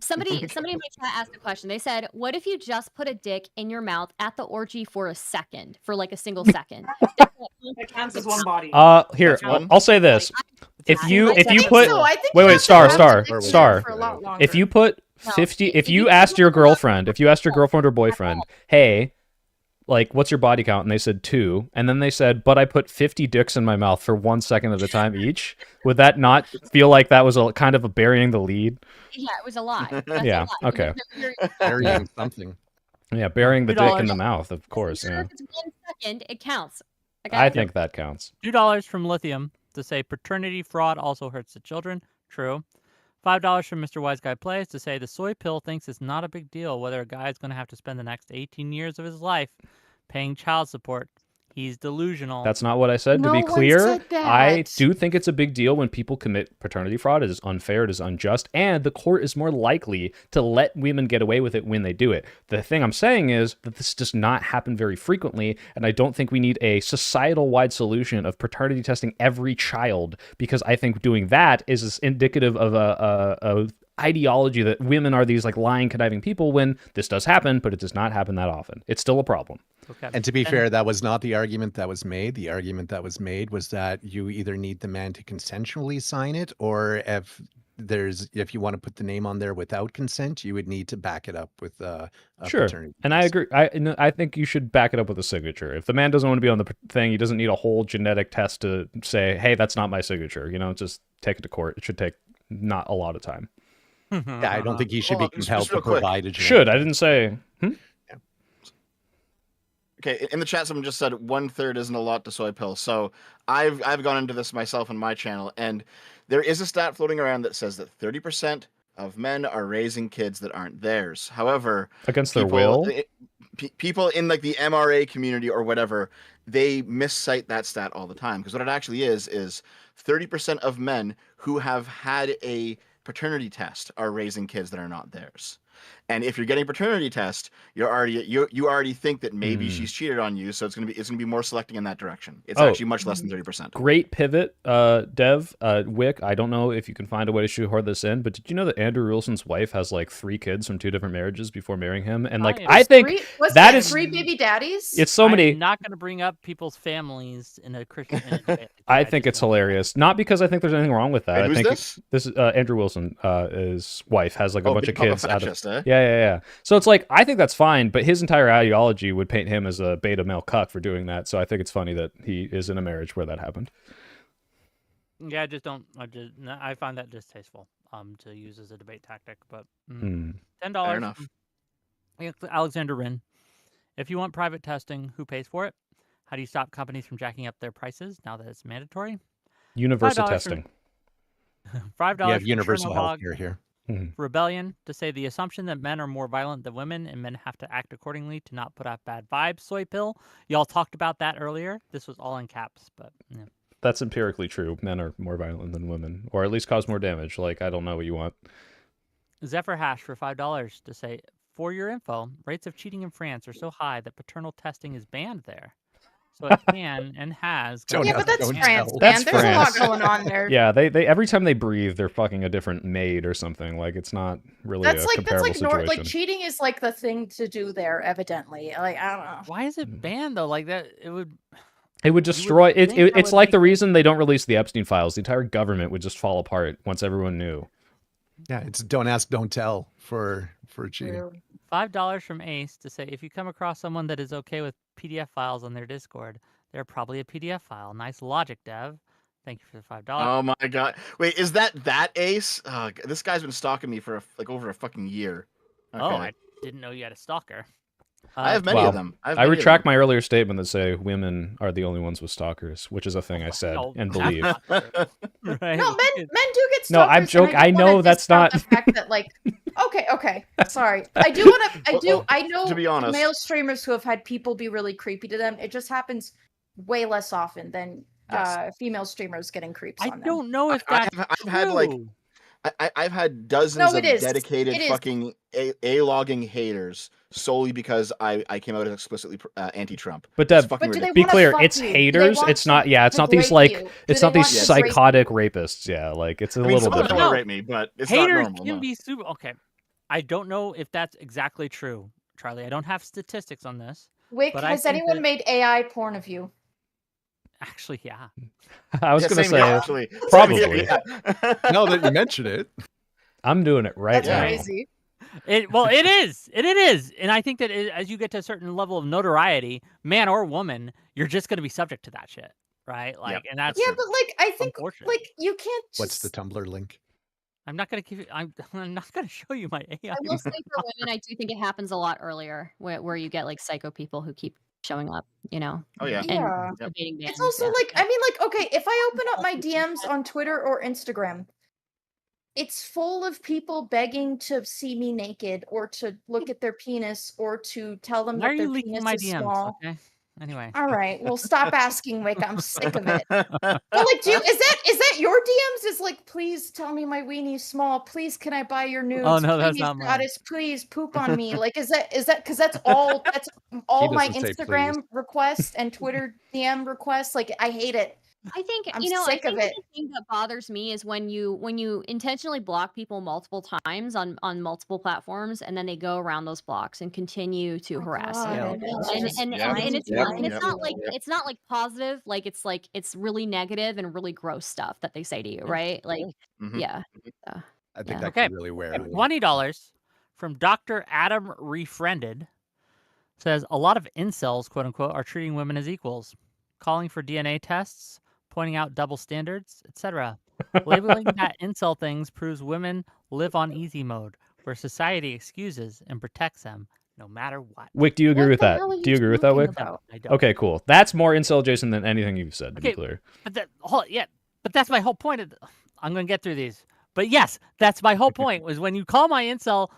Somebody in my chat asked a question. They said, "What if you just put a dick in your mouth at the orgy for a second, for like a single second?" That counts as one body. Here, That's one. I'll say this: if I you think put so. I think wait, you wait, have to star, have star, the dick in there star. for a lot longer. If you put No, 50, if if you you asked put your it on girlfriend, if you asked your girlfriend or boyfriend, hey, like, what's your body count? And they said 2, and then they said, but I put 50 dicks in my mouth for 1 second at a time each. Would that not feel like that was a kind of a burying the lead? Yeah, it was a lie. That's Yeah, a lie. okay. Burying something. Yeah, burying the dick in $2. the mouth, of course. Sure, Yeah, if it's 1 second, it counts. Okay? I think that counts. $2 from Lithium to say paternity fraud also hurts the children. True. $5 from Mr. Wise Guy Plays to say the soy pill thinks it's not a big deal whether a guy is going to have to spend the next 18 years of his life paying child support. He's delusional. That's not what I said. No To be one clear, said I that. do think it's a big deal when people commit paternity fraud. It is unfair, it is unjust, and the court is more likely to let women get away with it when they do it. The thing I'm saying is that this does not happen very frequently, and I don't think we need a societal-wide solution of paternity testing every child, because I think doing that is indicative of a ideology that women are these like lying, conniving people when this does happen, but it does not happen that often. It's still a problem. Okay. And to be fair, that was not the argument that was made. The argument that was made was that you either need the man to consensually sign it, or if you want to put the name on there without consent, you would need to back it up with a Sure, paternity and I test. agree. I think you should back it up with a signature. If the man doesn't want to be on the thing, he doesn't need a whole genetic test to say, "Hey, that's not my signature." Just take it to court. It should take not a lot of time. Yeah, I don't think he should Hold be on, just compelled to real quick. provide a genetic Should, I didn't say. Okay, in the chat, someone just said 1/3 isn't a lot to soy pills. So I've gone into this myself on my channel, and there is a stat floating around that says that 30% of men are raising kids that aren't theirs. However, Against their will? People in like the MRA community or whatever, they miscite that stat all the time, because what it actually is 30% of men who have had a paternity test are raising kids that are not theirs. And if you're getting a paternity test, you already think that maybe she's cheated on you, so it's gonna be more selecting in that direction. It's actually much less than 30%. Great pivot, Dev, Whick. I don't know if you can find a way to shoehorn this in, but did you know that Andrew Wilson's wife has like 3 kids from 2 different marriages before marrying him? And like, Nice. I think Was that that is 3 baby daddies? it's so many. I'm not going to bring up people's families in a Christian. I think it's hilarious. Not because I think there's anything wrong with that. Wait, I who's think this? this is Andrew Wilson. His wife has like a bunch of big Papa kids out of. fascist, eh? Yeah. So it's like I think that's fine, but his entire ideology would paint him as a beta male cuck for doing that. So I think it's funny that he is in a marriage where that happened. Yeah, I just don't. I find that distasteful. To use as a debate tactic, but Hmm. $10. Fair enough. Alexander Rin. If you want private testing, who pays for it? How do you stop companies from jacking up their prices now that it's mandatory? Universal $5 testing. $5 You have for universal Chernobyl health care here. Rebellion to say the assumption that men are more violent than women and men have to act accordingly to not put out bad vibes. Soy pill. Y'all talked about that earlier. This was all in caps, but yeah. That's empirically true. Men are more violent than women, or at least cause more damage. Like, I don't know what you want. Zephyr Hash for $5 to say, for your info, rates of cheating in France are so high that paternal testing is banned there. So it can and has. Don't Yeah, know, but that's don't France, tell. man. That's There's France. a lot going on there. Yeah, they every time they breathe, they're fucking a different maid or something. Like, it's not really That's a like comparable situation. like cheating is like the thing to do there, evidently. Like I don't know. Why is it banned though? Like that, it would. It would destroy it. think that It's would like make the it- reason they don't release the Epstein files. The entire government would just fall apart once everyone knew. Yeah, it's don't ask, don't tell for cheating. $5 from Ace to say, if you come across someone that is okay with PDF files on their Discord, they're probably a PDF file. Nice logic, Dev. Thank you for the $5. Oh my god! Wait, is that Ace? This guy's been stalking me for like over a fucking year. Okay. Oh, I didn't know you had a stalker. I have many Wow. of them. I many of retract them. my earlier statement that say women are the only ones with stalkers, which is a thing I said No, and that's believe. not true, right? No, men do get No, I'm stalkers, and joking. I I don't want know to that's discount not. the fact that like okay, sorry. I do want to I know To be honest, male streamers who have had people be really creepy to them. It just happens way less often than Yes. Female streamers getting creeps I on them. don't know if that's I've had like true. I've had dozens No, of it is. dedicated It is. fucking A-logging haters solely because I came out as explicitly anti-Trump. But It's Deb, fucking But do they be wanna clear, fuck it's you? Do they haters. want It's to- not. Yeah, it's to not these rape like. you? Do It's they not these want to rape psychotic rapists. Yeah, like it's a I mean, little some of them different. want No. to rape me, but it's not Haters normal. can No. be super. Okay, I don't know if that's exactly true, Charlie. I don't have statistics on this. Wick, But I has think anyone that- made AI porn of you? Actually, yeah. I was Yeah, gonna same here, say actually. probably. Same here, yeah. Now that you mention it, I'm doing it right That's now. crazy. It is, and I think that as you get to a certain level of notoriety, man or woman, you're just going to be subject to that shit, right? Like, and that's Yeah, but like I think unfortunate. like you can't just what's the Tumblr link? I'm not going to give you. I'm not going to show you my AI. I will say for women, I do think it happens a lot earlier, where you get like psycho people who keep showing up, you know. Oh, yeah. And Yeah. evading It's bans, also yeah. like, I mean, like, okay, if I open up my DMs on Twitter or Instagram, it's full of people begging to see me naked or to look at their penis or to tell them Why are that you their leaking penis my is DMs? small. Okay. Anyway. All right, well, stop asking, Wick. I'm sick of it. But like, is that your DMs? Is like, please tell me my weenie's small. Please, can I buy your nudes? Oh, no, that's please, not mine. goddess, please poop on me. Like, is that because that's all my doesn't say Instagram requests and Twitter DM requests. Like, I hate it. I think I'm I sick of think it. the thing that bothers me is when you intentionally block people multiple times on multiple platforms, and then they go around those blocks and continue to harass you. God, it's And just it's not like positive, like it's really negative and really gross stuff that they say to you, right? Like, Mhm. yeah. I think Yeah. that Okay. could really wear me. $20 from Dr. Adam Refriended says a lot of incels, quote unquote, are treating women as equals, calling for DNA tests, pointing out double standards, etc. Labeling that incel things proves women live on easy mode, where society excuses and protects them no matter what. Wick, do you agree What with the that? hell are Do you agree with that, talking Wick? about? I don't. Okay, cool. That's more incel Jason than anything you've said, to be Okay. clear. But that's my whole point. I'm going to get through these. But yes, that's my whole point. Was when you call my incel,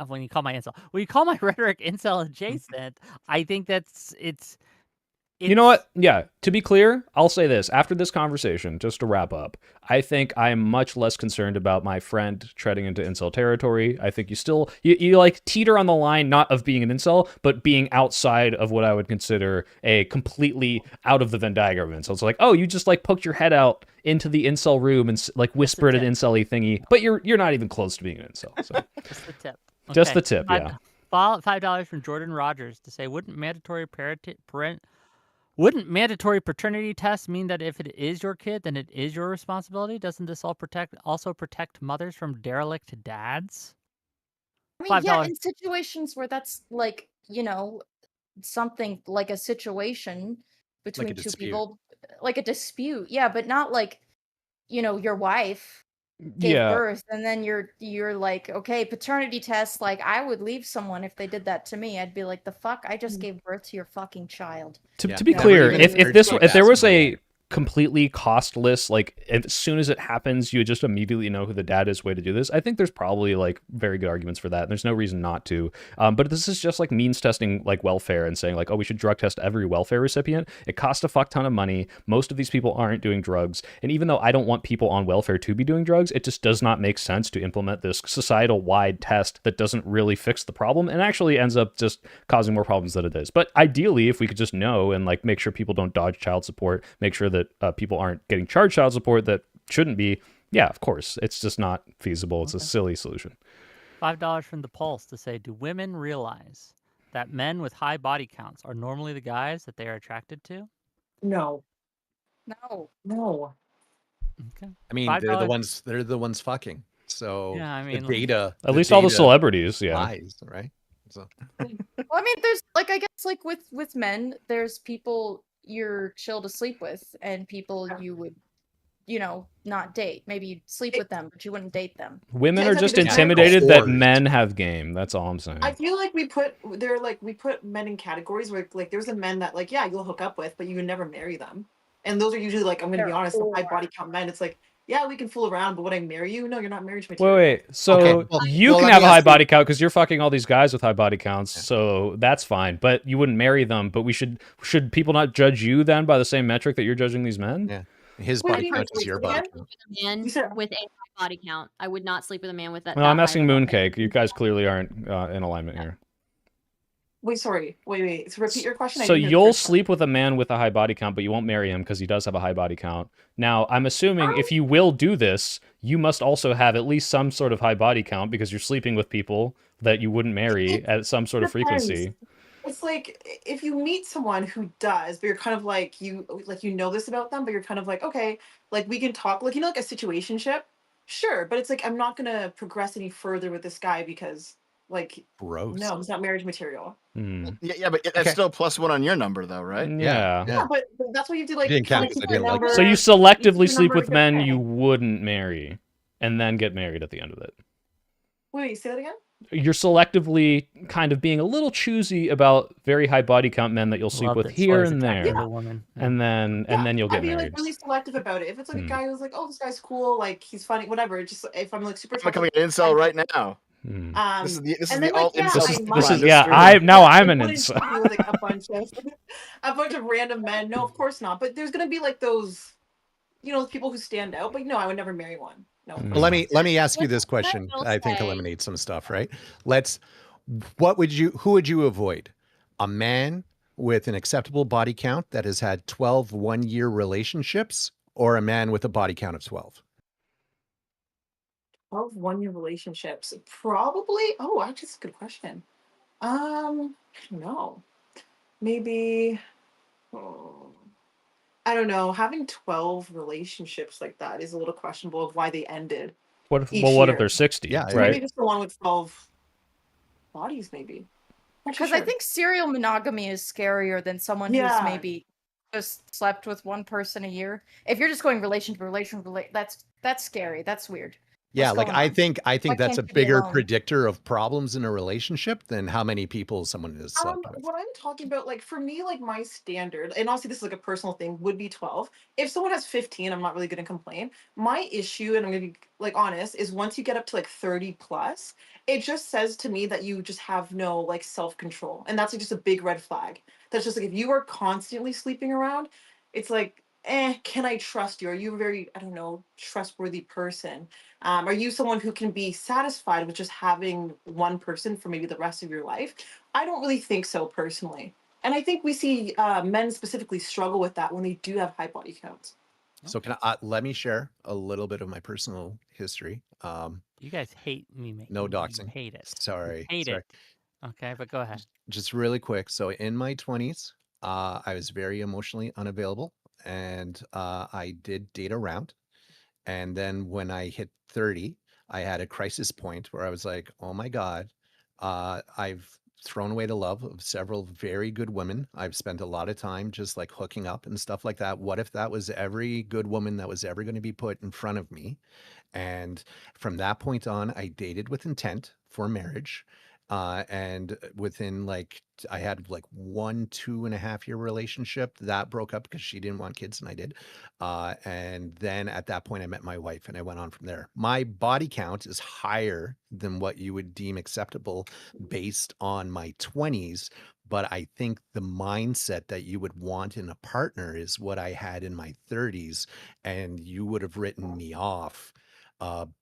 when you call my rhetoric incel adjacent, I think it's. You know what? Yeah, to be clear, I'll say this. After this conversation, just to wrap up, I think I'm much less concerned about my friend treading into incel territory. I think you like teeter on the line, not of being an incel, but being outside of what I would consider a completely out of the Venn diagram of incel. It's like, oh, you just like poked your head out into the incel room and like whispered an incel-y thingy, but you're not even close to being an incel. So. Just the tip. Just Okay. the tip, yeah. $5 from Jordan Rogers to say, wouldn't mandatory paternity tests mean that if it is your kid, then it is your responsibility? Doesn't this also protect mothers from derelict dads? I mean, yeah, $5. in situations where that's like, something like a situation between two dispute. people, like a dispute. Yeah, but not like, your wife gave birth and then you're like, okay, paternity test, like I would leave someone if they did that to me. I'd be like, the fuck? I just gave birth to your fucking child. To Yeah, be never clear, even if heard there was basketball. a completely costless, like as soon as it happens, you would just immediately know who the dad is way to do this, I think there's probably like very good arguments for that. And there's no reason not to. But this is just like means testing like welfare and saying like, oh, we should drug test every welfare recipient. It costs a fuck ton of money. Most of these people aren't doing drugs. And even though I don't want people on welfare to be doing drugs, it just does not make sense to implement this societal wide test that doesn't really fix the problem and actually ends up just causing more problems than it is. But ideally, if we could just know and like make sure people don't dodge child support, make sure that people aren't getting charged child support that shouldn't be. Yeah, of course. It's just not feasible. It's a silly solution. $5 from the Pulse to say, do women realize that men with high body counts are normally the guys that they are attracted to? No. No. Okay. I mean, $5. they're the ones fucking. So Yeah, I mean, the data, At least all the celebrities, yeah. lies, right? So Well, I mean, there's like, I guess like with men, there's people you're chill to sleep with and people you would not date. Maybe you'd sleep with them, but you wouldn't date them. Women Yeah, are just exactly. intimidated that Whores. men have game. That's all I'm saying. I feel like we put men in categories where like there's a men that like, yeah, you'll hook up with, but you would never marry them. And those are usually like, I'm gonna be honest, the high body count men. It's like, yeah, we can fool around, but would I marry you? No, you're not marriage material. Wait. So Okay, well, you well, can let have me a high ask you- body count because you're fucking all these guys with high body counts. Yeah. So that's fine. But you wouldn't marry them. But should people not judge you then by the same metric that you're judging these men? Yeah. His Wait, body wait, count is wait, your say body again? count. A man You said- with a high body count. I would not sleep with a man with that. Well, that I'm high asking of a body Mooncake. You guys clearly aren't in alignment here. Wait, sorry. Wait. So repeat your question. So you'll sleep with a man with a high body count, but you won't marry him because he does have a high body count. Now, I'm assuming if you will do this, you must also have at least some sort of high body count because you're sleeping with people that you wouldn't marry at some sort of frequency. It's like if you meet someone who does, but you're kind of like you know this about them, but you're kind of like, okay, like we can talk, like like a situationship, sure, but it's like I'm not gonna progress any further with this guy because like Gross. no, he's not marriage material. Yeah, but that's Okay. still +1 on your number, though, right? Yeah. Yeah, but that's what you do. Like Didn't count because I didn't like it. So you You selectively do sleep number with men again. you wouldn't marry, and then get married at the end of it. Wait, say that again. You're selectively kind of being a little choosy about very high body count men that you'll sleep Love with that here Slay's and attacking there, the woman. and then you'll get I'd be married. like really selective about it. If it's like a guy who's like, oh, this guy's cool, like he's funny, whatever. Just if I'm like super I'm becoming an incel right now. This is the and then, alt like, yeah, incel. This is on this yeah. stream. I'm an wouldn't incel. be with like a bunch of random men. No, of course not. But there's gonna be like those, people who stand out. But no, I would never marry one. No. of Mm. Well, course let me ask you this I question. will I think say- eliminates some stuff, right? Who would you avoid? A man with an acceptable body count that has had 12 one-year relationships, or a man with a body count of 12? 12 one-year relationships, probably. Oh, actually, it's a good question. No, maybe. Oh, I don't know. Having 12 relationships like that is a little questionable of why they ended. What if Each what if year. they're 60? Yeah, So right? maybe just the one with 12 bodies, maybe. Not too Because I sure. think serial monogamy is scarier than someone who's Yeah. maybe just slept with one person a year. If you're just going relation to relation, that's scary. That's weird. Yeah, What's like going I on? think Why that's a can't you be bigger alone? predictor of problems in a relationship than how many people someone has slept with. What I'm talking about, like for me, like my standard, and obviously this is like a personal thing, would be 12. If someone has 15, I'm not really gonna complain. My issue, and I'm gonna be like honest, is once you get up to like 30 plus, it just says to me that you just have no like self-control. And that's like just a big red flag. That's just like if you are constantly sleeping around, it's like, can I trust you? Are you a very, I don't know, trustworthy person? Are you someone who can be satisfied with just having one person for maybe the rest of your life? I don't really think so personally. And I think we see men specifically struggle with that when they do have high body counts. So let me share a little bit of my personal history. You guys hate me. No you doxing. hate it. Sorry. Hate it. Okay, but go ahead. Just really quick. So in my 20s, I was very emotionally unavailable, and I did date around. And then when I hit 30, I had a crisis point where I was like, oh my God, I've thrown away the love of several very good women. I've spent a lot of time just like hooking up and stuff like that. What if that was every good woman that was ever going to be put in front of me? And from that point on, I dated with intent for marriage. And within I had like 2.5 year relationship that broke up because she didn't want kids and I did. And then at that point, I met my wife and I went on from there. My body count is higher than what you would deem acceptable based on my 20s. But I think the mindset that you would want in a partner is what I had in my 30s. And you would have written me off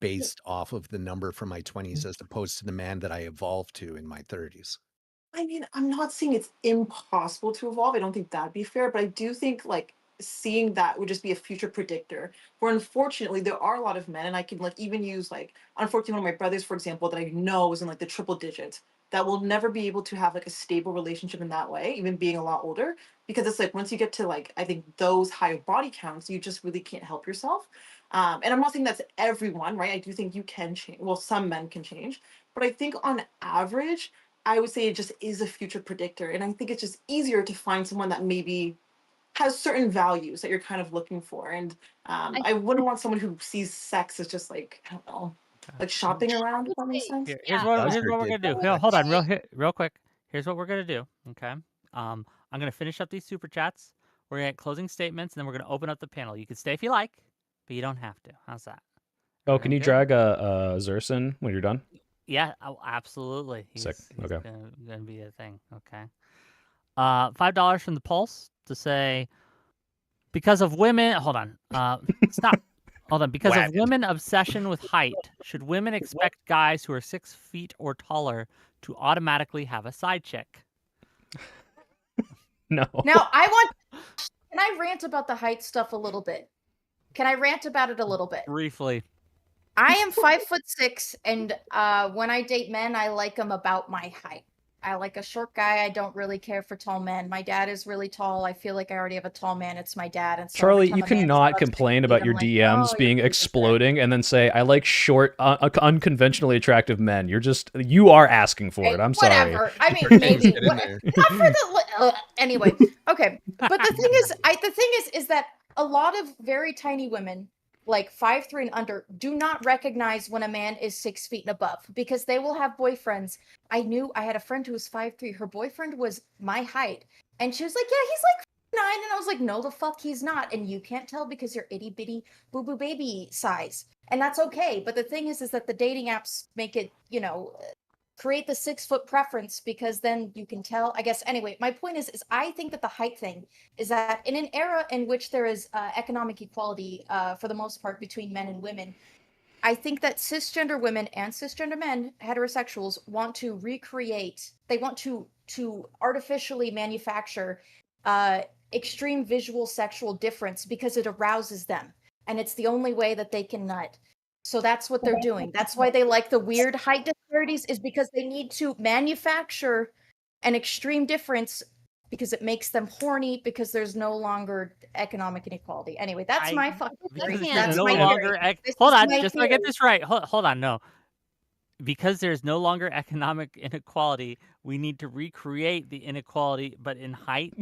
based off of the number from my 20s as opposed to the man that I evolved to in my 30s. I mean, I'm not saying it's impossible to evolve. I don't think that'd be fair, but I do think like seeing that would just be a future predictor. Where unfortunately there are a lot of men, and I can like even use like unfortunately one of my brothers, for example, that I know is in like the triple digits, that will never be able to have like a stable relationship in that way, even being a lot older. Because it's like once you get to like I think those higher body counts, you just really can't help yourself. And I'm not saying that's everyone, right? I do think you can change. Well, some men can change, but I think on average, I would say it just is a future predictor. And I think it's just easier to find someone that maybe has certain values that you're kind of looking for. And I wouldn't want someone who sees sex as just like, I don't know, like shopping around, if that makes sense. Here's Yeah. what Does here's her what we're good gonna do. flex. Hold on, real quick. Here's what we're gonna do. Okay. I'm gonna finish up these super chats. We're gonna get closing statements, and then we're gonna open up the panel. You can stay if you like, but you don't have to. How's that? Oh, can you Everyone good? drag a Zerson when you're done? Yeah, absolutely. Sick. He's Okay. gonna be a thing. Okay. $5 from the Pulse to say because of women. Hold on. Stop. Hold on. Because of women obsession with height, should women expect guys who are 6 feet or taller to automatically have a side chick? No. Now, can I rant about the height stuff a little bit? Can I rant about it a little bit? Briefly. I am 5'6", and when I date men, I like them about my height. I like a short guy. I don't really care for tall men. My dad is really tall. I feel like I already have a tall man. It's my dad. And so Charlie, every you time a man's cannot above 6 complain feet, about I'm your like, DMs "Oh, being you're piece of shit." exploding and then say, I like short, unconventionally attractive men. You are asking for it. I'm sorry. Whatever. I mean, Her name's maybe. get in there. Not for the. Anyway, okay. But the thing is that a lot of very tiny women, like 5'3" and under, do not recognize when a man is 6 feet and above because they will have boyfriends. I had a friend who was 5'3". Her boyfriend was my height, and she was like, "Yeah, he's like 9," and I was like, "No, the fuck, he's not." And you can't tell because you're itty bitty boo boo baby size, and that's okay. But the thing is that the dating apps make it, create the 6 foot preference because then you can tell. I guess anyway, my point is I think that the height thing is that in an era in which there is economic equality for the most part between men and women, I think that cisgender women and cisgender men, heterosexuals, want to recreate. They want to artificially manufacture extreme visual sexual difference because it arouses them, and it's the only way that they can nut. So that's what they're doing. That's why they like the weird height disparities, is because they need to manufacture an extreme difference because it makes them horny because there's no longer economic inequality. Anyway, that's my fucking theory. Because That's there's no my longer. theory. This Hold is on, my just so I get theory. this right. Hold on, no. Because there's no longer economic inequality, we need to recreate the inequality, but in height,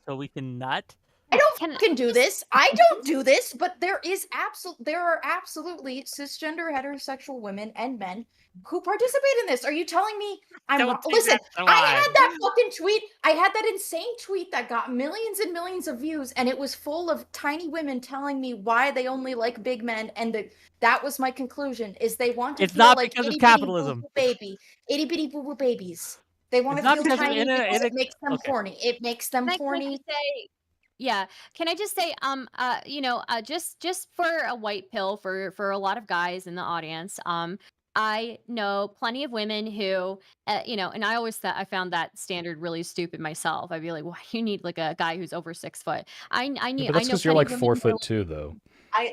so we can nut. I don't fucking do this. I don't do this, but there are absolutely cisgender heterosexual women and men who participate in this. Are you telling me I'm Don't wrong? say Listen, that's a I lie. had that fucking tweet. I had that insane tweet that got millions and millions of views, and it was full of tiny women telling me why they only like big men, and that was my conclusion: is they want to It's feel not like because of itty bitty capitalism. boo boo baby, itty bitty boo boo babies. They want It's to not feel because of tiny because it makes them okay. horny. It makes them Can I horny. just say, yeah, can I just say, just for a white pill for a lot of guys in the audience, I know plenty of women who, and I always thought I found that standard really stupid myself. I'd be like, "Why you need like a guy who's over 6 foot?" But that's I know because you're plenty like of women who are 4'2", though.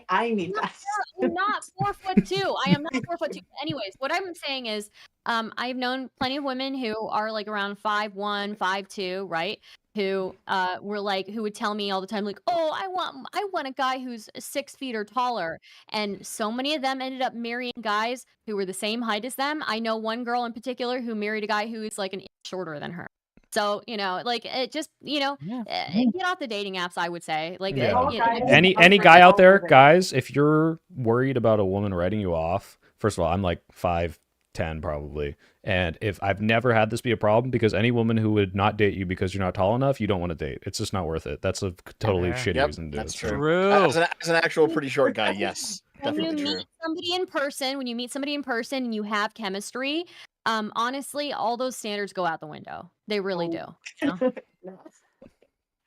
I need that. I'm not 4'2". I am not 4'2". Anyways, what I'm saying is, I've known plenty of women who are like around 5'1", 5'2", right? Who who would tell me all the time, like, "Oh, I want a guy who's 6 feet or taller." And so many of them ended up marrying guys who were the same height as them. I know one girl in particular who married a guy who is like an inch shorter than her. So, like it just, Yeah. get off the dating apps, I would say. Like, Yeah. any Guy out there, guys, if you're worried about a woman writing you off, first of all, I'm like 5'10" probably, and if I've never had this be a problem, because any woman who would not date you because you're not tall enough, you don't want to date. It's just not worth it. That's a totally shitty reason to do it. That's true. True. As an actual pretty short guy, yes, when you definitely true. meet somebody in person, and you have chemistry, honestly, all those standards go out the window. They really do.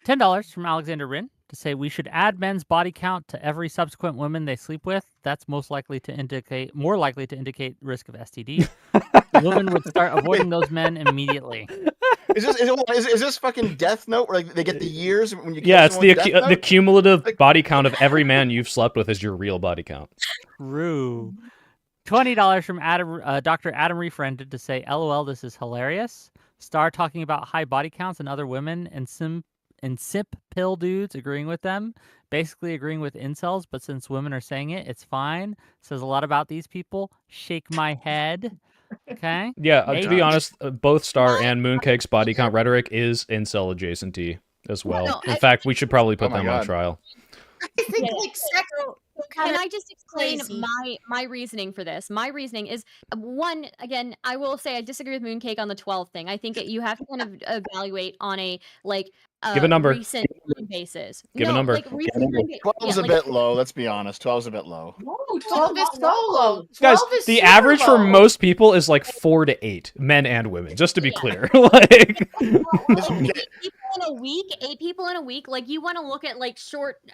$10 from Alexander Rin to say we should add men's body count to every subsequent woman they sleep with. That's more likely to indicate risk of STD. Women would start avoiding those men immediately. Is this fucking Death Note where like they get the years when you kill Yeah, it's someone with Death the Note? cumulative body count of every man you've slept with is your real body count. True. $20 from Dr. Adam Refriended to say, LOL, this is hilarious. Star talking about high body counts and other women and simp pill dudes agreeing with them, basically agreeing with incels, but since women are saying it, it's fine. Says a lot about these people. Shake my head. Okay? Yeah, to be honest, both Star and Mooncake's body count rhetoric is incel adjacent. as well. no, In fact, we should probably put my them on God. trial. I think Yeah, like sex so kind can of I just explain crazy. my reasoning for this? My reasoning is one, again, I will say I disagree with Mooncake on the 12 thing. I think you have to kind of evaluate on a like Give a number. recent time basis. Give a No, number. like recent time 12's yeah, a like bit low. Let's be honest. 12's a bit low. No, 12 is not so low. 12 Guys, is the super average for low. most people is like 4 to 8, men and women, just to be Yeah. clear. Like, Okay. 8 people in a week, like you want to look at like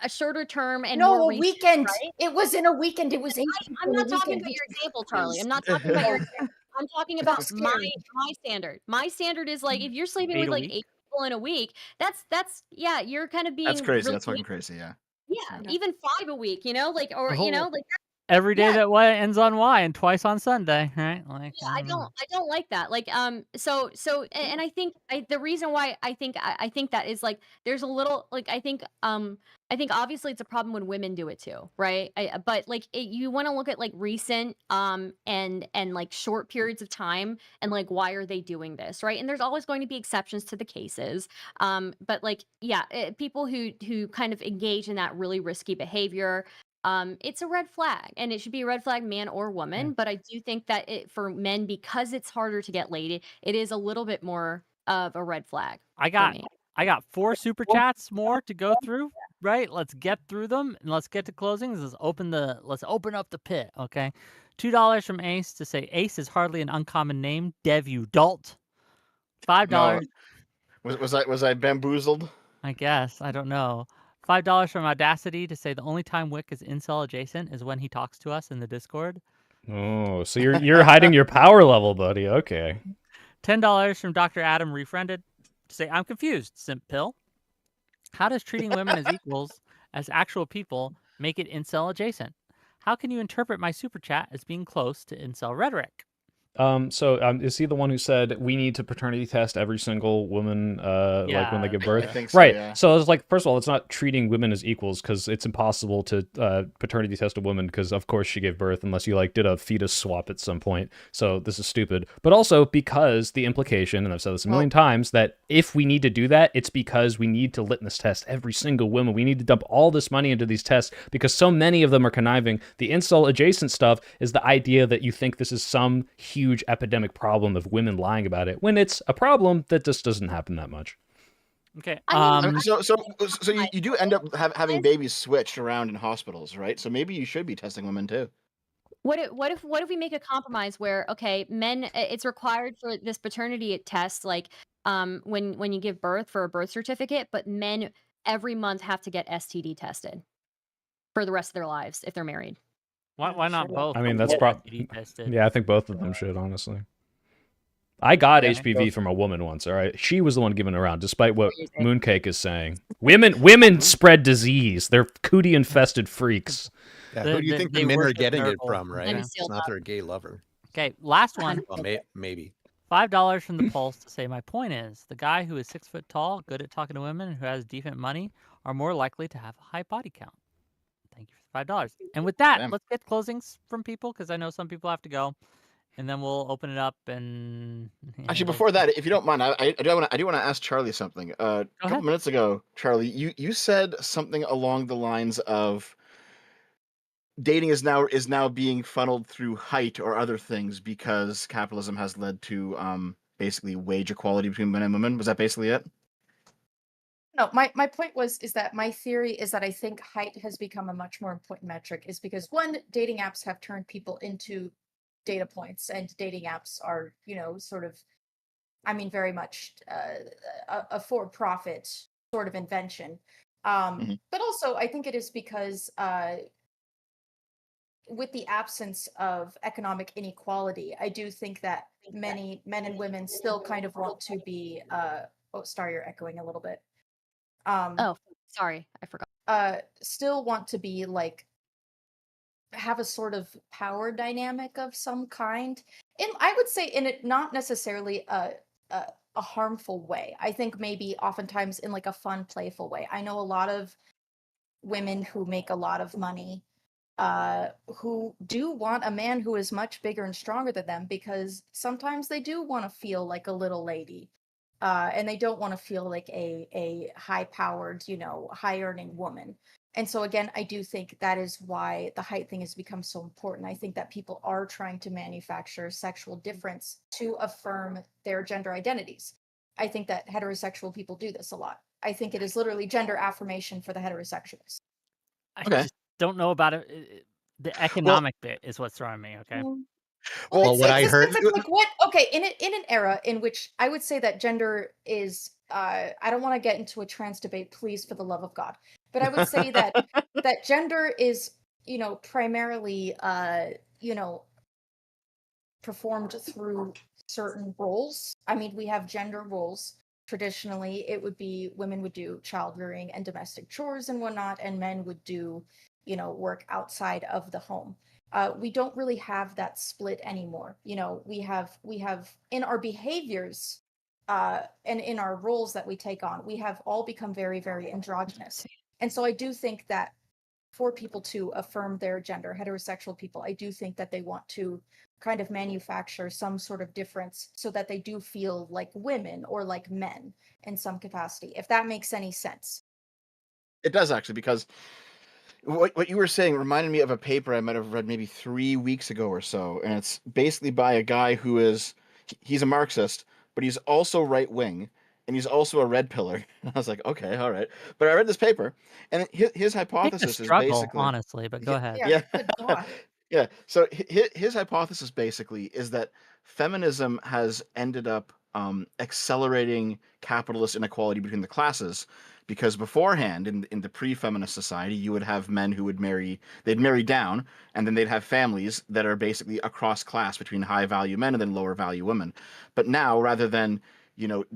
a shorter term and No, more a recent, weekend. right? It was in a weekend. It was 8 I'm people in a not talking weekend. about your example, Charlie. I'm not talking about your example. I'm talking about scary. my standard. My standard is like if you're sleeping 8 with a like week? 8 people in a week, that's yeah, you're kind of being That's crazy. really That's fucking crazy. Yeah. yeah, even 5 a week, you know, like or The you know, whole- like Every day Yeah. that Y ends on Y and twice on Sunday, right? Like, yeah, I don't like that. Like so and I think the reason why I think that is like there's a little like I think obviously it's a problem when women do it too, right? But like you want to look at like recent and like short periods of time and like why are they doing this, right? And there's always going to be exceptions to the cases. But like yeah, people who kind of engage in that really risky behavior, it's a red flag and it should be a red flag man or woman, but I do think that for men, because it's harder to get laid, it is a little bit more of a red flag I for got me. 4 super chats more to go through, right? Let's get through them and let's get to closings. Let's open up the pit, okay? $2 from Ace to say Ace is hardly an uncommon name. Dev, you dolt. $5. No. Was I bamboozled? I guess. I don't know. $5 from Audacity to say the only time Wick is incel adjacent is when he talks to us in the Discord. oh, so you're hiding your power level, buddy. Okay. $10 from Dr. Adam Refriended to say I'm confused, simp pill. How does treating women as equals as actual people make it incel adjacent? How can you interpret my super chat as being close to incel rhetoric? So is he the one who said we need to paternity test every single woman, like when they give birth? I think so. Right. Yeah. So it's like, first of all, it's not treating women as equals because it's impossible to paternity test a woman because of course she gave birth unless you like did a fetus swap at some point. So this is stupid. But also because the implication, and I've said this a million times, that if we need to do that, it's because we need to litmus test every single woman. We need to dump all this money into these tests because so many of them are conniving. The incel adjacent stuff is the idea that you think this is some huge epidemic problem of women lying about it when it's a problem that just doesn't happen that much. Okay. I mean, So you do end up having babies switched around in hospitals, right? So maybe you should be testing women too. What if we make a compromise where okay, men it's required for this paternity test like when you give birth for a birth certificate, but men every month have to get STD tested for the rest of their lives if they're married. Why not both? I mean, that's Get probably STD tested. yeah. I think both of them should, honestly. I got HPV from a woman once. All right, she was the one giving it around, despite what Mooncake is saying. Women spread disease. They're cootie infested freaks. Yeah, They- who do you they- think they the men are worship getting it Nurgle. from, right? I'm It's still not not- their gay lover. Okay, last one. Well, maybe. $5 from the Pulse to say my point is the guy who is 6 foot tall, good at talking to women, and who has decent money are more likely to have a high body count. Thank you for $5. And with that, Damn. let's get closings from people because I know some people have to go, and then we'll open it up. And Actually, before that, if you don't mind, I do want to ask Charlie something. A ahead. couple minutes ago, Charlie, you said something along the lines of dating is now being funneled through height or other things because capitalism has led to basically wage equality between men and women. Was that basically it? No, my point is that my theory is that I think height has become a much more important metric is because one, dating apps have turned people into data points, and dating apps are, sort of, I mean, very much a for-profit sort of invention. But also, I think it is because with the absence of economic inequality, I do think that many men and women still kind of want to be. Oh, Star, you're echoing a little bit. Oh, sorry, I forgot. Still want to be like have a sort of power dynamic of some kind, and I would say in it not necessarily a harmful way. I think maybe oftentimes in like a fun, playful way. I know a lot of women who make a lot of money who do want a man who is much bigger and stronger than them because sometimes they do want to feel like a little lady. and they don't want to feel like a high-powered, high-earning woman. And so again, I do think that is why the height thing has become so important. I think that people are trying to manufacture sexual difference to affirm their gender identities. I think that heterosexual people do this a lot. I think it is literally gender affirmation for the heterosexuals. I Okay. just don't know about it. The economic bit is what's throwing me. Okay. Well, Well, it's, what it's I a heard- sense of like what? Okay, in an era in which I would say that gender is, I don't want to get into a trans debate, please, for the love of God, but I would say that that gender is, primarily, performed through certain roles. I mean, we have gender roles. Traditionally, it would be women would do child rearing and domestic chores and whatnot, and men would do, work outside of the home. We don't really have that split anymore. We have in our behaviors, and in our roles that we take on, we have all become very, very androgynous. And so I do think that for people to affirm their gender, heterosexual people, I do think that they want to kind of manufacture some sort of difference so that they do feel like women or like men in some capacity, if that makes any sense. It does actually, because what you were saying reminded me of a paper I might have read maybe 3 weeks ago or so, and it's basically by a guy he's a Marxist, but he's also right wing, and he's also a red pillar. And I was like, okay, all right. But I read this paper, and his I think the hypothesis is struggle, basically, honestly, but go ahead. Yeah, good God. yeah. So his hypothesis basically is that feminism has ended up accelerating capitalist inequality between the classes, because beforehand, in the pre-feminist society, you would have men who they'd marry down, and then they'd have families that are basically across class between high value men and then lower value women. But now, rather than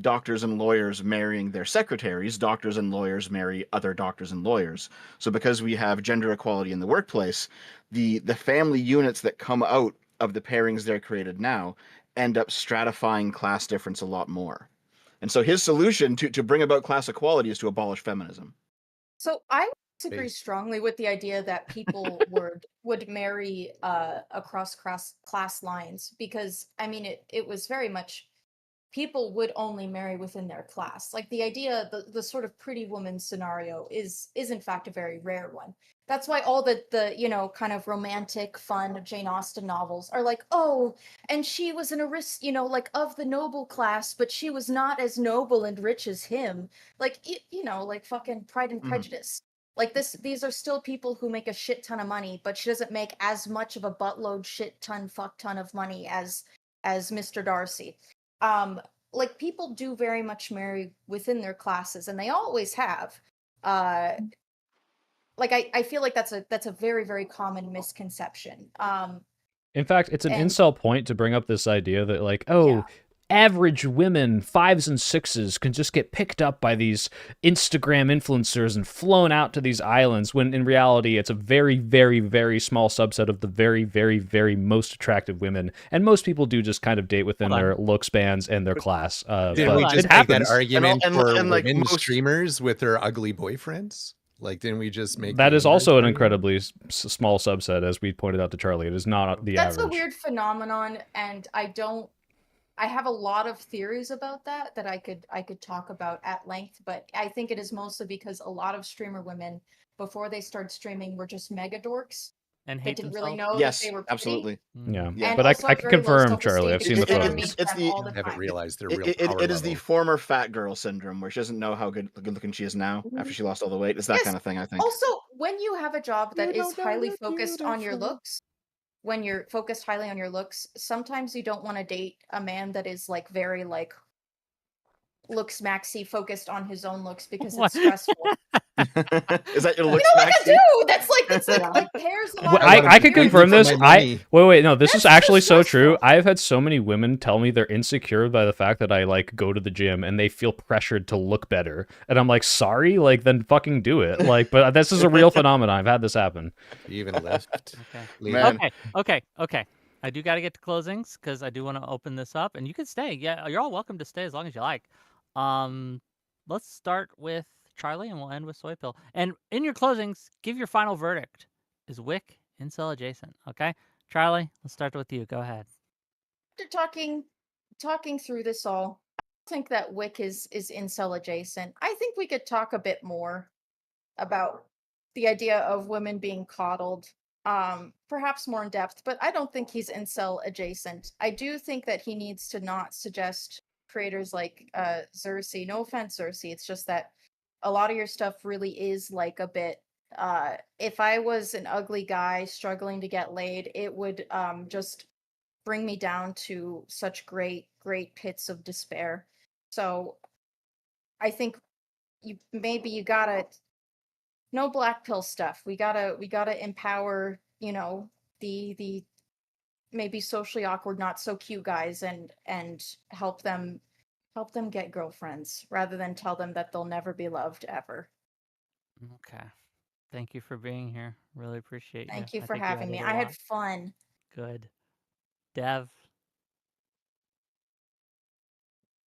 doctors and lawyers marrying their secretaries, doctors and lawyers marry other doctors and lawyers. So because we have gender equality in the workplace, the family units that come out of the pairings they're created now end up stratifying class difference a lot more. And so his solution to bring about class equality is to abolish feminism. So I disagree Base. strongly with the idea that people would marry across class lines, because I mean it was very much people would only marry within their class. Like the idea, the sort of pretty woman scenario is in fact a very rare one. That's why all the kind of romantic, fun Jane Austen novels are like, oh, and she was an like of the noble class, but she was not as noble and rich as him. Like like fucking Pride and Mhm. Prejudice. Like these are still people who make a shit ton of money, but she doesn't make as much of a buttload shit ton fuck ton of money as Mr. Darcy. Like people do very much marry within their classes, and they always have. Like I feel like that's a very, very common misconception. In fact, it's an And incel point to bring up this idea that, like, oh, yeah. average women, 5s and 6s, can just get picked up by these Instagram influencers and flown out to these islands, when in reality, it's a very, very, very small subset of the very, very, very most attractive women. And most people do just kind of date within Hold on. their looks bands and their class. Didn't But we Hold on. just it make that happens. argument And for like women most- streamers with their ugly boyfriends? Like, didn't we just make That the is also an inverse incredibly small subset, as we pointed out to Charlie. It is not the That's average. a weird phenomenon, and I have a lot of theories about that I could talk about at length, but I think it is mostly because a lot of streamer women, before they started streaming, were just mega dorks And that hate didn't really themselves. know Yes, that they were pretty. absolutely. Yeah, Yeah. And but also I have can very low confirm, Charlie. I've self-esteem seen the because women photos. make them all the haven't time. realized their It, real it, power it is the level. former fat girl syndrome, where she doesn't know how good looking she is now after she lost all the weight. It's that Yes. kind of thing, I think. Also, when you have a job that You is don't know highly you're focused on your beautiful. looks, when you're focused highly on your looks, sometimes you don't want to date a man that is like very like looks maxi focused on his own looks, because What? it's stressful. Is that your You looks, know, like I Maxie? do. That's like Yeah. like pairs a Well, lot of I wanna I be can good confirm for this. my money. Wait, no, this is That's actually so true. stressful. I've had so many women tell me they're insecure by the fact that I like go to the gym and they feel pressured to look better, and I'm like, sorry, like then fucking do it. Like, but this is a real phenomenon. I've had this happen. You even left. Okay. Man. Okay. I do got to get to closings because I do want to open this up, and you can stay. Yeah, you're all welcome to stay as long as you like. Let's start with Charlie, and we'll end with Soy Pill. And in your closings, give your final verdict. Is Whick incel adjacent? Okay, Charlie, let's start with you. Go ahead. After talking through this all, think that Wick is incel adjacent. I think we could talk a bit more about the idea of women being coddled, perhaps more in depth, but I don't think he's incel adjacent. I do think that he needs to not suggest creators like Xerxes. No offense, Xerxes. It's just that a lot of your stuff really is like a bit if I was an ugly guy struggling to get laid, it would just bring me down to such great pits of despair. So I think you gotta no black pill stuff. We gotta empower, the maybe socially awkward, not so cute guys and help them get girlfriends rather than tell them that they'll never be loved ever. Okay. Thank you for being here. Really appreciate you. Thank you I for think you having me. added a I had lot. fun. Good. Dev.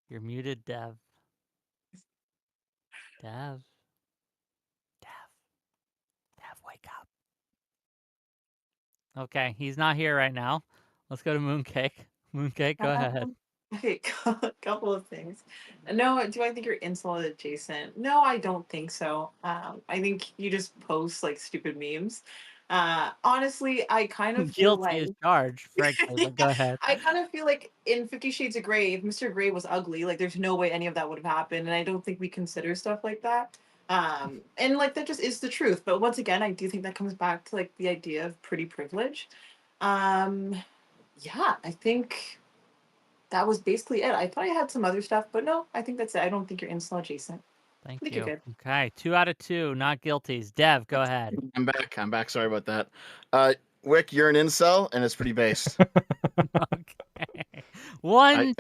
You're muted, Dev. Dev. Dev, wake up. Okay, he's not here right now. Let's go to Mooncake. Mooncake, go ahead. Okay, a couple of things. No, do I think you're insult adjacent? No, I don't think so. I think you just post like stupid memes. Honestly, I kind of feel Guilty as like charged, frankly, but go ahead. I kind of feel like in 50 Shades of Grey, if Mr. Grey was ugly, like there's no way any of that would have happened, and I don't think we consider stuff like that. And like that just is the truth. But once again, I do think that comes back to like the idea of pretty privilege. Um, yeah, I think that was basically it. I thought I had some other stuff, but no, I think that's it. I don't think you're insult adjacent. Thank I think you. you're good. Okay, 2 out of 2, not guilties. Dev, go ahead. I'm back. Sorry about that. Wick, you're an incel, and it's pretty based. Okay. One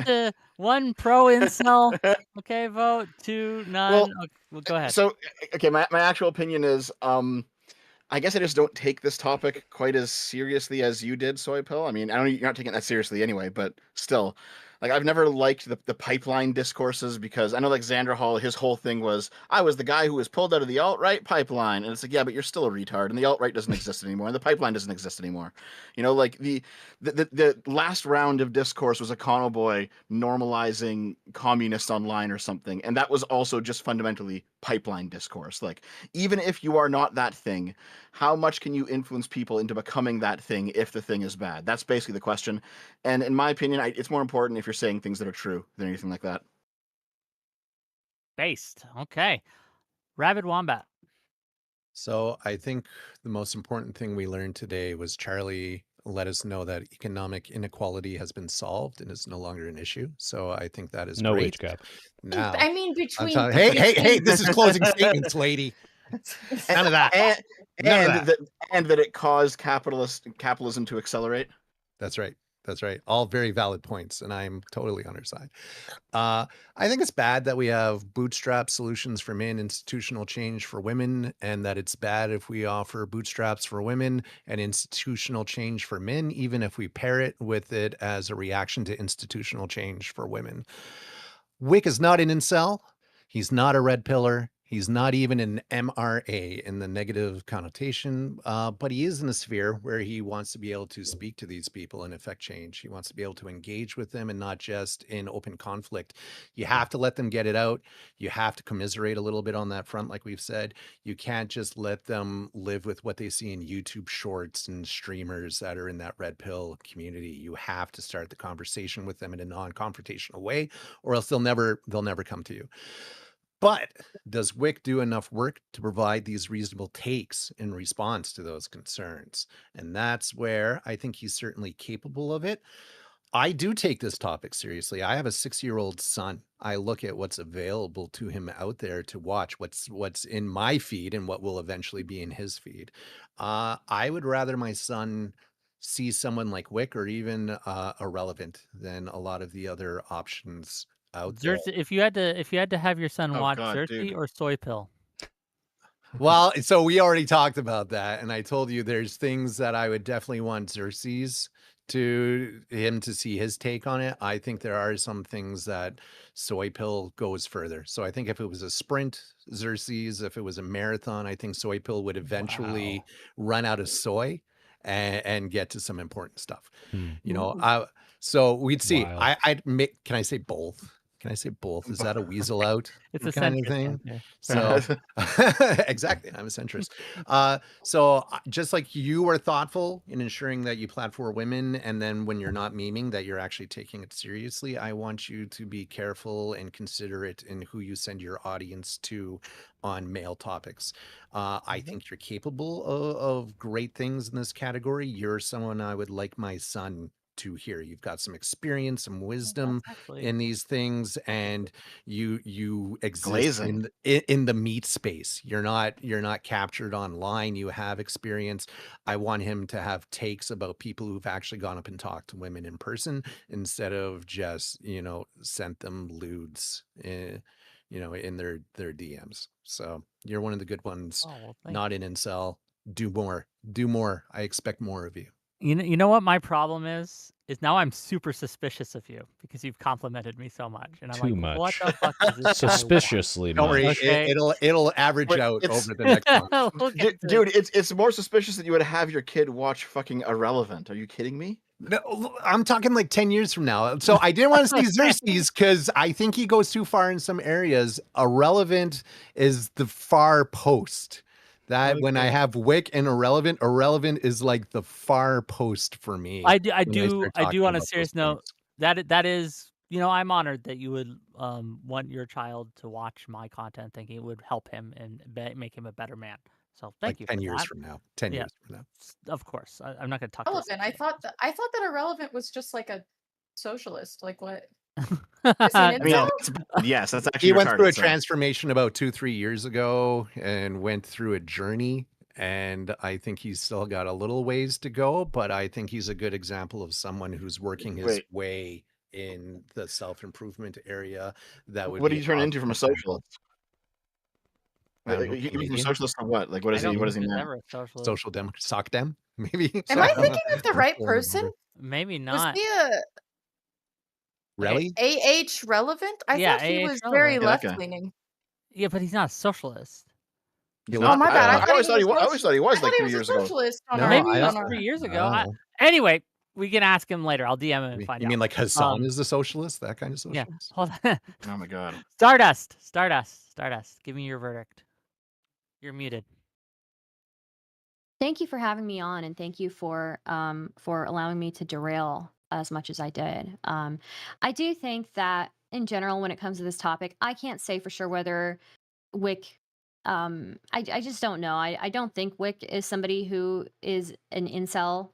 pro incel. Okay, vote. 2, none. Well, Okay, well, go ahead. So, okay, my actual opinion is, I guess I just don't take this topic quite as seriously as you did, Soy Pill. I mean, I know you're not taking that seriously anyway, but still, like, I've never liked the pipeline discourses because I know, like, Xander Hall, his whole thing was, I was the guy who was pulled out of the alt-right pipeline. And it's like, yeah, but you're still a retard, and the alt-right doesn't exist anymore, and the pipeline doesn't exist anymore. You know, like, the last round of discourse was a Econo Boy normalizing communists online or something, and that was also just fundamentally pipeline discourse. Like, even if you are not that thing, how much can you influence people into becoming that thing if the thing is bad? That's basically the question. And in my opinion, it's more important if you're saying things that are true than anything like that. Based. Okay. Rabid Wombat. So I think the most important thing we learned today was Charlie let us know that economic inequality has been solved and is no longer an issue. So I think that is No great. wage gap. Now, I mean, I'm telling, hey, this is closing statements, lady. None of that. And that it caused capitalism to accelerate. That's right. That's right. All very valid points, and I'm totally on her side. I think it's bad that we have bootstrap solutions for men, institutional change for women, and that it's bad if we offer bootstraps for women and institutional change for men, even if we pair it with it as a reaction to institutional change for women. Wick is not an incel. He's not a red pillar. He's not even an MRA in the negative connotation, but he is in a sphere where he wants to be able to speak to these people and affect change. He wants to be able to engage with them and not just in open conflict. You have to let them get it out. You have to commiserate a little bit on that front, like we've said. You can't just let them live with what they see in YouTube shorts and streamers that are in that red pill community. You have to start the conversation with them in a non-confrontational way, or else they'll never come to you. But does Wick do enough work to provide these reasonable takes in response to those concerns? And that's where I think he's certainly capable of it. I do take this topic seriously. I have a 6-year-old son. I look at what's available to him out there to watch, what's in my feed and what will eventually be in his feed. I would rather my son see someone like Wick or even Irrelevant than a lot of the other options out there. Xerxes, if you had to have your son Oh, watch God, Xerxes dude. or Soy Pill. Well, so we already talked about that, and I told you there's things that I would definitely want Xerxes to him to see his take on it. I think there are some things that Soy Pill goes further. So I think if it was a sprint, Xerxes, if it was a marathon, I think Soy Pill would eventually run out of soy and get to some important stuff. You know, so we'd see. Wild. I'd make, can I say both? Can I say both? Is that a weasel out It's a kind of centrist thing? answer. So exactly, I'm a centrist. Just like you are thoughtful in ensuring that you platform women, and then when you're not memeing, that you're actually taking it seriously, I want you to be careful and considerate in who you send your audience to on male topics. I think you're capable of great things in this category. You're someone I would like my son to hear. You've got some experience, some wisdom That's actually in these things, and you exist Glazing. in the meat space. You're not captured online. You have experience. I want him to have takes about people who've actually gone up and talked to women in person instead of just sent them lewds in their DMs. So you're one of the good ones. Oh, well, thank Not you. an incel. Do more. I expect more of you. You know what my problem is now I'm super suspicious of you because you've complimented me so much, and I'm Too like, what much. the fuck does this guy want? Suspiciously Don't worry, much. Okay. it'll average Wait, out it's- over the next month. We'll get to Dude, it's more suspicious that you would have your kid watch fucking Irrelevant. Are you kidding me? No, I'm talking like 10 years from now. So I didn't want to say Xerxes because I think he goes too far in some areas. Irrelevant is the far post. That when I Okay. have Whick and Irrelevant is like the far post for me. I do when start I do talking on a about those serious note things. that is, I'm honored that you would want your child to watch my content, thinking it would help him and make him a better man. So thank Like you 10 for years that. from now. 10 Yeah. years from now. Of course, I'm not going to talk this. Relevant. I thought that Irrelevant was just like a socialist. Like what? Is he I an I mean, incel? yes, that's actually He went through a retarded, so. transformation about 2-3 years ago and went through a journey. And I think he's still got a little ways to go, but I think he's a good example of someone who's working his Wait. way in the self-improvement area. That would What be did you turn into from a socialist? I'm a You from Canadian. socialist to what? Like, what is he? What is he think he's now? ever a socialist. Social dem, sock dem, maybe. Am I thinking of the right person? Maybe Was not. he Really? AH relevant? I Yeah, thought he AH was relevant. very Yeah, that guy. left leaning. Yeah, but he's not a socialist. He not- Oh my bad! I I always thought he was. was. I always thought he was I like thought he 3 was a years ago. socialist. On No, our, Maybe he I was on our- 3 years ago. Oh. Anyway, we can ask him later. I'll DM him and find You out. mean like Hassan is the socialist? That kind of Yeah. socialist? Hold on. Oh my god. Stardust. Give me your verdict. You're muted. Thank you for having me on, and thank you for allowing me to derail as much as I did. I do think that in general, when it comes to this topic, I can't say for sure whether Wick. I just don't know. I don't think Wick is somebody who is an incel.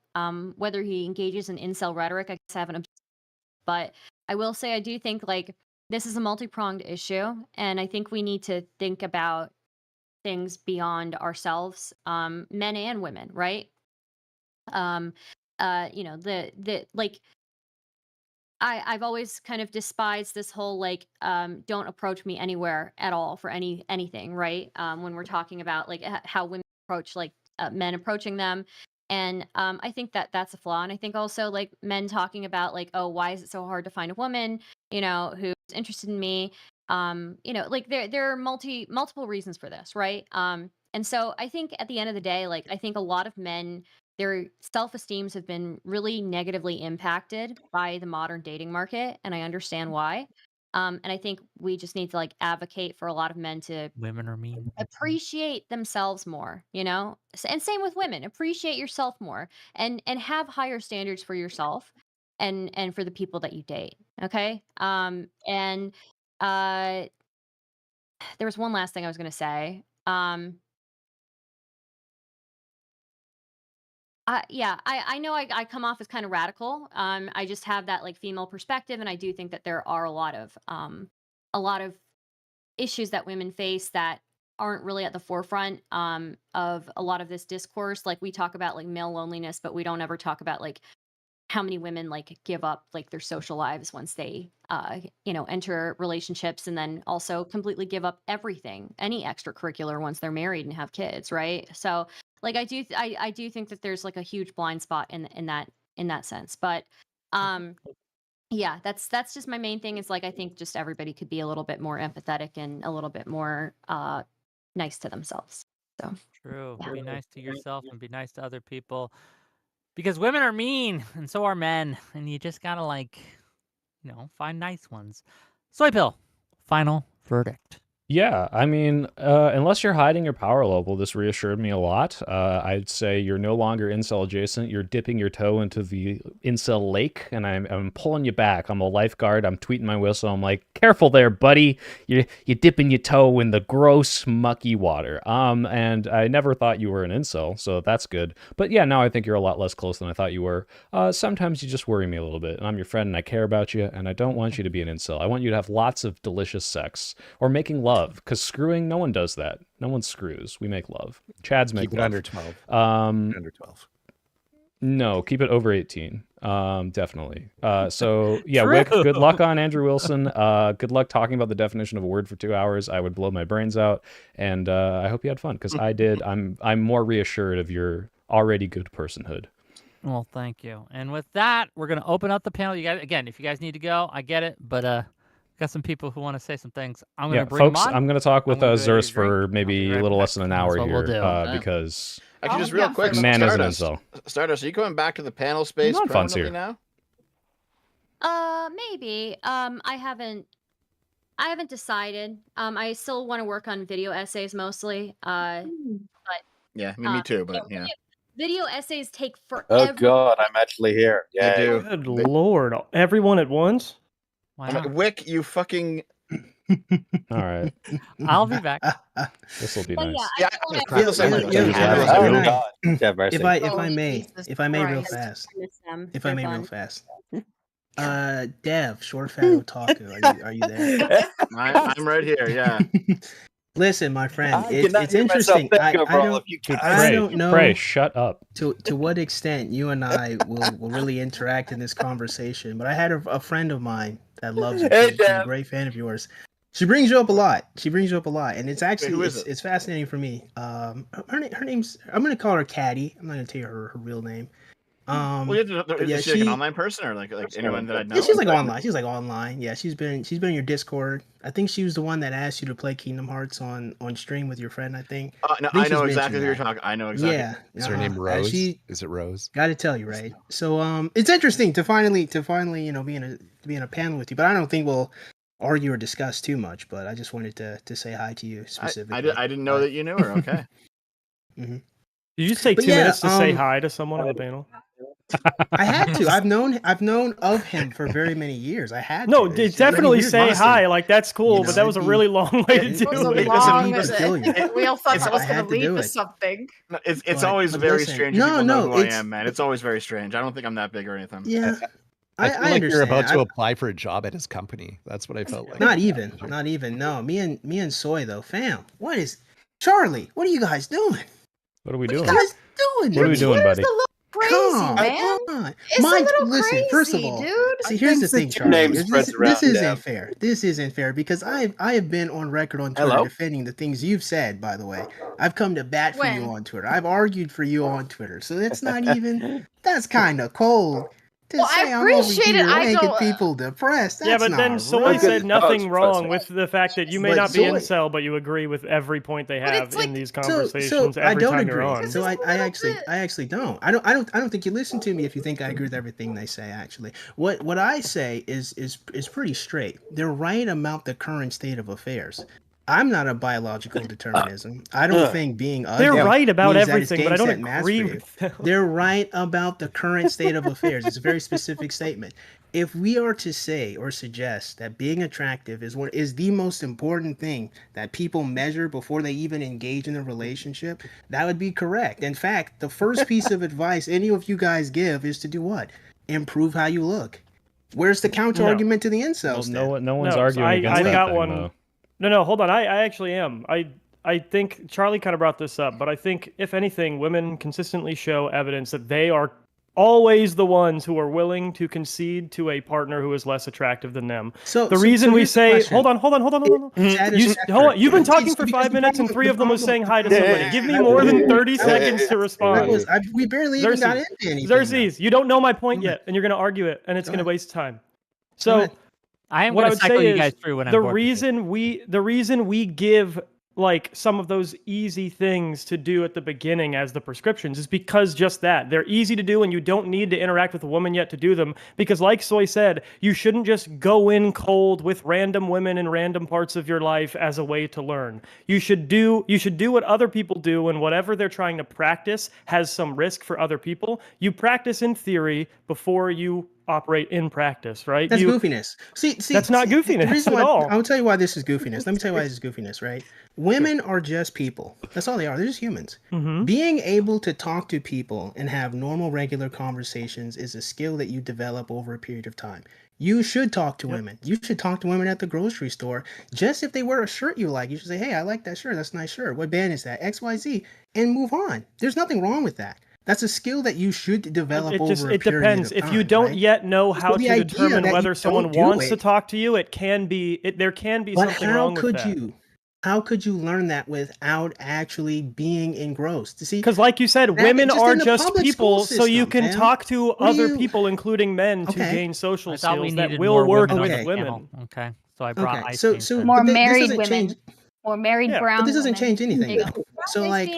Whether he engages in incel rhetoric, I guess I haven't. But I will say I do think like this is a multi-pronged issue, and I think we need to think about things beyond ourselves, men and women, right? The like I've always kind of despised this whole like don't approach me anywhere at all for anything, right? When we're talking about like how women approach like men approaching them. And I think that that's a flaw. And I think also like men talking about like, oh, why is it so hard to find a woman, who's interested in me? Like there are multiple reasons for this, right? And so I think at the end of the day, like I think a lot of men, their self-esteems have been really negatively impacted by the modern dating market, and I understand why. And I think we just need to like advocate for a lot of men to Women are mean. appreciate themselves more, and same with women. Appreciate yourself more, and have higher standards for yourself and for the people that you date. Okay. And uh, there was one last thing I was going to say. Yeah, I know I come off as kind of radical. I just have that like female perspective, and I do think that there are a lot of issues that women face that aren't really at the forefront of a lot of this discourse. Like we talk about like male loneliness, but we don't ever talk about like how many women like give up like their social lives once they enter relationships, and then also completely give up everything, any extracurricular, once they're married and have kids, right? So like I do think that there's like a huge blind spot in that sense. But yeah, that's just my main thing. Is like I think just everybody could be a little bit more empathetic and a little bit more nice to themselves. So True. Yeah. Be nice to yourself and be nice to other people. Because women are mean and so are men. And you just gotta like, find nice ones. Soy Pill, final verdict. Yeah, I mean, unless you're hiding your power level, this reassured me a lot. I'd say you're no longer incel adjacent. You're dipping your toe into the incel lake, and I'm pulling you back. I'm a lifeguard. I'm tweeting my whistle. I'm like, careful there, buddy. You're dipping your toe in the gross, mucky water. And I never thought you were an incel, so that's good. But yeah, now I think you're a lot less close than I thought you were. Sometimes you just worry me a little bit, and I'm your friend, and I care about you, and I don't want you to be an incel. I want you to have lots of delicious sex or making love. Because screwing, no one does that. No one screws. We make love. Chads make Keep it love. under 12. Under 12. No, keep it over 18. Definitely. So yeah, True. Whick, good luck on Andrew Wilson. Good luck talking about the definition of a word for 2 hours. I would blow my brains out, and I hope you had fun because I did. I'm more reassured of your already good personhood. Well, thank you. And with that, we're gonna open up the panel. You guys, again, if you guys need to go, I get it, but got some people who want to say some things. I'm gonna bring folks, them on. I'm gonna talk with I'm gonna go Zerus get a drink. for maybe I'll be a right little back. less than an That's hour what here we'll do. because Actually, just real quick, man is an Stardust. incel. Stardust, are you going back to the panel space No fun's permanently here. now? Maybe. I haven't decided. I still want to work on video essays mostly. Yeah, me too, but yeah. Video essays take forever. Oh god, I'm actually here. They Yeah. do. Good lord. Everyone at once? Why I'm not? like, Whick, you fucking... All right, I'll be back. this will be But nice. yeah, Yeah, I I feel the same way. Yeah, yeah, Oh yeah. god. Yeah, mercy. If I Oh, may, Jesus if I may, real Christ. fast. miss them. If I They're may, real fun. fast. Dev, short fat otaku, are you there? I'm right here, yeah. Listen, my friend, I cannot it's hear myself interesting. think I overall don't, if you can. I don't know Pray, shut up. to what extent you and I will really interact in this conversation. But I had a friend of mine that loves you. Hey, She's a Dev. great fan of yours. She brings you up a lot. And it's actually who is it? it's fascinating for me. Her name's, I'm gonna call her Caddy. I'm not gonna tell you her real name. Well, yeah, is she like an online person or like anyone that I know? Yeah, she's like online. She's like online. Yeah, she's been in your Discord. I think she was the one that asked you to play Kingdom Hearts on stream with your friend. I think. No, think I know she's exactly who you're mentioned talking. I know exactly. Yeah. Is her name Rose? Is it Rose? Got to tell you, right? So it's interesting to finally be in a panel with you. But I don't think we'll argue or discuss too much. But I just wanted to say hi to you specifically. I didn't know that you knew her. Okay. Mm-hmm. Did you take But 2 yeah, minutes to say hi to someone on the panel? I had to. I've known of him for very many years. I had No, to. It's definitely weird, say honestly. hi. Like, that's cool, You but know, that was a it'd be- really long way to it do It was a it. long Listen, visit. We all thought that was I going had to to do lead to it. something. No, it's But- always but very listen, strange. no, When people know no, who I it's- am, man. It's always very strange. I don't think I'm that big or anything. Yeah, I feel like understand. you're about to apply for a job at his company. That's what I felt like. Not even. No, me and Soy though, fam. What is Charlie? What are you guys doing? What are we What are doing? you guys doing? What are we doing, buddy? It's a little crazy, Come man. on. It's a little listen, crazy, first of all, dude. see, here's the thing, your Charlie. name This spreads around, isn't Dev. fair. This isn't fair because I have been on record on Twitter Hello? defending the things you've said. By the way, I've come to bat for you When? on Twitter. I've argued for you on Twitter. So that's not even. That's kind of cold. To Well, I say I'm over appreciate it. here I making don't- people depressed. That's Yeah, but then not Soy right. said nothing Oh, wrong it's- with the fact that you may But not be Soy- incel, but you agree with every point they But have it's in like- these So conversations I every don't time agree. you're on. So Just a I little actually bit. don't. I don't think you listen to me if you think I agree with everything they say. Actually, what I say is pretty straight. They're right about the current state of affairs. I'm not a biological determinism. I don't think being ugly They're right about means that it's everything, but I game, don't set, match agree for you. with them. They're right about the current state of affairs. It's a very specific statement. If we are to say or suggest that being attractive is the most important thing that people measure before they even engage in a relationship, that would be correct. In fact, the first piece of advice any of you guys give is to do what? Improve how you look. Where's the counter argument to the incels? No one's No, arguing I against that got thing, one. though. No, hold on. I actually am. I think Charlie kind of brought this up, but I think if anything, women consistently show evidence that they are always the ones who are willing to concede to a partner who is less attractive than them. So The reason we here's the say, question. hold on. Hold on. You've been talking for 5 minutes, and 3 of them was saying hi to somebody. Give me more than 30 seconds to respond. We barely even got into anything. Xerxes, you don't know my point yet, and you're going to argue it, and it's going to waste time. So ahead. I am what I going to would cycle say you is guys through when I'm the bored with you. reason we give like some of those easy things to do at the beginning as the prescriptions is because just that. They're easy to do and you don't need to interact with a woman yet to do them, because like Soy said, you shouldn't just go in cold with random women in random parts of your life as a way to learn. You should do what other people do, and whatever they're trying to practice has some risk for other people. You practice in theory before you operate in practice, right? That's goofiness. See, that's not goofiness the reason at why, all. I'll tell you why this is goofiness. Let me tell you why this is goofiness, right? Women are just people. That's all they are. They're just humans. Being able to talk to people and have normal, regular conversations is a skill that you develop over a period of time. You should talk to women. You should talk to women at the grocery store. Just if they wear a shirt you like, you should say, hey, I like that shirt. That's a nice shirt. What band is that? XYZ. And move on. There's nothing wrong with that. That's a skill that you should develop over a period depends. of time, If you don't right? yet know So how the to idea determine that whether you someone don't do wants to it- talk to you, there can be But something how wrong with could that. how could you learn that without actually being engrossed? See, Because like you said, that- women just are in the just public people, school so you system, can fam. talk to What do other you- people, including men, to Okay. gain social I thought we skills that needed will more work women on with this women. panel. Okay, so I brought Okay, ice so cream. so for More but this married doesn't women. change. More married Yeah. But brown But this doesn't women. change anything, There you though. go. So like,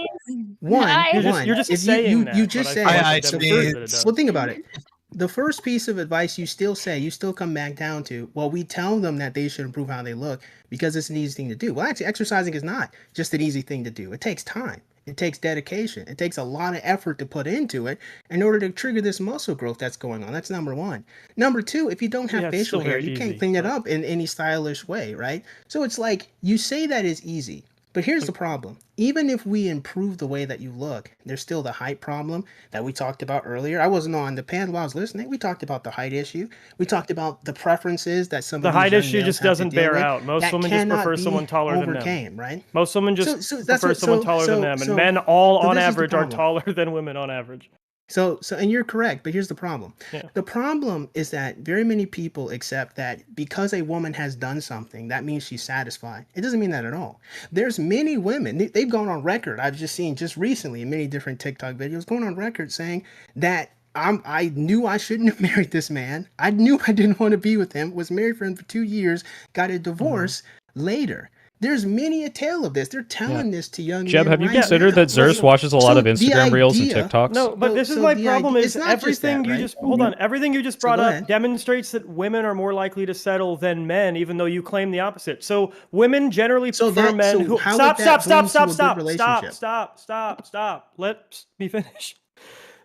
Hi. You're just if saying you that, just but said, I feel like Hi, that demonstrates that it Ice does. well, think about it. The first piece of advice you still come back down to, well, we tell them that they should improve how they look because it's an easy thing to do. Well, actually, exercising is not just an easy thing to do. It takes time. It takes dedication. It takes a lot of effort to put into it in order to trigger this muscle growth that's going on. That's number one. Number two, if you don't have Yeah, it's facial still hair, very you can't easy, clean it but- up in any stylish way, right? So it's like you say that is easy. But here's the problem. Even if we improve the way that you look, there's still the height problem that we talked about earlier. I wasn't on the panel while I was listening. We talked about the height issue. We talked about the preferences that some The of these height young issue males just have to doesn't deal bear with out. Most that women just cannot prefer be someone taller than them. overcame, right? Most women just So prefer someone taller than them, and men all so on this is the average are problem. taller than women on average. So and you're correct, but here's the problem. Yeah. The problem is that very many people accept that because a woman has done something, that means she's satisfied. It doesn't mean that at all. There's many women, they've gone on record, I've just seen just recently in many different TikTok videos, going on record saying that I knew I shouldn't have married this man. I knew I didn't want to be with him, was married for him for 2 years, got a divorce later. There's many a tale of this. They're telling this to young Jeb, men have you right considered now. that Zeus watches a lot of Instagram reels and TikToks? No, but this is so my the problem idea- is it's not just everything that, you right? just hold on. Everything you just So brought go up ahead. demonstrates that women are more likely to settle than men, even though you claim the opposite. So women generally prefer men who how stop, would that stop, bring stop, to a stop, good stop, relationship? stop. Let me finish.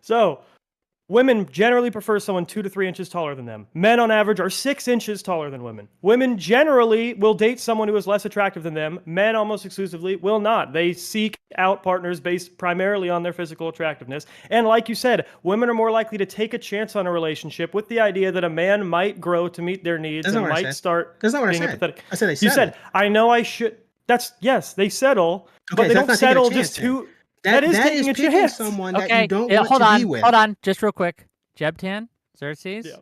So women generally prefer someone 2 to 3 inches taller than them. Men on average are 6 inches taller than women. Women generally will date someone who is less attractive than them. Men almost exclusively will not. They seek out partners based primarily on their physical attractiveness. And like you said, women are more likely to take a chance on a relationship with the idea that a man might grow to meet their needs That's and not what I might said. start That's not what I being said. empathetic. I said they You said, settle. I know I should. Yes, they settle, but Okay, they so don't that's not taking a settle chance just then. to. That is taking a picking chance. someone that Okay, you don't yeah, want hold to on, be with. hold on, just real quick. Jebtan, Xerxes. Yeah.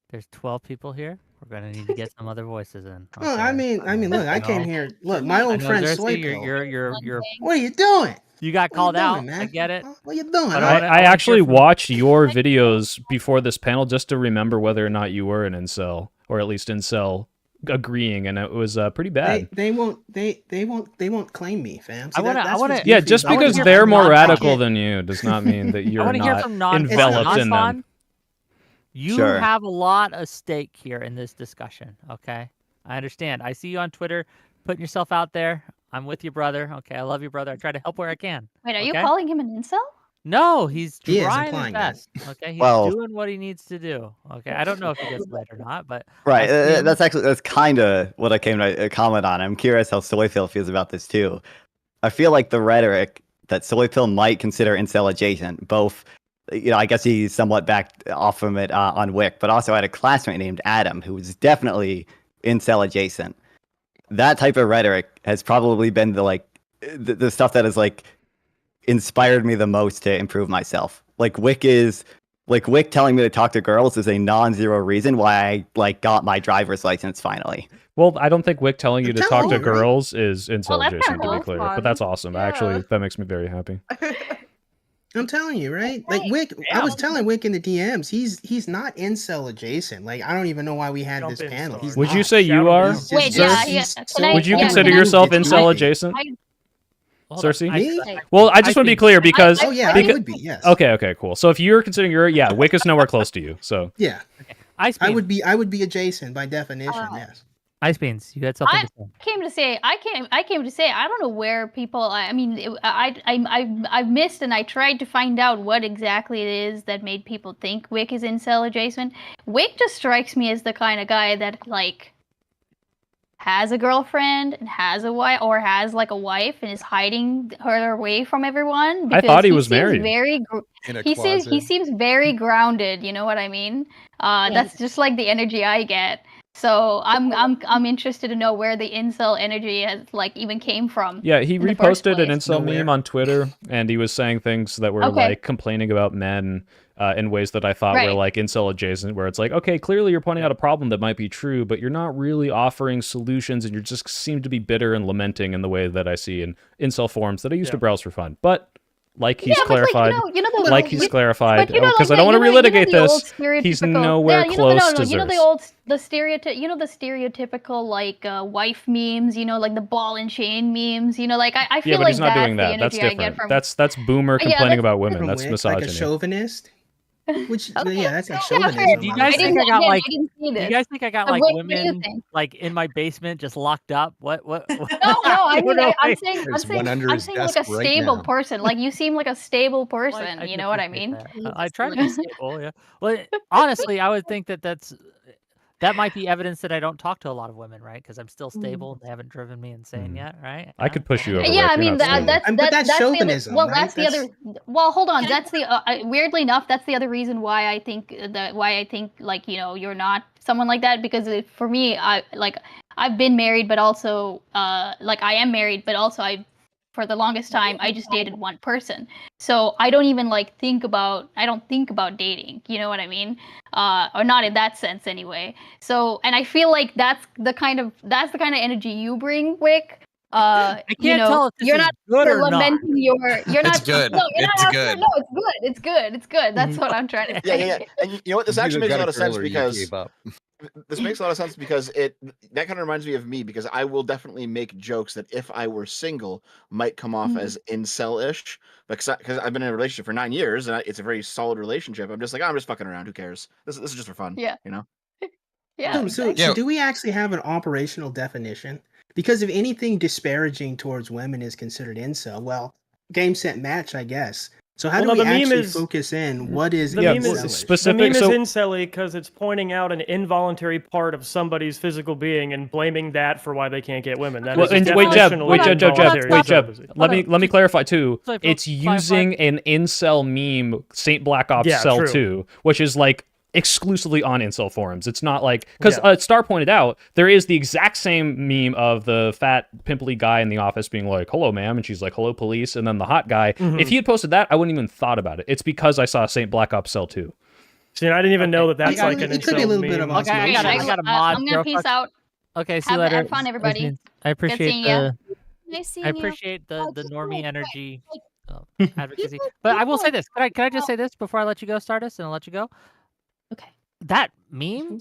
There's 12 people here. We're gonna need to get some other voices in. Oh, okay? I mean, look, I came know. here. Look, my I old know, friend Xerxes, Soypill. you're What are you doing? you got What are you called out. doing, man? I get it. What are you doing? But huh? I wanna- I wanna actually hear from- watched your videos before this panel just to remember whether or not you were an incel, or at least incel agreeing, and it was pretty bad. They won't claim me, fam. See, I wanna- that's I what's wanna- Yeah, goofy just about wanna because hear this. they're from more non- radical I get- than you does not mean that I you're want to hear not from non enveloped in them. non-Spawn. You Sure. have a lot of stake here in this discussion. Okay, I understand. I see you on Twitter putting yourself out there. I'm with you, brother. Okay, I love you, brother. I try to help where I can. Wait, are you okay? calling him an incel? No, he's He is trying his implying that. best. Okay, he's Well- doing what he needs to do. Okay, I don't know if he gets laid or not, but Right. I see him. That's kind of what I came to comment on. I'm curious how Soypill feels about this too. I feel like the rhetoric that Soypill might consider incel adjacent, both, I guess he's somewhat backed off from it on Whick, but also I had a classmate named Adam who was definitely incel adjacent. That type of rhetoric has probably been the stuff that has inspired me the most to improve myself. Wick telling me to talk to girls is a non-zero reason why I got my driver's license finally. Well, I don't think Wick telling you to talk to telling you, right? girls is incel Well, that's adjacent, to be kinda clear. fun. But that's awesome. Yeah. Actually, that makes me very happy. I'm telling you, right? Like Whick, I was telling Whick in the DMs, he's not incel adjacent. Like I don't even know why we had Jump this in, panel. Star. He's Would you not. say you are? He's just Wait, Sir? yeah, he's can so I- Would you yeah, consider can I- yourself removed. It's incel creepy. adjacent? Hold on, Cersei? Me? Well, I just want to be clear because Oh yeah, I because- would be. Yes. okay, cool. So if you're considering Wick is nowhere close to you. So Yeah, Ice I Beans. would be adjacent by definition. Yes. Ice Beans, you had something to say. I came to say I don't know where people. I mean, I've missed, and I tried to find out what exactly it is that made people think Wick is incel adjacent. Wick just strikes me as the kind of guy that like has a girlfriend and has a wife, or has like a wife and is hiding her away from everyone. I thought he was seems married. Very In a he closet. seems very grounded. You know what I mean? That's just like the energy I get. So I'm interested to know where the incel energy has like even came from. yeah, he in the first reposted an place. incel meme on Twitter, and he was saying things that were Okay. like complaining about men in ways that I thought were Right. like incel adjacent, where it's like, okay, clearly you're pointing out a problem that might be true, but you're not really offering solutions, and you just seem to be bitter and lamenting in the way that I see in incel forums that I used to browse for fun. But like he's clarified, clarified, because I don't want to relitigate this. He's nowhere close to You know Zeus. the stereotypical like wife memes. You know, like the ball and chain memes. You know, like I feel Yeah, but like he's not that's doing the that. That's energy I get different. from. That's boomer Yeah, complaining that's about women. From That's Whick, misogyny. like a chauvinist. Which Okay, yeah, that's like yeah, fair. chauvinism. Do you I guys would think say. I got like? I didn't see Do this. you guys think I got So like what do you women think? like in my basement just locked up? What? No, I mean, I'm saying, There's one under his like desk a right stable now. person. Like you seem like a stable Well, person. I You know what I appreciate mean? that. I try to be stable. Yeah. Well, honestly, I would think that might be evidence that I don't talk to a lot of women, right? Because I'm still stable and they haven't driven me insane yet, right? I could push you over. Yeah, Rick. I You're mean not stable. But that's the other, chauvinism, well, right? that's the other. Well, hold on. That's the weirdly enough, that's the other reason why I think like you're not someone like that, because for me, I've been married, but also like I am married, but also for the longest time I just dated one person, so I don't even think about dating. You know what I mean? Or not in that sense anyway. So, and I feel like that's the kind of energy you bring, Wick. I can't tell if this you're is not good or not. lamenting you're not. It's good. No, you're It's not good. No, it's good. It's good. That's what I'm trying to say. Yeah. And you know what? This You actually either makes a got lot of girl sense or you because gave up. this makes a lot of sense because that kind of reminds me of me, because I will definitely make jokes that if I were single might come off as incel-ish, because I've been in a relationship for 9 years and it's a very solid relationship. I'm just like, I'm just fucking around. Who cares? This is just for fun. Yeah. You know? Yeah. So Yeah. do we actually have an operational definition? Because if anything disparaging towards women is considered incel, well, game set match, I guess. So how Well, do no, we the meme actually is- focus in what is the meme is incelish? specific. The meme is so incelly because it's pointing out an involuntary part of somebody's physical being and blaming that for why they can't get women. That well, is and wait, Jeb, definitionally Jeb. involuntary celibacy. Let me clarify too. So if It's five- using an incel meme, Saint Black Ops Yeah, Cell true. 2, which is like exclusively on incel forums. It's not like, because Yeah. Star pointed out there is the exact same meme of the fat pimply guy in the office being like, "Hello, ma'am," and she's like, "Hello, police," and then the hot guy. If he had posted that, I wouldn't even thought about it. It's because I saw Saint Black Ops Cell 2. See, and I didn't even know that that's got like it. an It could be a incel little bit meme. of Okay, I got a mod. I'm gonna peace out. Okay, see you Have later. fun, everybody. I appreciate seeing ya. Nice seeing I you. appreciate the just normie real quick, energy like, advocacy. people- But I will say people- this. Can I just say this before I let you go, Stardust, and I'll let you go? Okay. That meme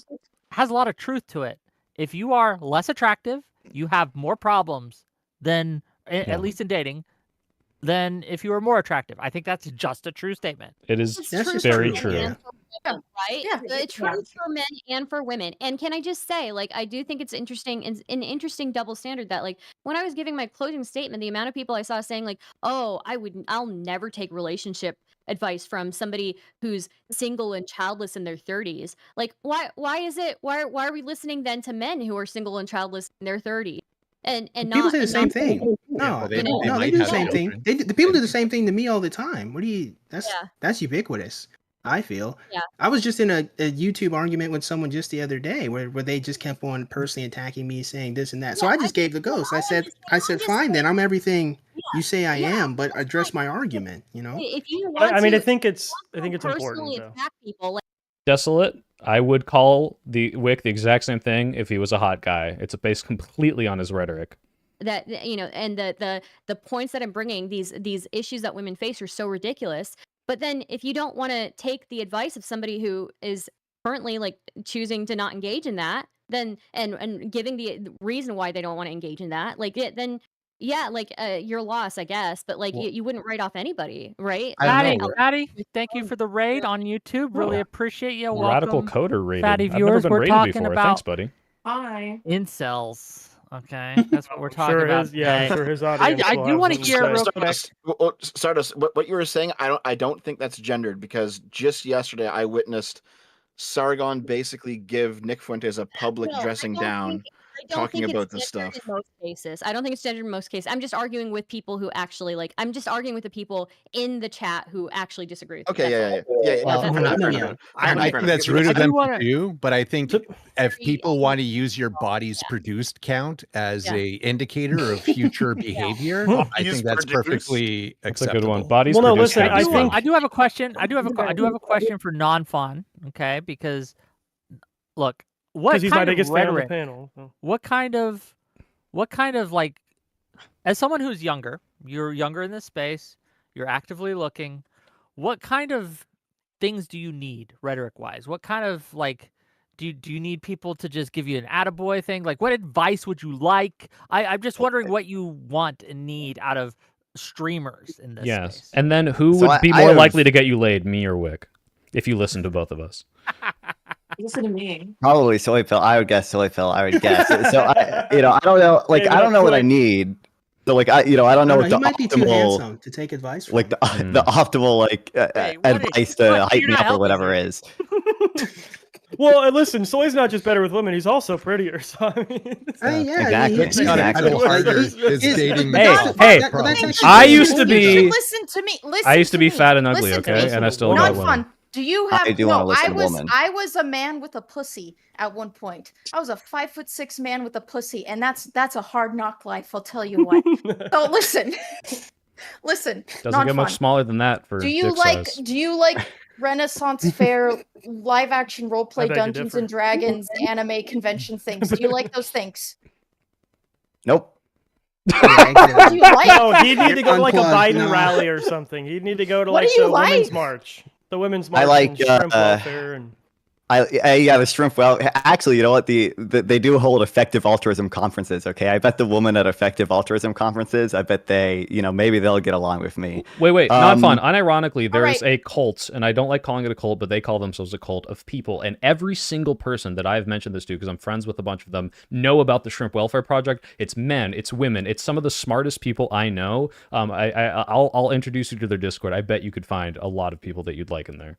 has a lot of truth to it. If you are less attractive, you have more problems than, at least in dating, than if you were more attractive. I think that's just a true statement. It is It's That's true just for very true, true. yeah. women, right? Yeah. It's true for men and for women. And can I just say, like, I do think it's interesting, an interesting double standard that, like, when I was giving my closing statement, the amount of people I saw saying, like, "Oh, I'll never take relationship advice from somebody who's single and childless in their 30s." Like, why are we listening then to men who are single and childless in their 30s? And People not say the and same not- thing. Yeah, No, they no, they might do the have same thing. children. The people do the same thing to me all the time. What do you? Yeah. That's ubiquitous. I feel. Yeah. I was just in a YouTube argument with someone just the other day where they just kept on personally attacking me, saying this and that. So Yeah, I just gave the ghost. I said, fine, then I'm everything you say I am, but address my argument. You know. If you But want I mean, to, I think it's personally important though. attack people, like, Desolate. I would call the Wick the exact same thing if he was a hot guy. It's based completely on his rhetoric. that and the points that I'm bringing, these issues that women face are so ridiculous. But then if you don't want to take the advice of somebody who is currently like choosing to not engage in that, then and giving the reason why they don't want to engage in that, like then yeah, like your loss, I guess. But like Well- you wouldn't write off anybody, right? I don't Fatty, know. Fatty, thank you for the raid on YouTube. Really appreciate you. Radical Welcome. coder rated. Fatty I've never viewers, been we're rated talking before. about Thanks, buddy. Hi. incels. Okay, that's what we're talking Sure about. his, yeah, I'm today. sure his audience. I will do have want to something hear say. real quick. Stardust, what you were saying, I don't think that's gendered, because just yesterday I witnessed Sargon basically give Nick Fuentes a public No, dressing down, talking about this stuff. In most cases. I don't think it's gendered in most cases. I'm just arguing with people who actually like. I'm just arguing with the people in the chat who actually disagree with me. Okay, That's all. yeah. Well, Fair no, enough, no, fair yeah. enough. I think that's rude I of do them wanna- to do, but I think if Very, people want to use your body's produced count as Yeah. a indicator of future behavior, I Bodies think that's produced? perfectly That's a acceptable. good one. Bodies Well, no, produced listen, count is I fine. think- I do have a question. I do have a question for non-fun. Okay, because look, what Because he's my kind of biggest fan on the rhetoric? panel. so. What kind of like, as someone who's younger, you're younger in this space, you're actively looking. What kind of things do you need rhetoric-wise? What kind of like? Do you need people to just give you an attaboy thing? Like, what advice would you like? I'm just wondering what you want and need out of streamers in this Yes. space. And then who So would be I more have- likely to get you laid, me or Whick? If you listen to both of us. Listen to me. Probably soy pill. I would guess soy pill. I would guess. So I don't know. Like Hey, I don't know what I Whick. need. So like I don't know what He the might be too optimal, handsome to take advice from. like the optimal like Wait, what advice is- to what? hype You're me not up or helping whatever me. is. Well, listen, Soy's not just better with women; he's also prettier. So I mean, Exactly, he's Got it exactly. a little harder his dating. Hey, problem. hey, that's actually I true. used to You be- should listen to me. Listen I used to be me. fat and ugly, Listen to okay? me. And I still Not got women. fun. Do you have? I do wanna no, listen I to was. woman. I was a man with a pussy at one point. I was a 5'6" man with a pussy, and that's a hard knock life. I'll tell you what. So listen, listen. Doesn't not get much fun. smaller than that for Do you dick like? size. Do you like Renaissance Fair live action role play beg to Dungeons differ. and Dragons anime convention things? Do you like those things? Nope. What do you like? no, he'd need to go to like a Unplugged, Biden no. rally or something. He'd need to go to What like do you the Women's like? March. The Women's March. I like, and shrimp welfare and Yeah, the shrimp. Well, actually, you know what? They do hold effective altruism conferences. Okay, I bet the woman at effective altruism conferences. I bet they, maybe they'll get along with me. Wait, not fun. Unironically, there's right. a cult, and I don't like calling it a cult, but they call themselves a cult of people. And every single person that I've mentioned this to, because I'm friends with a bunch of them, know about the Shrimp Welfare Project. It's men, it's women, it's some of the smartest people I know. I'll introduce you to their Discord. I bet you could find a lot of people that you'd like in there.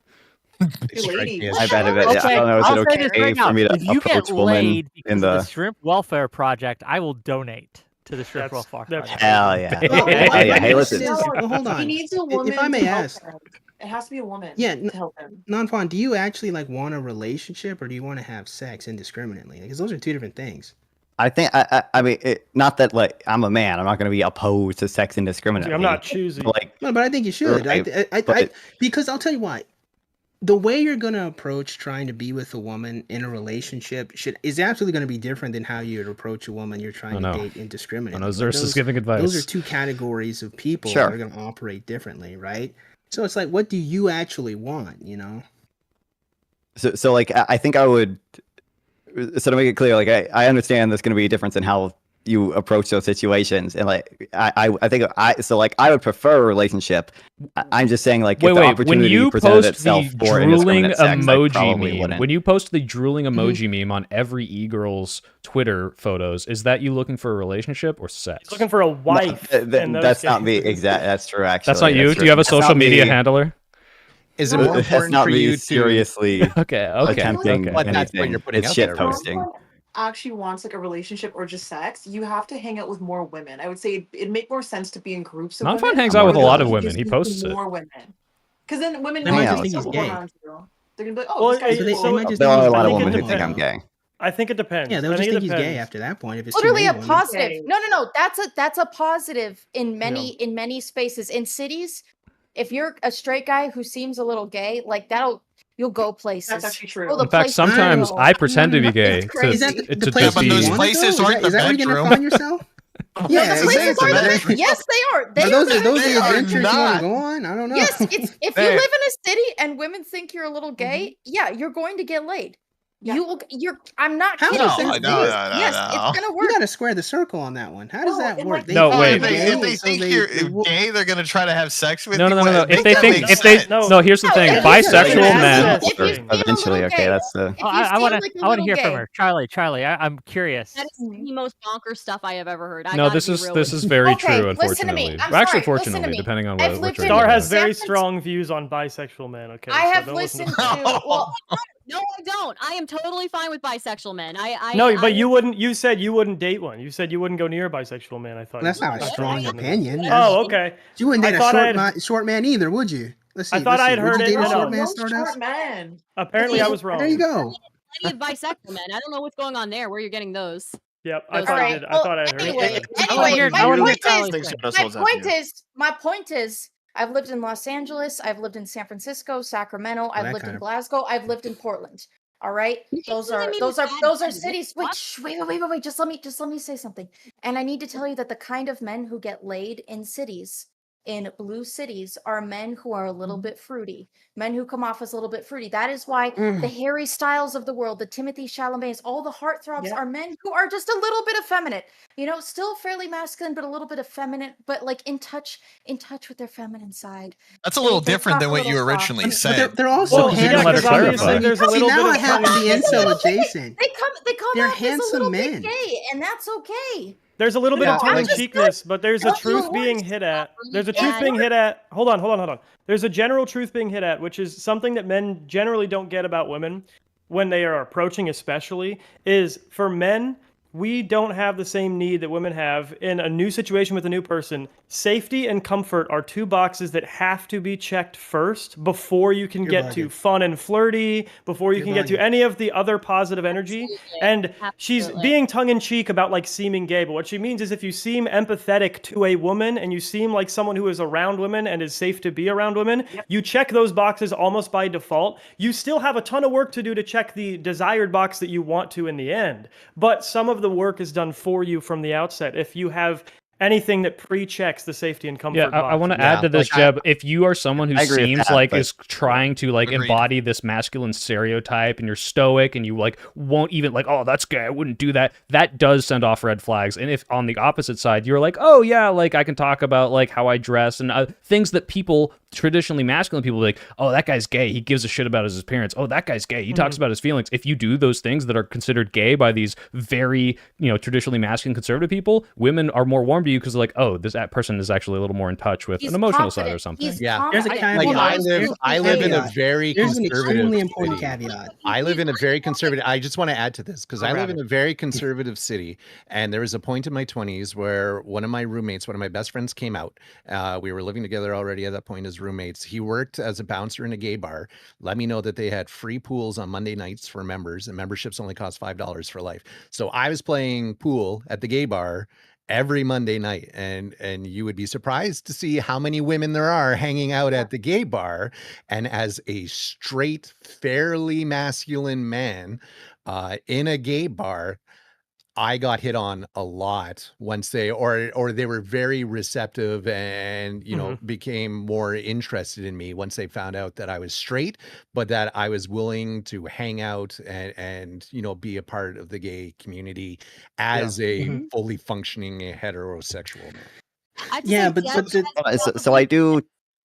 Lady. I bet it. Okay, I don't know. Is I'll it say this okay right now. for me to If you get approach women laid because in of the the? Shrimp Welfare Project, I will donate to the Shrimp That's- Welfare that's- Project. Hell yeah! Well, Hell yeah! Hey, this listen. is- well, hold He on. needs a woman If I may to help ask, him. It has to be a woman Yeah, to help him. non-fun, do you actually like want a relationship or do you want to have sex indiscriminately? Because those are two different things. I think I mean, not that like I'm a man. I'm not going to be opposed to sex indiscriminately. I'm not choosy. But, like, No, but I think you should. Right, I because I'll tell you why. The way you're gonna approach trying to be with a woman in a relationship is absolutely gonna be different than how you'd approve a woman you're trying to date indiscriminately. I know Xerxes is giving advice. Those are two categories of people Sure. that are gonna operate differently, right? So it's like, what do you actually want? So like I think I would. So to make it clear, like I understand there's going to be a difference in how you approach those situations, and like I think I would prefer a relationship. I'm just saying, like, if the Wait, when opportunity you presented post itself the for drooling indiscriminate sex, I emoji probably meme, wouldn't. when you post the drooling emoji meme on every e-girl's Twitter photos, is that you looking for a relationship or sex? He's looking for a wife. in those That's not me. cases. Exact. That's true. Actually, That's not you. That's Do you have a that's social not media me. handler? Is it more That's important not for me you to? seriously Okay. attempting Okay. But that's what anything. you're putting It's out shit there, right? posting. Actually wants like a relationship or just sex, you have to hang out with more women. I would say it'd make more sense to be in groups of Non-Fun women. hangs out with a lot of Because women. He gives posts you it. more women. Because then women They know might just there's think he's someone gay. around you. They're gonna be like, oh, Well, this guy's it- They cool. might just There think are a he's lot of I think women it who think I'm depends. gay. I think it depends. Yeah, they'll I just think think it he's gay depends. after that point. If it's Literally too a many women. positive. Okay. No. That's a positive in many spaces. In cities, if you're a straight guy who seems a little gay, like you'll go places. That's actually true. Oh, the In fact, place- sometimes No. I pretend to be gay It's crazy. Is that to the place just you be. those wanna places go? aren't Is the that where you're gonna bedroom. find yourself? Yeah, the places exactly. are the Those- best. Yes, they are. They Are those are are those They the are adventures you want not. to go on? I don't know. Yes, it's if you There. live in a city and women think you're a little gay, yeah, you're going to get laid. Yeah. You will. You're. I'm not How kidding. does No, that no, work? no, no, Yes, no. it's gonna You work. got to square the circle on that one. How does No, that and, work? like, They No, think wait. you're If they, gay, if they and so think they, you're they will- gay, they're gonna try to have sex with No, you. no, no, no, no. Make If they that think, make if they, sense. no, here's the No, thing. if you Bisexual feel men. like- if you feel a Eventually, little okay, gay, that's the. if you I feel want to. like a I want to little hear gay, from her, Charlie. I'm curious. That is the most bonker stuff I have ever heard. I No, gotta this be is real this with is you. very Okay, true. listen to me. Unfortunately, I'm actually, sorry, listen to fortunately, me. depending on I've what lived you're in Star looking has at. very San strong views on bisexual men. Okay, I so have don't listen listened to to. Well, No, I don't. I am totally fine with bisexual men. I No, I but you wouldn't. You said you wouldn't date one. You said you wouldn't go near a bisexual man. I thought. That's you not a said. strong Something. opinion. Oh, okay. You wouldn't I date a thought I short, had- short man either, would you? Let's see. I thought let's I see. had Would heard you it date a in short a- man, no Stardust? short man. Apparently, I was wrong. There you go. plenty of bisexual men. I don't know what's going on there. Where you're getting those? Yep, I Those thought are- I did. I thought I had heard anyway, it. I wanna hear- I wanna hear Charlie's Thanks, thing. Stardust holds out to you. My point is, I've lived in Los Angeles, I've lived in San Francisco, Sacramento, I've that lived kind in of- Glasgow, I've lived in Portland. All right, those really are mean those are bad those are men. cities. Wait, wait. Just let me say something. And I need to tell you that the kind of men who get laid in cities, in blue cities, are men who are a little bit fruity. Men who come off as a little bit fruity. That is why the Harry Styles of the world, the Timothy Chalamets, all the heartthrobs Yeah. are men who are just a little bit effeminate. You know, still fairly masculine, but a little bit effeminate, but like in touch with their feminine side. That's a little They different talk than a what you little soft. originally But said. they're also Well, you yeah, can let her because obviously clarify. there's a See, little now bit I of have to be incel adjacent. They come They're off as a handsome little men. bit gay, and that's okay. There's a little bit Yeah, of I'm tongue in just cheekness, but there's a That's truth your being words. hit at. Really There's a truth bad. being hit at. Hold on. There's a general truth being hit at, which is something that men generally don't get about women when they are approaching, especially, is for men, we don't have the same need that women have in a new situation with a new person. Safety and comfort are two boxes that have to be checked first before you can You're get to bugging. fun and flirty, before you You're can get to bugging. any of the other positive energy. Absolutely. And she's Absolutely. being tongue-in-cheek about like seeming gay, but what she means is if you seem empathetic to a woman and you seem like someone who is around women and is safe to be around women, you check those boxes almost by default. You still have a ton of work to do to check the desired box that you want to in the end, but some of the work is done for you from the outset if you have anything that pre-checks the safety and comfort Yeah, I box. want to Yeah, add to this, like, Jeb. If you are someone who I agree with seems that, like but- is trying to like Agreed. embody this masculine stereotype, and you're stoic, and you like won't even like, oh, that's gay, I wouldn't do that. That does send off red flags. And if on the opposite side, you're like, oh yeah, like I can talk about like how I dress and things that people traditionally masculine people like, oh, that guy's gay, he gives a shit about his appearance. Oh, that guy's gay, he talks about his feelings. If you do those things that are considered gay by these very, traditionally masculine conservative people, women are more warm to you because like, oh, that person is actually a little more in touch with He's an emotional side or confident. something. He's Yeah. There's a confident. caveat. Like I live in a caveat. very There's an conservative extremely important city. caveat. I live in a very conservative. I just want to add to this because I live in rabbit. a very conservative city, and there was a point in my 20s where one of my roommates, one of my best friends, came out. We were living together already at that point as roommates. He worked as a bouncer in a gay bar. Let me know that they had free pools on Monday nights for members, and memberships only cost $5 for life. So I was playing pool at the gay bar every Monday night, and you would be surprised to see how many women there are hanging out at the gay bar. And as a straight, fairly masculine man in a gay bar, I got hit on a lot once they were very receptive and became more interested in me once they found out that I was straight, but that I was willing to hang out and be a part of the gay community as a fully functioning heterosexual man. I just Yeah, think but Deb the, has So I do.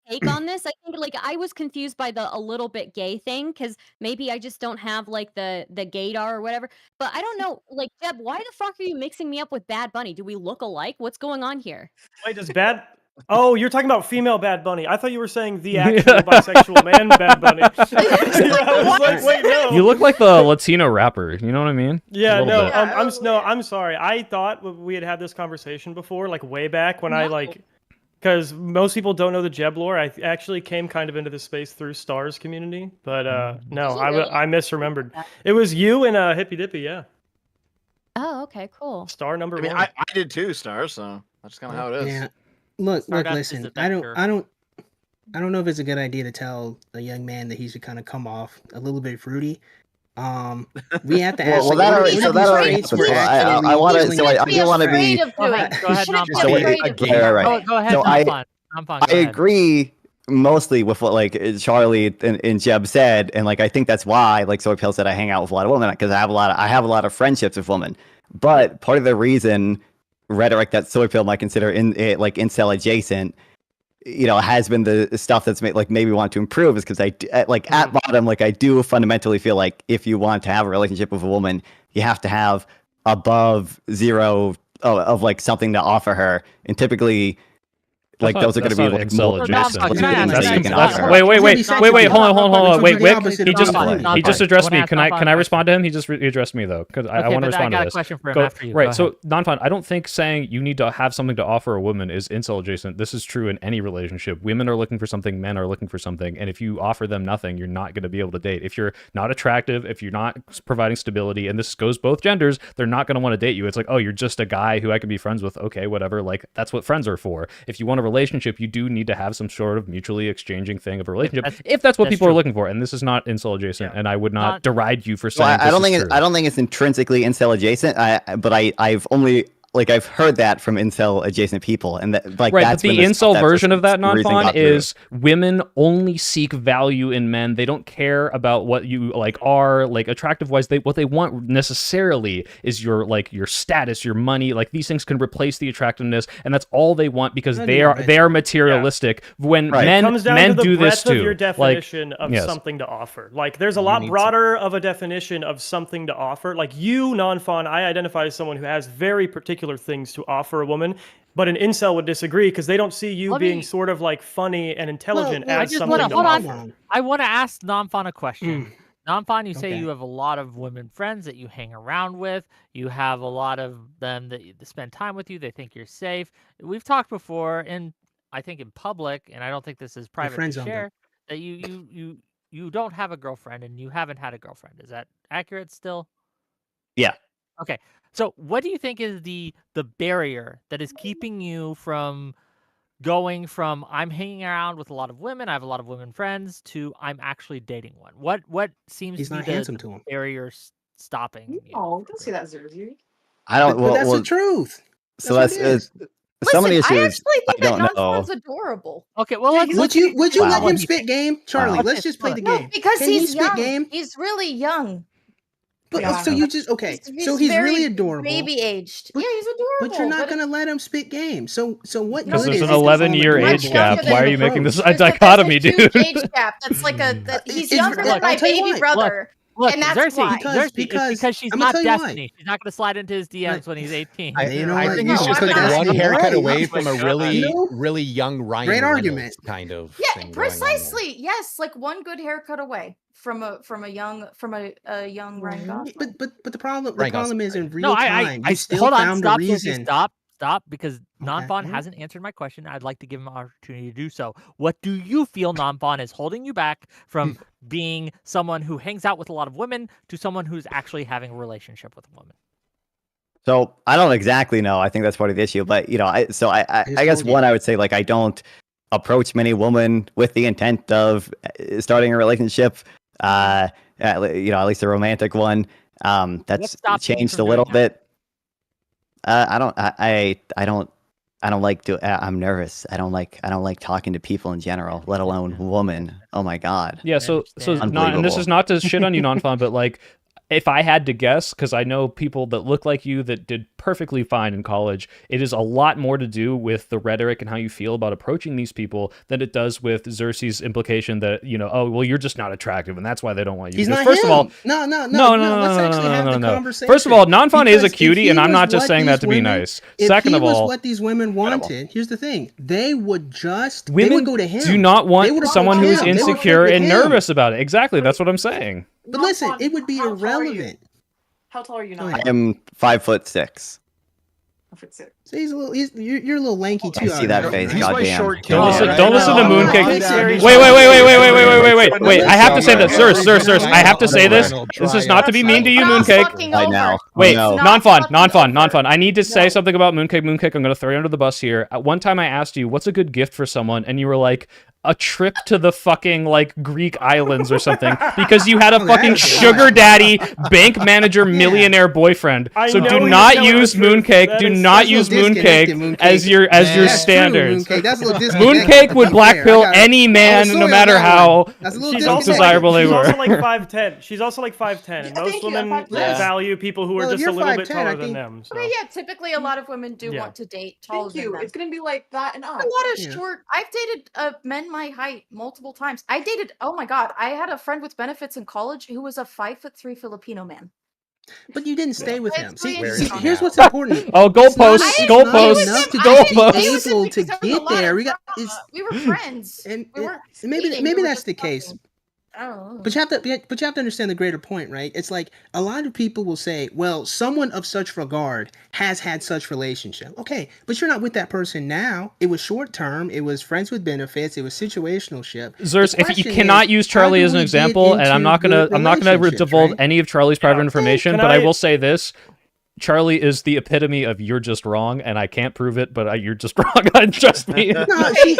take on this. I think like I was confused by the a little bit gay thing because maybe I just don't have like the gaydar or whatever. But I don't know, like Deb, why the fuck are you mixing me up with Bad Bunny? Do we look alike? What's going on here? Wait, does Bad... Oh, you're talking about female Bad Bunny. I thought you were saying the actual bisexual man Bad Bunny. I was like, wait, no. You look like the Latino rapper. You know what I mean? Yeah, A little no, bit. I'm sorry. I thought we had this conversation before, like way back when I like, because most people don't know the Jeb lore. I actually came kind of into this space through Stars community, but no, Did you really? I misremembered. It was you and Hippy Dippy, yeah. Oh, okay, cool. Star number I mean, one. I did too, Star. So that's kind of how it is. yeah. Look, Stardust is listen. the I vector. don't know if it's a good idea to tell a young man that he should kind of come off a little bit fruity. We have to Well, ask. well, like, that what are- already, what so are that these already traits happens. we're So actually I want to, dealing so with? I do want to be. afraid of Go doing. ahead. Go ahead, You shouldn't be So wait, afraid of doing right, that, right. right? Go ahead, So Nonfon. Nonfon, go I ahead. agree mostly with what like Charlie and Jeb said, and like I think that's why like Soy Pill said I hang out with a lot of women because I have a lot of friendships with women. But part of the reason rhetoric that Soy Pill might consider in it like incel adjacent, has been the stuff that's made like maybe want to improve is because like at bottom like I do fundamentally feel like if you want to have a relationship with a woman, you have to have above zero of like something to offer her, and typically. Like those are going to be like incel more adjacent. things Can I ask that you you can something? offer. Wait, hold on. It's Wait, the Wick. opposite He of just Nonfon. he just Nonfon. addressed I wanna me. ask Can I Nonfon a respond to him? He addressed me though, because I Okay, want to but respond I got to a this. question for him after you. Go Right. So ahead. Nonfon, I don't think saying you need to have something to offer a woman is incel adjacent. This is true in any relationship. Women are looking for something, men are looking for something, and if you offer them nothing, you're not going to be able to date. If you're not attractive, if you're not providing stability, and this goes both genders, they're not going to want to date you. It's like, oh, you're just a guy who I can be friends with. Okay, whatever. Like that's what friends are for. If you want a relationship, you do need to have some sort of mutually exchanging thing of a relationship. If that's what people are looking for, and this is not incel adjacent, and I would not deride you for saying. I don't think it's intrinsically incel adjacent. But I've only like I've heard that from incel adjacent people, and that like right. that's But the incel version of that, Nonfon, is women only seek value in men. They don't care about what you like are like attractive wise. What they want necessarily is your status, your money. Like these things can replace the attractiveness, and that's all they want because they are materialistic. Yeah. When men comes down men to the do this breadth too. Of your definition of yes. something to offer. Like there's a lot broader of a definition of something to offer. Like you, Nonfon, I identify as someone who has very particular things to offer a woman, but an incel would disagree because they don't see you being sort of like funny and intelligent as something to offer. I want to ask Nonfon a question. Nonfon, you say you have a lot of women friends that you hang around with. You have a lot of them that spend time with you. They think you're safe. We've talked before, and I think in public, and I don't think this is private to share, that you don't have a girlfriend and you haven't had a girlfriend. Is that accurate still? Yeah. Okay. So what do you think is the barrier that is keeping you from going from I'm hanging around with a lot of women, I have a lot of women friends, to I'm actually dating one? What seems to be the barrier stopping you? Oh, don't say that, Zerzy. I don't. But that's the truth. So that's some of the issues. I actually think that don't know. Nonfon's adorable. Okay, well, would you let him spit game, Charlie? Wow. Let's just play the game. Because Can he's he young. spit game? He's really young. But so you just so he's very really adorable, baby aged. Yeah, he's adorable. But you're not gonna let him spit game. So what? Because good there's is an it? 11-year age gap. Why are you making this a dichotomy, dude? Age gap. That's like he's younger than my baby brother. Look, and that's why. Because she's not Destiny. She's not going to slide into his DMs when he's 18. I think he's just like one haircut away from a really young Ryan Great Reynolds argument. kind of. Yeah, precisely. Yes, like one good haircut away from a young Ryan Gosling. But the problem is in real No, time. I you still hold on. found Stop, a reason. Stop, because Nonfon hasn't answered my question. I'd like to give him an opportunity to do so. What do you feel, Nonfon, is holding you back from being someone who hangs out with a lot of women to someone who's actually having a relationship with a woman? So I don't exactly know. I think that's part of the issue. But I guess one, I would say like I don't approach many women with the intent of starting a relationship. At least a romantic one. That's changed a little bit. I don't like I'm nervous. I don't like talking to people in general, let alone women. Oh my god. Yeah. So and this is not to shit on you, Nonfon, but like, if I had to guess, because I know people that look like you that did perfectly fine in college, it is a lot more to do with the rhetoric and how you feel about approaching these people than it does with Xerxes' implication that, oh, well, you're just not attractive and that's why they don't want you. He's not first him. of all, no. Let's actually have the conversation. First of all, Nonfon is a cutie, and I'm not just saying that to be nice. Second of all, what these women wanted, here's the thing: they would go to him. Do not want someone who is insecure and nervous about it. Exactly, that's what I'm saying. But listen, it would be irrelevant. How tall are you now? I am 5'6". 5'6". So you're a little lanky too. I see that face. Goddamn. Don't listen to Mooncake. Wait. I have to say this, Sirs. I have to say this. This is not to be mean to you, Mooncake. Right now. Wait, Nonfon. I need to say something about Mooncake. I'm going to throw you under the bus here. At one time, I asked you, "What's a good gift for someone?" And you were like, a trip to the fucking like Greek islands or something because you had a Oh, fucking that is sugar daddy, bank manager, millionaire boyfriend. I So know do he was not telling the use truth. mooncake. That Do is- not That's a use little disconnected, mooncake as your That's true, standards. Mooncake. That's a little disconnected. Mooncake would To be fair, I blackpill gotta- any man, sorry no on matter that how one. That's a little She's also desirable they she's were. also like 5'10". She's also like 5'10", and Yeah, most thank you, I'm women 5'10". value people who Well, are if just a you're little bit 5'10", I taller than think- them. So. Okay, yeah, typically a lot of women do Yeah. want to date taller Thank than you. them. It's gonna be like that and up. A lot of Yeah. short. I've dated men my height multiple times. I dated. Oh my god, I had a friend with benefits in college who was a 5'3" Filipino man. But you didn't stay with I him. had See, three Where see, is he here's now? what's important. Oh, It's not- goalposts, it's not goalposts, enough to I just be didn't stay with him able to because there was a get lot of there. We got drama. it's, We were friends. and We weren't maybe dating, maybe we were that's just the case. talking. I don't know. But you have to understand the greater point, right? It's like a lot of people will say, "Well, someone of such regard has had such relationship." Okay, but you're not with that person now. It was short term. It was friends with benefits. It was situationalship. Zers, The if you question cannot is, use how Charlie do as an we get example, and I'm into not gonna good I'm not gonna relationships, divulge right? any of Charlie's private information, Can but I I- will say this. Charlie is the epitome of you're just wrong, and I can't prove it, but you're just wrong. Trust me. No,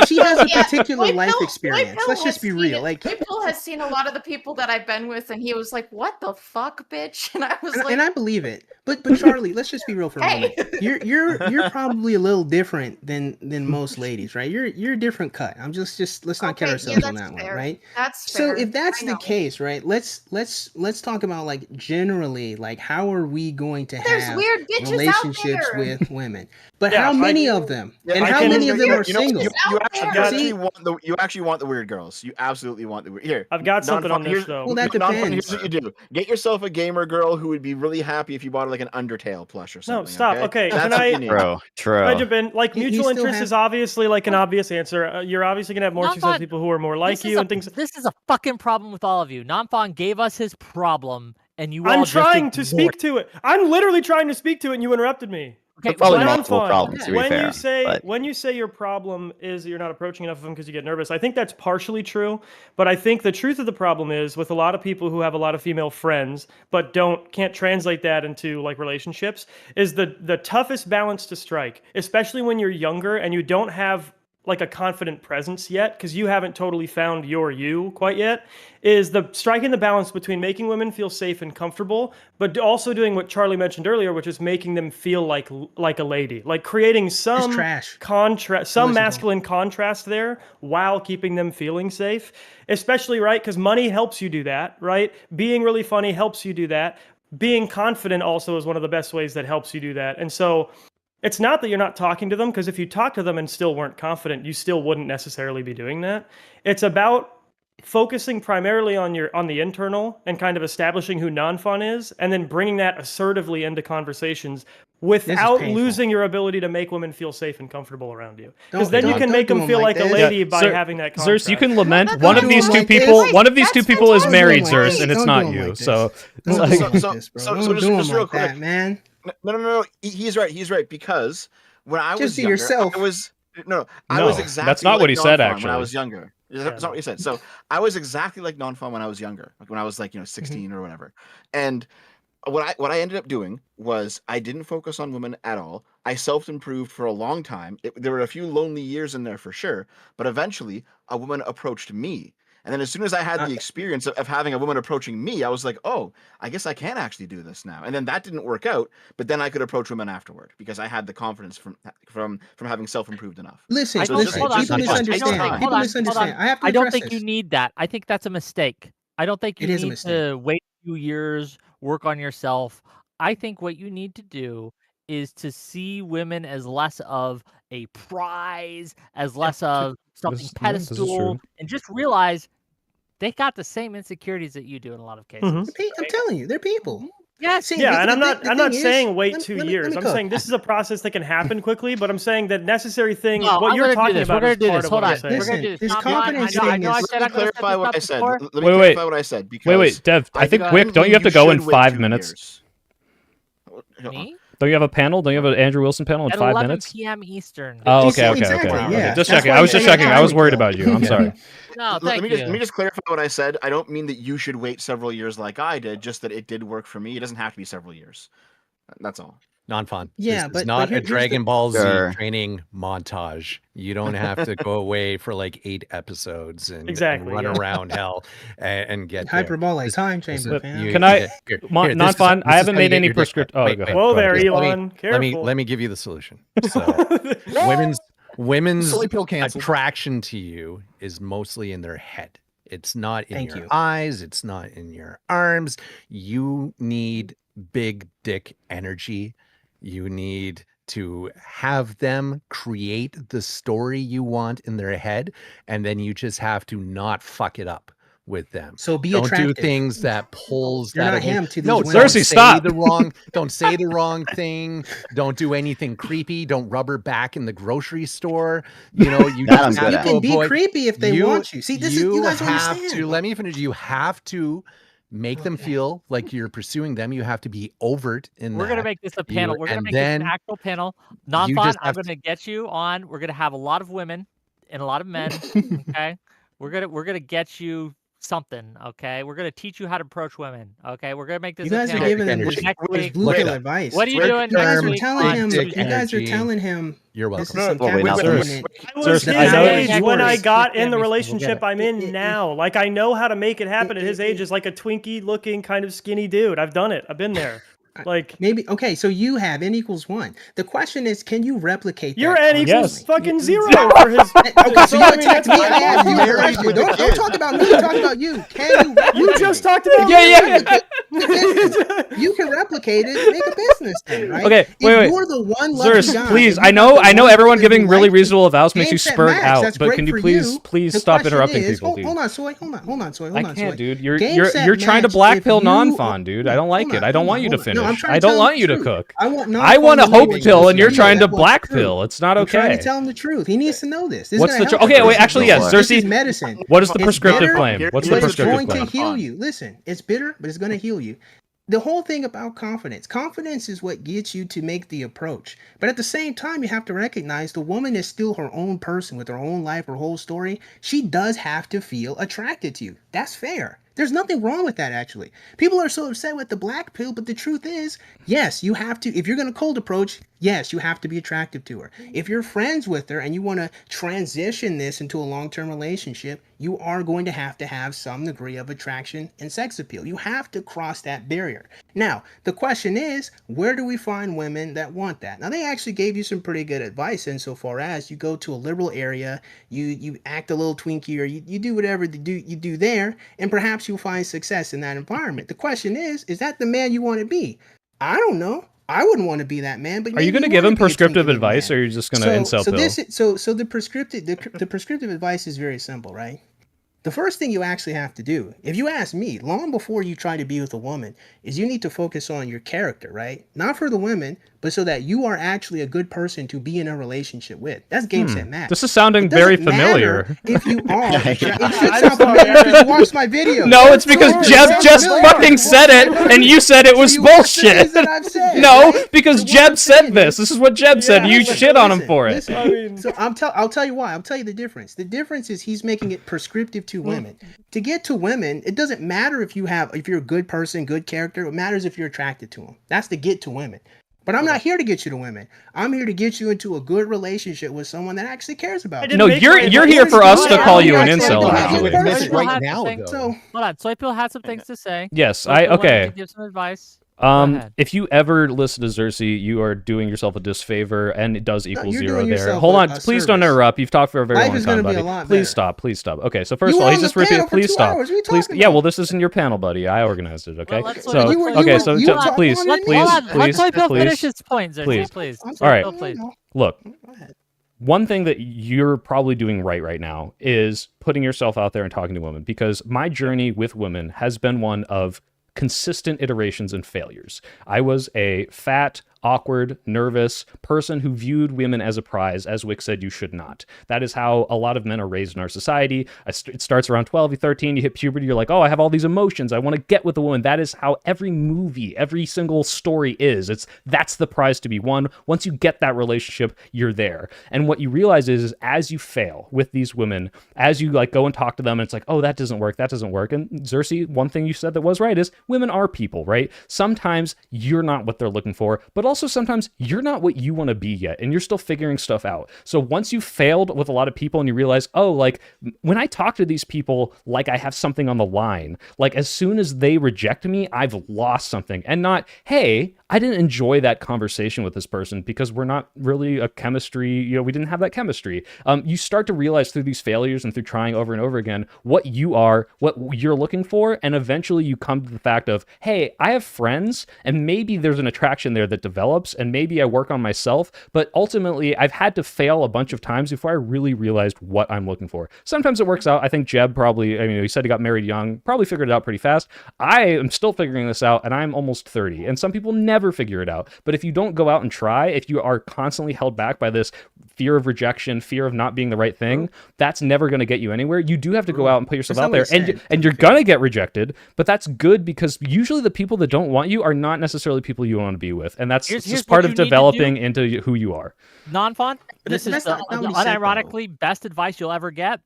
she has a Yeah, particular Whip life Hill- experience. Whip Hill Let's just has be seen real. it. Like, Whip Hill has seen a lot of the people that I've been with, and he was like, "What the fuck, bitch?" And I was like, and I believe it. But Charlie, let's just be real for a Hey. moment. You're probably a little different than most ladies, right? You're a different cut. I'm just let's not kid Okay, yeah, ourselves on that's that fair. one, right? "That's So fair. if that's I the know." case, right? Let's talk about like generally, like how are we going to There's have weird bitches out relationships there. with women? But Yeah, how I- many of them? Yeah, And I how can- many of them are you know, single? You Out actually there. you actually want the weird girls. You absolutely want the weird. Here, I've got something on this here's- though. Well, that Non-fun, depends. here's what you do: get yourself a gamer girl who would be really happy if you bought her like an Undertale plush or something. No, stop. Okay, That's can what I- you need. True, true. Can I jump in? Like He mutual still interest has- is obviously like an obvious answer. You're obviously gonna have more Not successful fun. people who are more like This is you a- and things. This is a fucking problem with all of you. Namfon gave us his problem, and you all I'm just trying to ignored speak to it. I'm literally trying to speak to it, and you interrupted me. Okay, Probably when- multiple fun. problems, to be when fair. you say but- when you say your problem is you're not approaching enough of them because you get nervous, I think that's partially true. But I think the truth of the problem is with a lot of people who have a lot of female friends but can't translate that into like relationships is the toughest balance to strike, especially when you're younger and you don't have like a confident presence yet because you haven't totally found your you quite yet, is the striking the balance between making women feel safe and comfortable but also doing what Charlie mentioned earlier, which is making them feel like a lady, like creating some trash. contrast, some Listen to 'em. masculine contrast there while keeping them feeling safe, especially right because money helps you do that, right? Being really funny helps you do that. Being confident also is one of the best ways that helps you do that. And so it's not that you're not talking to them, because if you talk to them and still weren't confident, you still wouldn't necessarily be doing that. It's about focusing primarily on the internal and kind of establishing who non-fun is, and then bringing that assertively into conversations without painful. losing your ability to make women feel safe and comfortable around you. Because Don't- then you don't- can don't make do them 'em feel like like a this. lady Yeah, by Zer- having that contrast. Zers, you can lament Don't one do of these 'em two like people. this. One of these That's two people is fantastic. married, Don't do 'em like Zers, and this. it's Don't not do 'em you. like So, Don't like, do 'em So- like so- this, bro. so Don't just- do 'em just real like quick. that, man. No. He's right. He's right because when I Just was be younger, yourself. I was No, exactly. that's not what he like said, non-fun when I actually. was younger. That's Yeah, not what he said. So I was exactly like non-fun when I was younger, like when I was like 16 or whatever. And what I ended up doing was I didn't focus on women at all. I self-improved for a long time. There were a few lonely years in there for sure, but eventually a woman approached me. And then as soon as I had the experience of having a woman approaching me, I was like, oh, I guess I can actually do this now. And then that didn't work out, but then I could approach women afterward because I had the confidence from having self-improved enough. Listen, I So don't, it's just- hold on, it's just- people it just takes misunderstand. time. People misunderstand. I have to I don't address think this. you need that. I think that's a mistake. I don't think you It is a need mistake. to wait a few years, work on yourself. I think what you need to do is to see women as less of a prize, as less of something this is pedestal, true. and just realize they got the same insecurities that you do in a lot of cases. Mhm. I'm telling you, they're people. Yes. See, Yeah, and the I'm not thing is- saying wait let me- 2 let me years. I'm cook. saying this is a process that can happen quickly, but I'm saying that necessary thing, No, what I'm you're gonna do talking this. We're about gonna is do part this. of Hold what I'm on. saying. We're Listen, gonna do this. this Not confidence mine. I thing know I is- said Let I'm me gonna set clarify this what up I said. before. Let me Wait, clarify what I said. Because wait, Dev. I think don't Whick, don't you have to think go should in wait 5 2 minutes? years. Me? Don't you have a panel? Don't you have an Andrew Wilson panel in At 5 11 minutes? p.m. Eastern. Oh, Just- okay, okay, exactly, okay. yeah. Okay, just That's checking. why I was I'm just saying checking. I I was would worried go. about you. I'm Yeah. sorry. No, Let thank me you. just clarify what I said. I don't mean that you should wait several years like I did, just that it did work for me. It doesn't have to be several years. That's all. Non-fun. Yeah, This but is not here's a the Dragon Ball Z Sure. training montage. You don't have to go away for like 8 episodes and Exactly, run yeah. around hell and get there. hyperbolic This- time chamber, listen, fam. you- Can I- here, here, Mon- this is- non-fun, this I is haven't how you made get any your dick prescript- wet. oh, Wait, go wait, ahead. Whoa wait, there, just Elon. Careful. let me give you the solution. So women's Soy pill canceled. attraction to you is mostly in their head. It's not in Thank your you. eyes. It's not in your arms. You need big dick energy. You need to have them create the story you want in their head, and then you just have to not fuck it up with them. So be Don't attractive. do things that pulls You're that not away. him to these No, women. don't Cersei, say stop. don't say the wrong thing. Don't do anything creepy. Don't rub her back in the grocery store. You know, you That I'm just good have at. You to can be avoid. creepy if they want you. See, this is you guys don't have understand. to. Let me finish. You have to make them feel like you're pursuing them. You have to be overt in We're that. gonna make this a panel. We're gonna and make this an then actual panel. you Non-fun. just I'm have to- gonna get you on. We're gonna have a lot of women and a lot of men. Okay. We're gonna get you something. Okay. We're gonna teach you how to approach women. Okay. We're gonna make this You guys a are panel. giving him energy. this, next this week. blue Look pill it up. advice. What are you Swear doing to next You guys term, are week telling on him. dick Tuesday? You guys are energy. telling him. You're This is welcome. some Well, wait, not Capricorn. Cersei. I was Cersei, his I know- age when I got in the We'll get relationship it. I'm in now. Like I know how to make it happen at his age as like a Twinkie looking kind of skinny dude. I've done it. I've been there. Like Maybe okay. So you have n equals 1. The question is, can you replicate your that? n equals Yes. fucking You- 0 for his. Okay, so you I mean, attacked me. that's I asked you a married question. with the Don't kid. talk about me. Talk about you. Can you? You replicate just it? talked about Yeah. You can replicate it. Make a business then, right? Okay, If wait. you're the one lucky Zeus, guy, please. and you I got know the one everyone woman giving who really likes you, reasonable vows makes game, you set, spurt match, out, that's but great can you for please you. please The stop question interrupting is- people, dude? Hold on, Soy. Hold on, Soy. I can't, dude. You're Game, set, you're trying to match, black if pill you- non-fun, dude. I don't like Hold it. on, I don't hold want on, you to hold on. No, I'm finish. trying I to don't tell him want the you to truth. cook. I want I want a non-fun to hope know pill, this. and you're Yeah, trying to that's black true. pill. It's not I'm trying to okay. tell him the truth. He needs to know this. This is What's gonna the help okay? him. Wait, actually, yes, This is Cersei. medicine. What is the It's prescriptive bitter, claim? What's the but it's prescriptive going claim? to heal you. Listen, it's bitter, but it's going to heal you. The whole thing about confidence. Confidence is what gets you to make the approach. But at the same time, you have to recognize the woman is still her own person with her own life, her whole story. She does have to feel attracted to you. That's fair. There's nothing wrong with that, actually. People are so upset with the black pill, but the truth is, yes, you have to, if you're going to cold approach, yes, you have to be attractive to her. If you're friends with her and you want to transition this into a long-term relationship, you are going to have some degree of attraction and sex appeal. You have to cross that barrier. Now, the question is, where do we find women that want that? Now, they actually gave you some pretty good advice insofar as you go to a liberal area, you act a little Twinkie, or you do whatever you do there, and perhaps you'll find success in that environment. The question is that the man you want to be? I don't know. I wouldn't want to be that man, but Are you going going to to give him be a prescriptive Twinkie advice, man. or are you just going to incel pill? So the prescriptive advice is very simple, right? The first thing you actually have to do, if you ask me, long before you try to be with a woman, is you need to focus on your character, right? Not for the women, but so that you are actually a good person to be in a relationship with. That's game, set, match. This is sounding It doesn't very matter familiar. if you are. It should I'm sound sorry. familiar if you watch my video. No, it's because Jeb just fucking said it, and you said it was you watch the bullshit. things that I've said, No, right? because So what Jeb I'm said saying this. This is what Jeb said. You shit on him for it. Listen. I mean- So I'll tell you why. I'll tell you the difference. The difference is he's making it prescriptive to women. To get to women, it doesn't matter if you're a good person, good character. It matters if you're attracted to them. That's to get to women. But I'm not here to get you to women. I'm here to get you into a good relationship with someone that actually cares about you. No, you're here for us to call you an incel. Yeah, Actually. yeah, This yeah. right now, Thing- though. So Hold on. Soy Pill had some things to say. Yes, Soy Pill wanted okay. to give some advice. ahead. If you ever listen to Xerxes, you are doing yourself a disfavor, and it does equal you're 0 doing there. yourself Hold a- on, a please don't service. interrupt. You've talked for a very Life long is time, gonna be buddy. a lot Please better. stop. Okay, so first You of all, were he's on just the repeating. panel for Please 2 stop. hours. What are you Please, talking yeah. about? Well, this isn't your panel, buddy. I organized it. Okay, let's so let- You were- okay, you so were- you so were talking please, longer than me. please, Hold on. Let please, Soy Pill finish please. his point, Xerxes, please. please. I'm Soy All right. Pill, please. Look, Go ahead. one thing that you're probably doing right now is putting yourself out there and talking to women, because my journey with women has been one of consistent iterations and failures. I was a fat, awkward, nervous person who viewed women as a prize. As Whick said, you should not. That is how a lot of men are raised in our society. It starts around 12, you're 13, you hit puberty, you're like, oh, I have all these emotions, I want to get with a woman. That is how every movie, every single story is. That's the prize to be won. Once you get that relationship, you're there. And what you realize is as you fail with these women, as you like go and talk to them, and it's like, oh, that doesn't work. And Xerxes, one thing you said that was right is women are people, right? Sometimes you're not what they're looking for, but also sometimes you're not what you want to be yet, and you're still figuring stuff out. So once you failed with a lot of people and you realize, oh, like when I talk to these people, like I have something on the line, like as soon as they reject me, I've lost something, and not, hey, I didn't enjoy that conversation with this person because we're not really a chemistry, we didn't have that chemistry. You start to realize through these failures and through trying over and over again what you are, what you're looking for, and eventually you come to the fact of, hey, I have friends, and maybe there's an attraction there that develops, and maybe I work on myself, but ultimately I've had to fail a bunch of times before I really realized what I'm looking for. Sometimes it works out. I think Jeb probably, he said he got married young, probably figured it out pretty fast. I am still figuring this out, and I'm almost 30, and some people never figure it out. But if you don't go out and try, if you are constantly held back by this fear of rejection, fear of not being the right thing, that's never going to get you anywhere. You do have to go out and put yourself out there, and you're going to get rejected, but that's good because usually the people that don't want you are not necessarily people you want to be with, and that's just part of developing into who you are. Non-fun, this is the unironically best advice you'll ever get.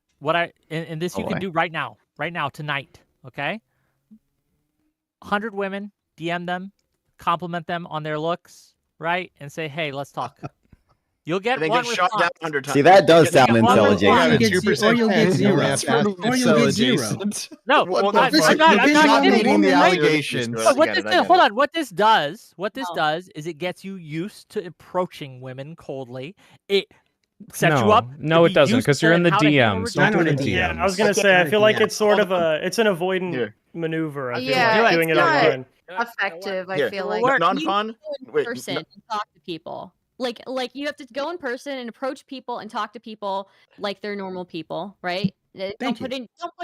And this you can do right now, tonight, okay? 100 women, DM them, compliment them on their looks, right? And say, hey, let's talk. You'll get one shot down 100 times. See, that does sound incel adjacent. Or you'll get zero. Or you'll get zero. No, I'm not kidding. The allegations. Hold on. What this does is it gets you used to approaching women coldly. It sets you up. No, it doesn't, because you're in the DMs. Don't do it in DMs. Yeah, I was gonna say, I feel like it's sort of it's an avoidant maneuver. I feel like doing it online. Effective, I feel like. Non-fun? In person and talk to people. Like you have to go in person and approach people and talk to people like they're normal people, right? Don't put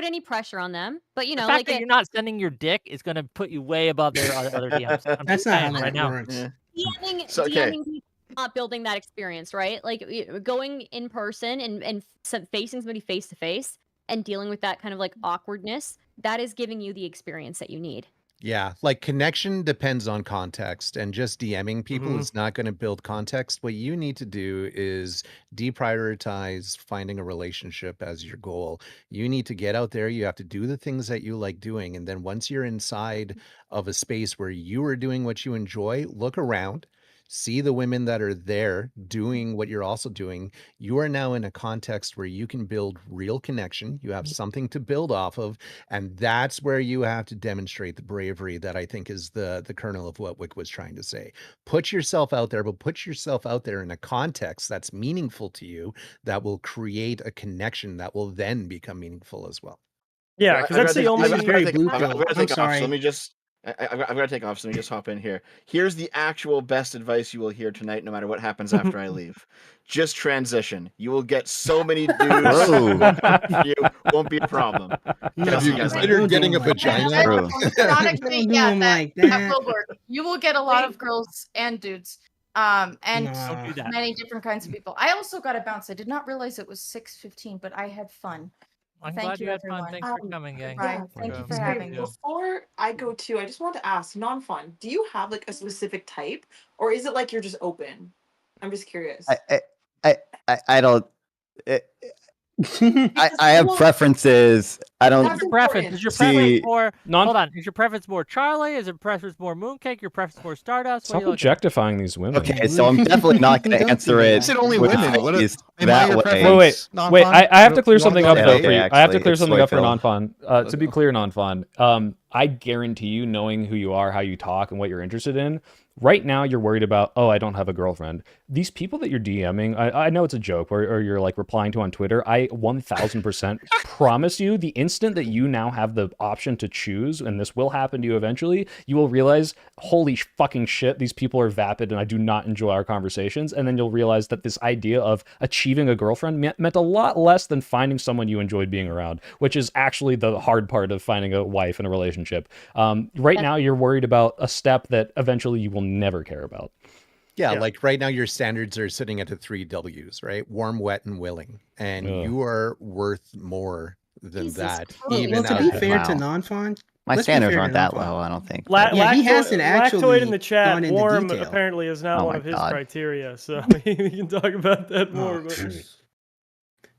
any pressure on them. But the fact that you're not sending your dick is going to put you way above their other DMs. That's not how that works. DMing people, not building that experience, right? Like going in person and facing somebody face to face and dealing with that kind of like awkwardness, that is giving you the experience that you need. Yeah, like connection depends on context, and just DMing people is not going to build context. What you need to do is deprioritize finding a relationship as your goal. You need to get out there. You have to do the things that you like doing. And then once you're inside of a space where you are doing what you enjoy, look around. See the women that are there doing what you're also doing. You are now in a context where you can build real connection. You have something to build off of. And that's where you have to demonstrate the bravery that I think is the kernel of what Whick was trying to say. Put yourself out there, but put yourself out there in a context that's meaningful to you, that will create a connection that will then become meaningful as well. Yeah, because that's the only very blue pill. I'm sorry. Let me just... I've got to take off, so let me just hop in here. Here's the actual best advice you will hear tonight, no matter what happens after I leave. Just transition. You will get so many dudes. You won't be a problem. Have you considered getting a vagina? Ironically, that will work. You will get a lot of girls and dudes. And many different kinds of people. I also got a bounce. I did not realize it was 6:15, but I had fun. I'm Thank glad you, you had everyone. fun. Thanks for coming, gang. Thank you for having me. Before I go to, I just want to ask, non-fun, do you have like a specific type, or is it like you're just open? I'm just curious. I don't. I have preferences. I don't. What's your preference? Is your preference more? Hold on. Is your preference more Charlie? Is your preference more Mooncake? Your preference more Stardust? Stop objectifying these women. Okay, so I'm definitely not going to answer it. Is it only women? What that way. Wait. I have to clear something up though. I have to clear something up for non-fun. To be clear, non-fun. I guarantee you, knowing who you are, how you talk, and what you're interested in, right now you're worried about, oh, I don't have a girlfriend. These people that you're DMing, I know it's a joke, or you're like replying to on Twitter. I 1000% promise you, the instant that you now have the option to choose, and this will happen to you eventually, you will realize, holy fucking shit, these people are vapid and I do not enjoy our conversations. And then you'll realize that this idea of achieving a girlfriend meant a lot less than finding someone you enjoyed being around, which is actually the hard part of finding a wife in a relationship. Right now you're worried about a step that eventually you will never care about. Yeah, like right now your standards are sitting at the 3 W's, right? Warm, wet, and willing. And you are worth more than that. Well, to be fair to non-fun, my standards aren't that low, I don't think. He hasn't actually Lactoid in the chat. gone into Warm detail. apparently is not one of his criteria, so we can talk about that more.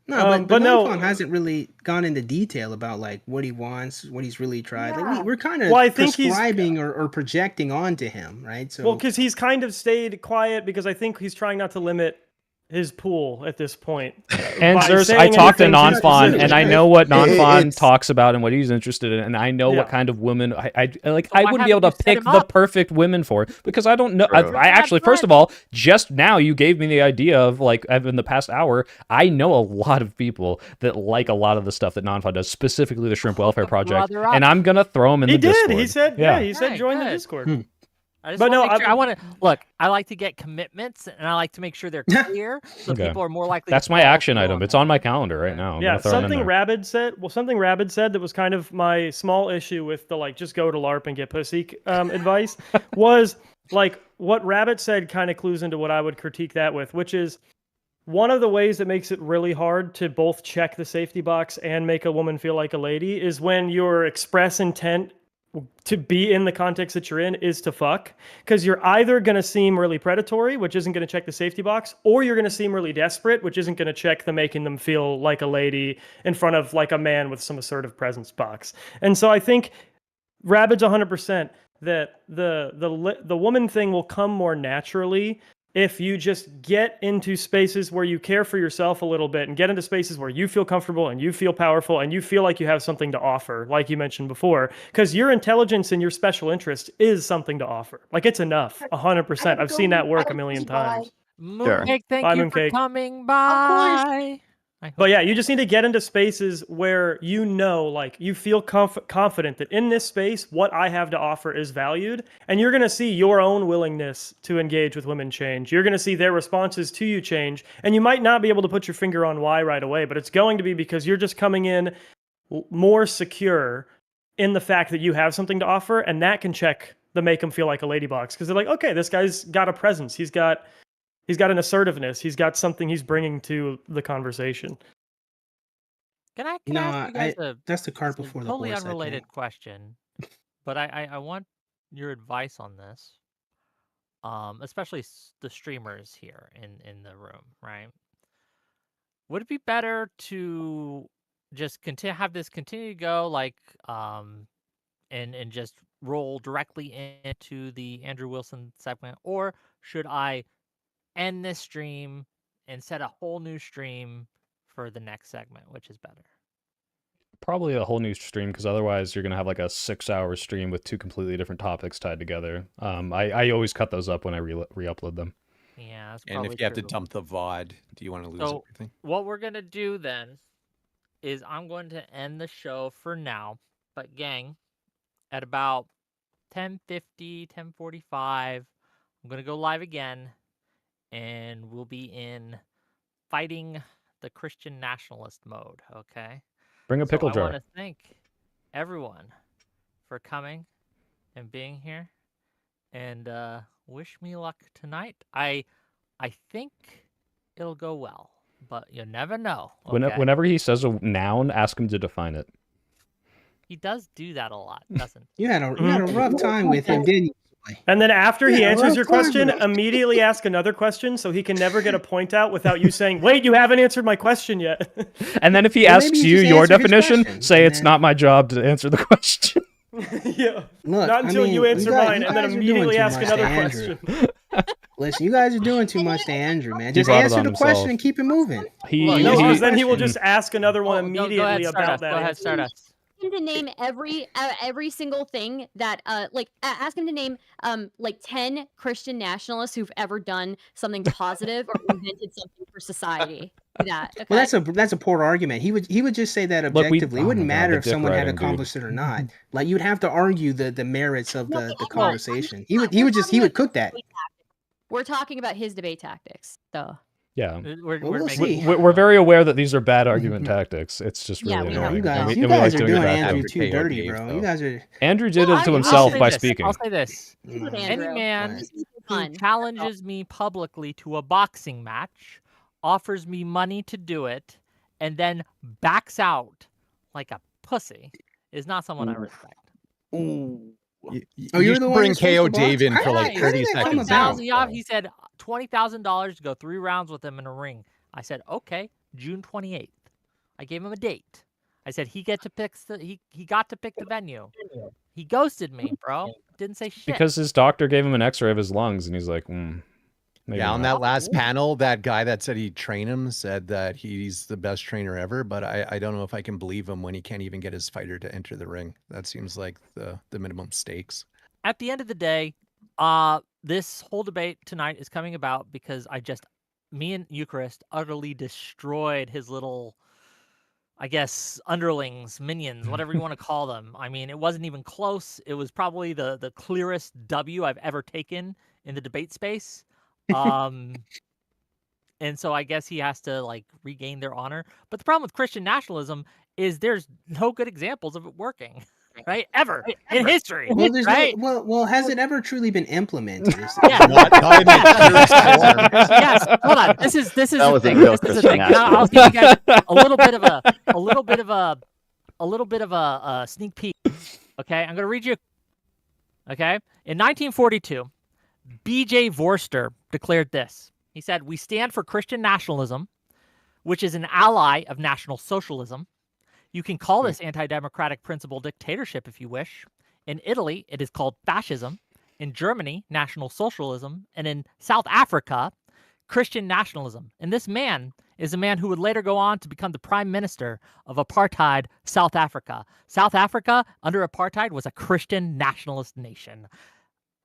No, but no. Nonfom hasn't really gone into detail about like what he wants, what he's really tried. Like we're kind of Well, I think prescribing or projecting onto him, right? So well, because he's kind of stayed quiet because I think he's trying not to limit his pool at this point. And by there's, I saying talked to anything too Nonfon, specific. and I know what Nonfon It's- talks about and what he's interested in, and I know what kind of women I like. So I why wouldn't be able to haven't you set pick him the up? perfect women for it because I don't know. I True. actually, first of all, just now you gave me the idea of like in the past hour, I know a lot of people that like a lot of the stuff that Nonfon does, specifically the Shrimp Welfare Project, brother up. and I'm gonna throw him in He the did. Discord. He said, yeah, he said Hey, join the good. Discord. I just But want no, to make sure. I- I want to look. I like to get commitments, and I like to make sure they're clear, so Okay. people are more likely. That's to my follow action through item. on It's that. on my calendar right now. I'm Yeah, gonna throw him in something there. Rabid said. Well, something Rabid said that was kind of my small issue with the like just go to LARP and get pussy advice was like what Rabid said kind of clues into what I would critique that with, which is one of the ways that makes it really hard to both check the safety box and make a woman feel like a lady is when your express intent to be in the context that you're in is to fuck, because you're either going to seem really predatory, which isn't going to check the safety box, or you're going to seem really desperate, which isn't going to check the making them feel like a lady in front of like a man with some assertive presence box. And so I think Rabid's 100% that the woman thing will come more naturally if you just get into spaces where you care for yourself a little bit and get into spaces where you feel comfortable and you feel powerful and you feel like you have something to offer, like you mentioned before, because your intelligence and your special interest is something to offer. Like it's enough, 100%. I've seen that work a million times. Mooncake, thank Bye, you for Mooncake. coming by. But yeah, you just need to get into spaces where you know, like you feel confident that in this space, what I have to offer is valued. And you're going to see your own willingness to engage with women change. You're going to see their responses to you change. And you might not be able to put your finger on why right away, but it's going to be because you're just coming in more secure in the fact that you have something to offer. And that can check the make them feel like a lady box. Because they're like, okay, this guy's got a presence. He's got an assertiveness. He's got something he's bringing to the conversation. Can I No, ask you guys that's the cart it's a before the totally horse. I unrelated think. question, but I want your advice on this. Especially the streamers here in the room, right? Would it be better to just have this continue to go like and just roll directly into the Andrew Wilson segment, or should I end this stream and set a whole new stream for the next segment, which is better? Probably a whole new stream, because otherwise you're gonna have like a 6-hour stream with two completely different topics tied together. I always cut those up when I re-upload them. Yeah, that's And probably if you have to true. dump the VOD, do you want to lose So everything? what we're gonna do then is I'm going to end the show for now, but gang, at about 10:50, 10:45, I'm gonna go live again, and we'll be in fighting the Christian nationalist mode. Okay. Bring a pickle I jar. want to thank everyone for coming and being here, and wish me luck tonight. I think it'll go well, but you never know. Okay? Whenever he says a noun, ask him to define it. He does do that a lot, doesn't he? You had a rough time with him, didn't you? And then after he Yeah, answers rough your time question, with him. immediately ask another question so he can never get a point out without you saying, wait, you haven't answered my question yet. And then if he Well, asks maybe you just your answer his definition, question, say and it's then- not my job to answer the question. Yeah. Look, Not until you answer mine, you and then guys are doing immediately too ask much another to Andrew. question. Listen, you guys are doing too much to Andrew, man. He Just brought it answer on the question himself. and keep it moving. No, because then he will just ask another one Go ahead, immediately about Stardust. that. Go ahead, answer. Stardust. Him to name every single thing that ask him to name like 10 Christian nationalists who've ever done something positive or invented something for society. Do that. Okay? Well, that's a poor argument. He would just say that Look, objectively. It oh wouldn't my God, matter the if dick someone had riding, dude. accomplished it or not. Like you'd have to argue the merits of the No, conversation. He would cook that. We're talking about his debate tactics, though. Yeah. We'll see. We're very aware that these are bad argument tactics. It's just Yeah, really we know. annoying. You guys, And we you like guys are doing it doing back to Andrew him. too dirty, bro. You guys are. Andrew did Well, it to I'll himself say by this, speaking. I'll say this. With Any Andrew. man This is who fun. challenges me publicly to a boxing match, offers me money to do it, and then backs out like a pussy is not someone I respect. Oh, You you're should the one bring that's supposed KO to box? Dave in How for did like that- 30 how did that come seconds. about? He said $20,000 to go 3 rounds with him in a ring. I said, okay, June 28th. I gave him a date. I said he got to pick the venue. He ghosted me, bro. Didn't say shit. Because his doctor gave him an X-ray of his lungs, and he's like, maybe Yeah, on not. that last panel, that guy that said he'd train him said that he's the best trainer ever, but I don't know if I can believe him when he can't even get his fighter to enter the ring. That seems like the minimum stakes. At the end of the day, this whole debate tonight is coming about because me and Eucharist utterly destroyed his little, I guess, underlings, minions, whatever you want to call them. I mean, it wasn't even close. It was probably the clearest W I've ever taken in the debate space. And so I guess he has to like regain their honor. But the problem with Christian nationalism is there's no good examples of it working, right? Ever in history, Well, there's right? well, has it ever truly been implemented? Yeah. Yes. Hold on. This is That the was a thing. real This is the Christian thing. I'll give you guys a little bit of a sneak peek. Okay, I'm gonna read you. Okay, in 1942, B.J. Vorster declared this. He said, "We stand for Christian nationalism, which is an ally of National Socialism. You can call this anti-democratic principle dictatorship if you wish. In Italy, it is called fascism. In Germany, National Socialism. And in South Africa, Christian nationalism. And this man is a man who would later go on to become the prime minister of apartheid South Africa. South Africa, under apartheid, was a Christian nationalist nation."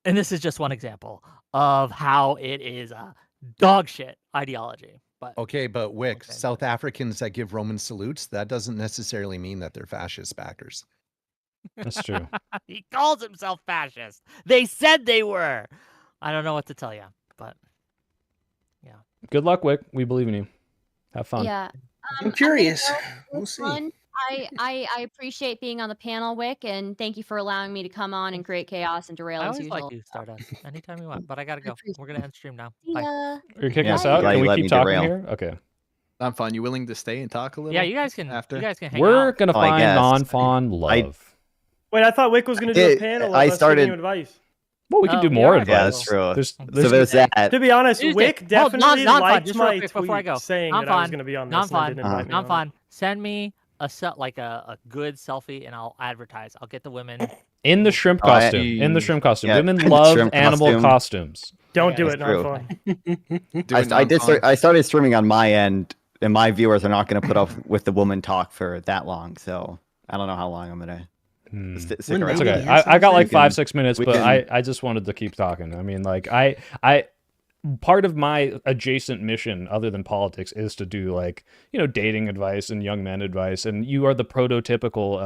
And this is just one example of how it is a dog shit ideology. But Okay, but Wick, South Africans that give Roman salutes, that doesn't necessarily mean that they're fascist backers. That's true. He calls himself fascist. They said they were. I don't know what to tell you, but yeah. Good luck, Wick. We believe in you. Have fun. Yeah. I'm curious. I think it We'll was see. fun. I appreciate being on the panel, Wick, and thank you for allowing me to come on and create chaos and derail I as always usual. like you, Stardust. Anytime you want, but I gotta go. We're gonna end stream now. See Bye. ya. Are you kicking Yeah, us I'm out? glad Can you we let keep me talking derail. here? Okay. I'm fine. You willing to stay and talk a little? Yeah, you guys can. after. You guys can hang We're out. gonna Oh, I find guess. non-fawn love. Wait, I thought Wick was going to do a panel. I of us started- giving you advice. Well, we can Oh, do we more are. advice. Yeah, that's true. There's So there's that. To be honest, Tuesday. Wick Hold, definitely non-fun, liked just real my quick tweet before I go. saying that I was Non-fun, going to be on this and non-fun, didn't invite me on it. non-fun. Send me a good selfie and I'll advertise. I'll get the women. in the shrimp Oh, I- costume. In the shrimp costume. Yeah, Women the love shrimp animal costume. costumes. Don't Okay, do that's it, true. non-fun. I started streaming on my end, and my viewers are not going to put up with the woman talk for that long. So I don't know how long I'm gonna stick When around. It's Maybe okay. the answer I got is like we can- 5-6 minutes, we but can- I just wanted to keep talking. I mean, like I part of my adjacent mission other than politics is to do like, dating advice and young men advice, and you are the prototypical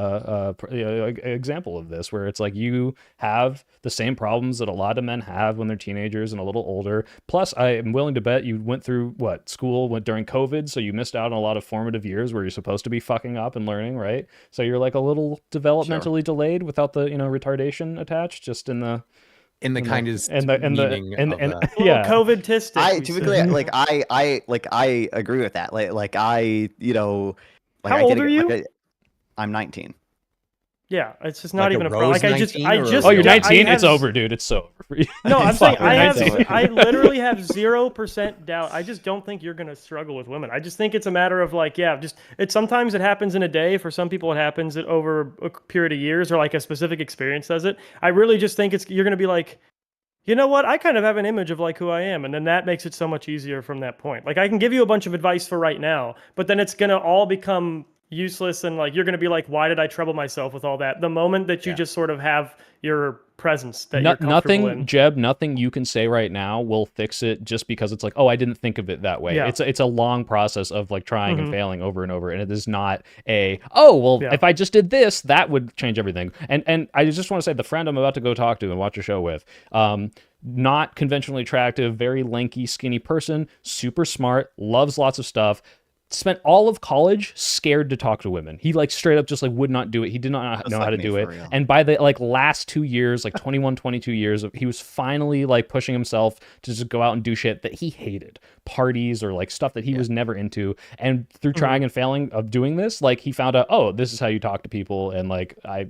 example of this, where it's like you have the same problems that a lot of men have when they're teenagers and a little older. Plus, I am willing to bet you went through school went during COVID, so you missed out on a lot of formative years where you're supposed to be fucking up and learning, right? So you're like a little developmentally delayed without the retardation attached, just in the kindest and meaning of that. yeah. COVID tistic. I we typically say. I agree with that. Like I How old are you? I'm 19. Yeah, it's just Like not a even a problem. rose Like I just, 19 I or a just. Oh, you're I 19? have It's over, dude. It's so over for you. No, I'm saying Fuck, I you're have. 19. I literally have 0% doubt. I just don't think you're gonna struggle with women. I just think it's a matter of sometimes it happens in a day. For some people, it happens over a period of years, or like a specific experience does it. I really just think you're gonna be like, you know what? I kind of have an image of like who I am, and then that makes it so much easier from that point. Like I can give you a bunch of advice for right now, but then it's gonna all become useless, and like you're gonna be like, why did I trouble myself with all that? The moment that you just sort of have your presence that you're comfortable in. Jeb, nothing you can say right now will fix it just because it's like, oh, I didn't think of it that way. Yeah. It's a long process of like trying and failing over and over, and it is not if I just did this, that would change everything. And I just want to say, the friend I'm about to go talk to and watch a show with, not conventionally attractive, very lanky, skinny person, super smart, loves lots of stuff. Spent all of college scared to talk to women. He like straight up just like would not do it. He did not know how to do it. real. And by the like last 2 years, like 21, 22 years, he was finally like pushing himself to just go out and do shit that he hated, parties or like stuff that he was never into. And through trying and failing of doing this, like he found out, oh, this is how you talk to people. And like I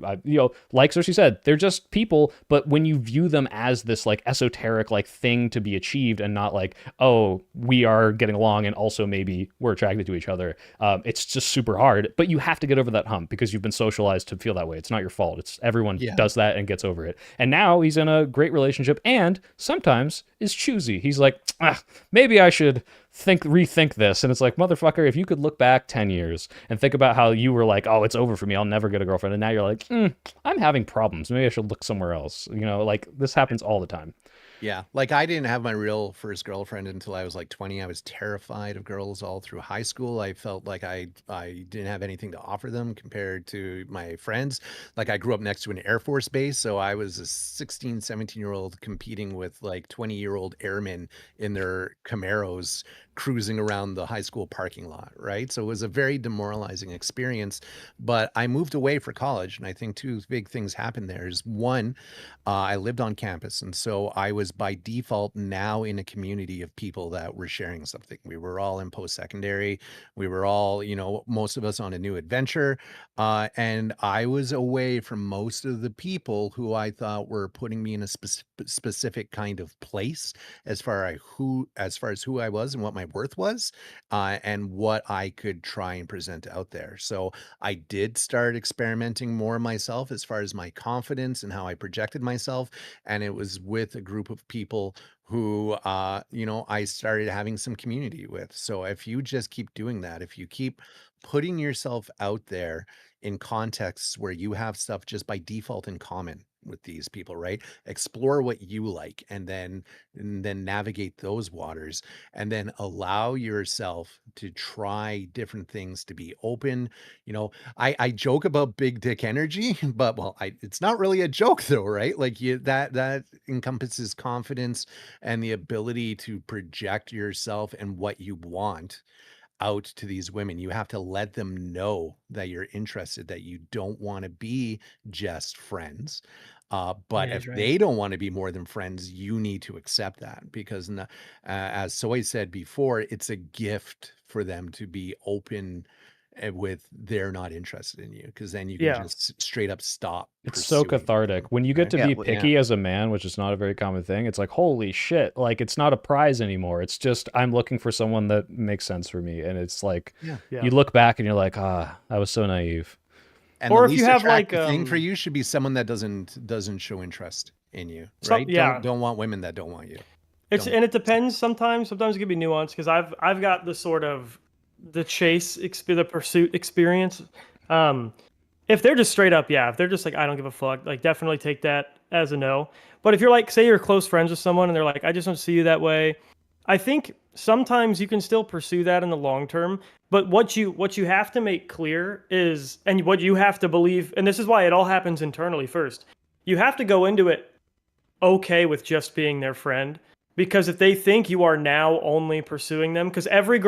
like Cersei said, they're just people. But when you view them as this like esoteric like thing to be achieved, and not like, oh, we are getting along and also maybe we're attracted to to each other, it's just super hard. But you have to get over that hump because you've been socialized to feel that way. It's not your fault. It's everyone does that and gets over it. And now he's in a great relationship and sometimes is choosy. He's like, maybe I should rethink this. And it's like, motherfucker, if you could look back 10 years and think about how you were like, oh, it's over for me, I'll never get a girlfriend, and now you're like, I'm having problems, maybe I should look somewhere else. Like, this happens all the time. Yeah, like I didn't have my real first girlfriend until I was like 20. I was terrified of girls all through high school. I felt like I didn't have anything to offer them compared to my friends. Like I grew up next to an Air Force base, so I was a 16, 17-year-old competing with like 20-year-old airmen in their Camaros cruising around the high school parking lot, right? So it was a very demoralizing experience, but I moved away for college, and I think two big things happened there. Is one, I lived on campus, and so I was by default now in a community of people that were sharing something. We were all in post-secondary. We were all, most of us on a new adventure. And I was away from most of the people who I thought were putting me in a specific kind of place as far as who I was and what my worth was, and what I could try and present out there. So I did start experimenting more myself as far as my confidence and how I projected myself. And it was with a group of people who, I started having some community with. So if you just keep doing that, if you keep putting yourself out there in contexts where you have stuff just by default in common with these people, right? Explore what you like and then navigate those waters, and then allow yourself to try different things, to be open. I joke about big dick energy, but it's not really a joke though, right? Like that encompasses confidence and the ability to project yourself and what you want out to these women. You have to let them know that you're interested, that you don't want to be just friends. But if they don't want to be more than friends, you need to accept that, because as Soy said before, it's a gift for them to be open with they're not interested in you, because then you can just straight up stop. It's so cathartic when you get to be picky as a man, which is not a very common thing. It's like, holy shit, like it's not a prize anymore. It's just, I'm looking for someone that makes sense for me. And it's like, you look back and you're like, I was so naive. And or if you have like thing for you should be someone that doesn't show interest in you, right? Don't want women that don't want you. And it depends sometimes. Sometimes it can be nuanced, because I've got the sort of the pursuit experience. If they're just straight up, if they're just like, I don't give a fuck, like definitely take that as a no. But if you're like, say you're close friends with someone and they're like, I just don't see you that way, I think sometimes you can still pursue that in the long term. But what you have to make clear is, and what you have to believe, and this is why it all happens internally first, you have to go into it okay with just being their friend. Because if they think you are now only pursuing them, because every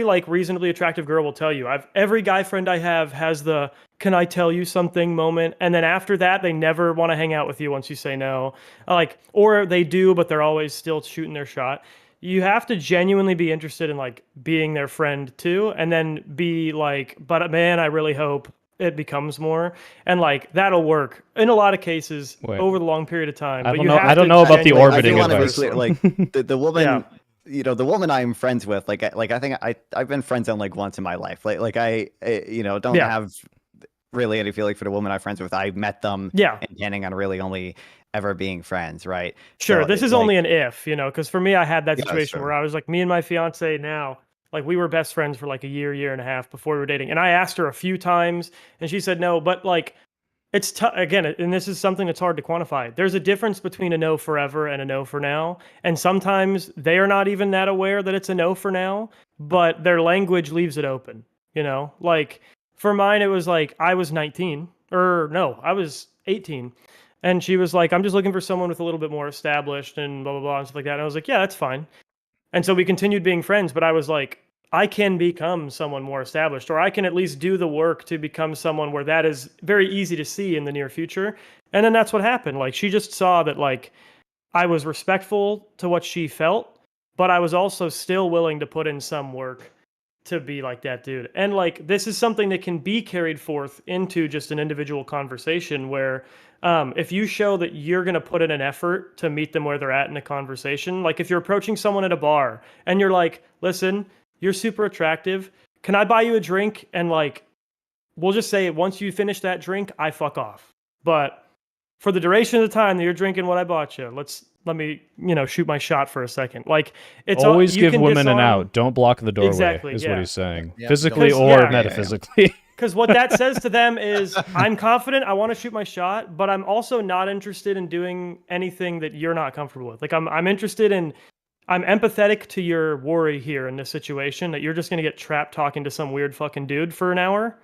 like reasonably attractive girl will tell you, every guy friend I have has the "can I tell you something" moment, and then after that they never want to hang out with you once you say no, or they do but they're always still shooting their shot. You have to genuinely be interested in like being their friend too, and then be like, but man, I really hope it becomes more, and like that'll work in a lot of cases over the long period of time. I don't know about the orbiting advice. Like the woman, the woman I'm friends with, like I think I've been friend zoned like once in my life. Like I don't have really any feeling for the woman I'm friends with. I met them intending on really only ever being friends, right? Sure, so this is like, only an if, because for me I had that situation where I was like, me and my fiance now, like we were best friends for like a year and a half before we were dating. And I asked her a few times and she said no, but like it's again, and this is something that's hard to quantify. There's a difference between a no forever and a no for now. And sometimes they are not even that aware that it's a no for now, but their language leaves it open, like for mine, it was like, I was 19 or no, I was 18. And she was like, I'm just looking for someone with a little bit more established and blah, blah, blah, and stuff like that. And I was like, yeah, that's fine. And so we continued being friends, but I was like, I can become someone more established, or I can at least do the work to become someone where that is very easy to see in the near future. And then that's what happened. Like, she just saw that, like, I was respectful to what she felt, but I was also still willing to put in some work to be like that dude. And like, this is something that can be carried forth into just an individual conversation where, if you show that you're going to put in an effort to meet them where they're at in a conversation, like if you're approaching someone at a bar and you're like, listen, you're super attractive. can I buy you a drink? And like, we'll just say once you finish that drink, I fuck off. But for the duration of the time that you're drinking what I bought you, let me, shoot my shot for a second. Like, it's always you give can women an disarm- out. Don't block the doorway. Exactly, is yeah. what he's saying, Yeah, physically don't- or yeah. metaphysically. Because what that says to them is, I'm confident, I want to shoot my shot, but I'm also not interested in doing anything that you're not comfortable with. Like, I'm empathetic to your worry here in this situation that you're just going to get trapped talking to some weird fucking dude for an hour.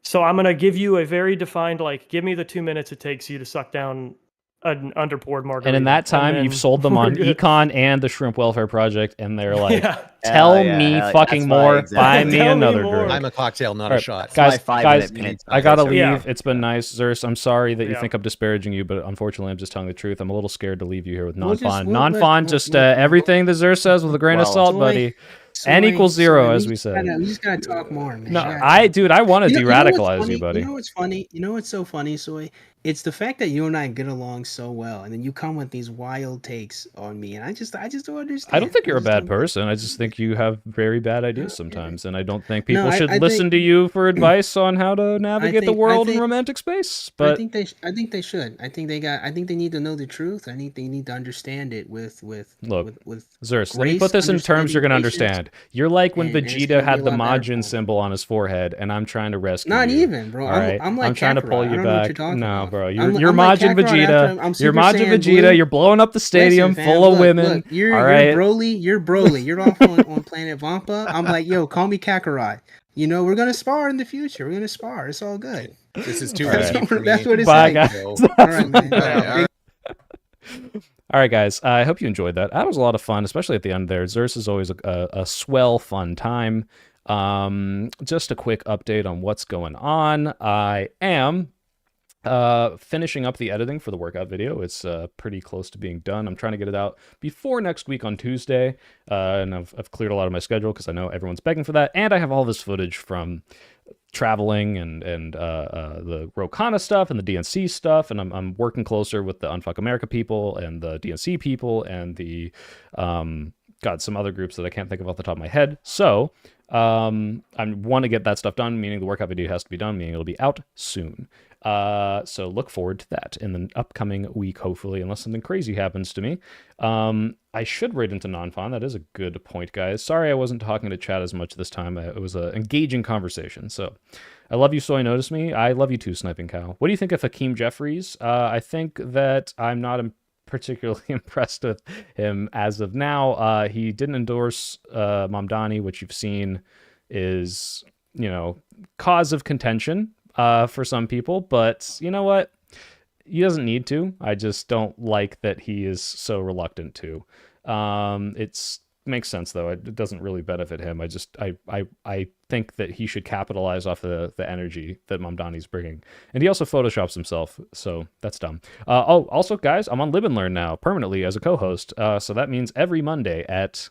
So I'm going to give you a very defined, like, give me the 2 minutes it takes you to suck down an underpoured margarita. And in that time, then you've sold them we're on good. Econ and the Shrimp Welfare Project, and they're like, Yeah. tell Yeah, me yeah, fucking that's why, more, exactly. buy me Tell me another more. drink. I'm a cocktail, not All a right, shot. guys, my guys, 5 minute I gotta time. leave. Yeah. It's been nice, Zers. I'm sorry that you Yeah. think I'm disparaging you, but unfortunately, I'm just telling the truth. I'm a little scared to leave you here with We'll just- non-fon. we'll- Non-fon, we'll- just we'll- everything that Zers says with a grain of Well, salt, Soy- buddy. N equals zero, as we just say. We just gotta talk more, man. No, We gotta- dude, I want to You know what's de-radicalize funny? you, buddy. You know what's funny? You know what's so funny, Soy? It's the fact that you and I get along so well, and then you come with these wild takes on me, and I just don't understand. I don't think you're a just bad don't- person. I just think you have very bad ideas sometimes, and I don't think No, people should I listen think- to you for advice on how to navigate the think- I world in think- romantic space. I But think they should. I think they need to know the truth. I think they need to understand it with Look, with Zers, let me grace, put this in terms you're gonna understanding, understand. You're like when and it's Vegeta gonna be had a the lot better for Majin him. symbol on his forehead, and I'm trying to rescue Not you. even, bro. All right? I'm like trying to Kakarot. pull I you don't know what back. you're talking No, about. bro. I'm You're like Majin Kakarot Vegeta. after I'm You're Super Majin Saiyan Vegeta. Blue. You're blowing up the stadium Listen, fam, full of look, women. Look, you're all right. Broly. You're Broly. You're off on planet Vampa. I'm like, yo, call me Kakarot. We're gonna spar in the future. We're gonna spar. It's all good. This is too That's easy what- for me. that's what it's Bye, like. guys. So- All right, man. Yeah, All right, guys. I hope you enjoyed that. That was a lot of fun, especially at the end there. Zers is always a swell, fun time. Just a quick update on what's going on. I am finishing up the editing for the workout video. It's pretty close to being done. I'm trying to get it out before next week on Tuesday, and I've cleared a lot of my schedule because I know everyone's begging for that, and I have all this footage from traveling and the Rokana stuff and the DNC stuff, and I'm working closer with the Unfuck America people and the DNC people and the some other groups that I can't think of off the top of my head. So I want to get that stuff done, meaning the workout video has to be done, meaning it'll be out soon. So look forward to that in the upcoming week, hopefully, unless something crazy happens to me. I should raid into non-fon. That is a good point, guys. Sorry I wasn't talking to chat as much this time. It was an engaging conversation. So I love you, so I notice me. I love you too, Sniping Cow. What do you think of Hakeem Jeffries? I think that I'm not particularly impressed with him as of now. He didn't endorse Mamdani, which you've seen is, cause of contention for some people. But you know what? He doesn't need to. I just don't like that he is so reluctant to. It makes sense though. It doesn't really benefit him. I think that he should capitalize off the energy that Mamdani's bringing. And he also photoshops himself, so that's dumb. Also guys, I'm on Live and Learn now permanently as a co-host. So that means every Monday at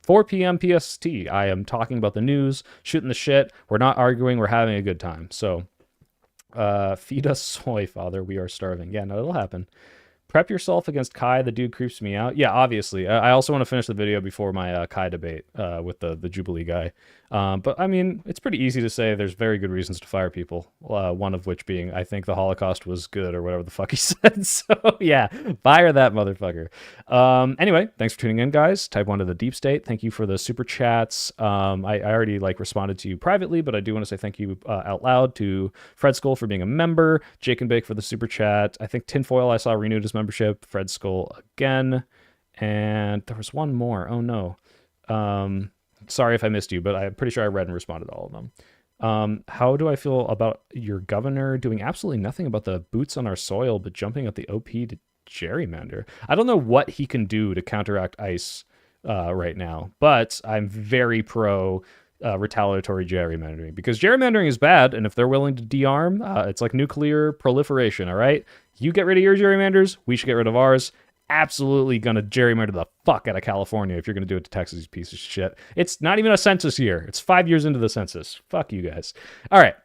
4 p.m. PST, I am talking about the news, shooting the shit. We're not arguing. We're having a good time. So feed us soy, Father. We are starving. Yeah, no, it'll happen. Prep yourself against Kai. The dude creeps me out. Yeah, obviously. I also want to finish the video before my Kai debate with the Jubilee guy. But I mean, it's pretty easy to say there's very good reasons to fire people. One of which being, I think the Holocaust was good or whatever the fuck he said. So yeah, fire that motherfucker. Anyway, thanks for tuning in, guys. Type 1 to the Deep State. Thank you for the super chats. I already responded to you privately, but I do want to say thank you out loud to Fred Skull for being a member, Jake and Bake for the super chat. I think Tinfoil I saw renewed his membership, Fred Skull again, and there was one more. Oh no. Sorry if I missed you, but I'm pretty sure I read and responded to all of them. How do I feel about your governor doing absolutely nothing about the boots on our soil, but jumping at the OP to gerrymander? I don't know what he can do to counteract ICE right now, but I'm very pro retaliatory gerrymandering, because gerrymandering is bad, and if they're willing to de-arm, it's like nuclear proliferation, all right? You get rid of your gerrymanders, we should get rid of ours. Absolutely gonna gerrymander the fuck out of California if you're gonna do it to Texas, you piece of shit. It's not even a census year. It's 5 years into the census. Fuck you guys. All right.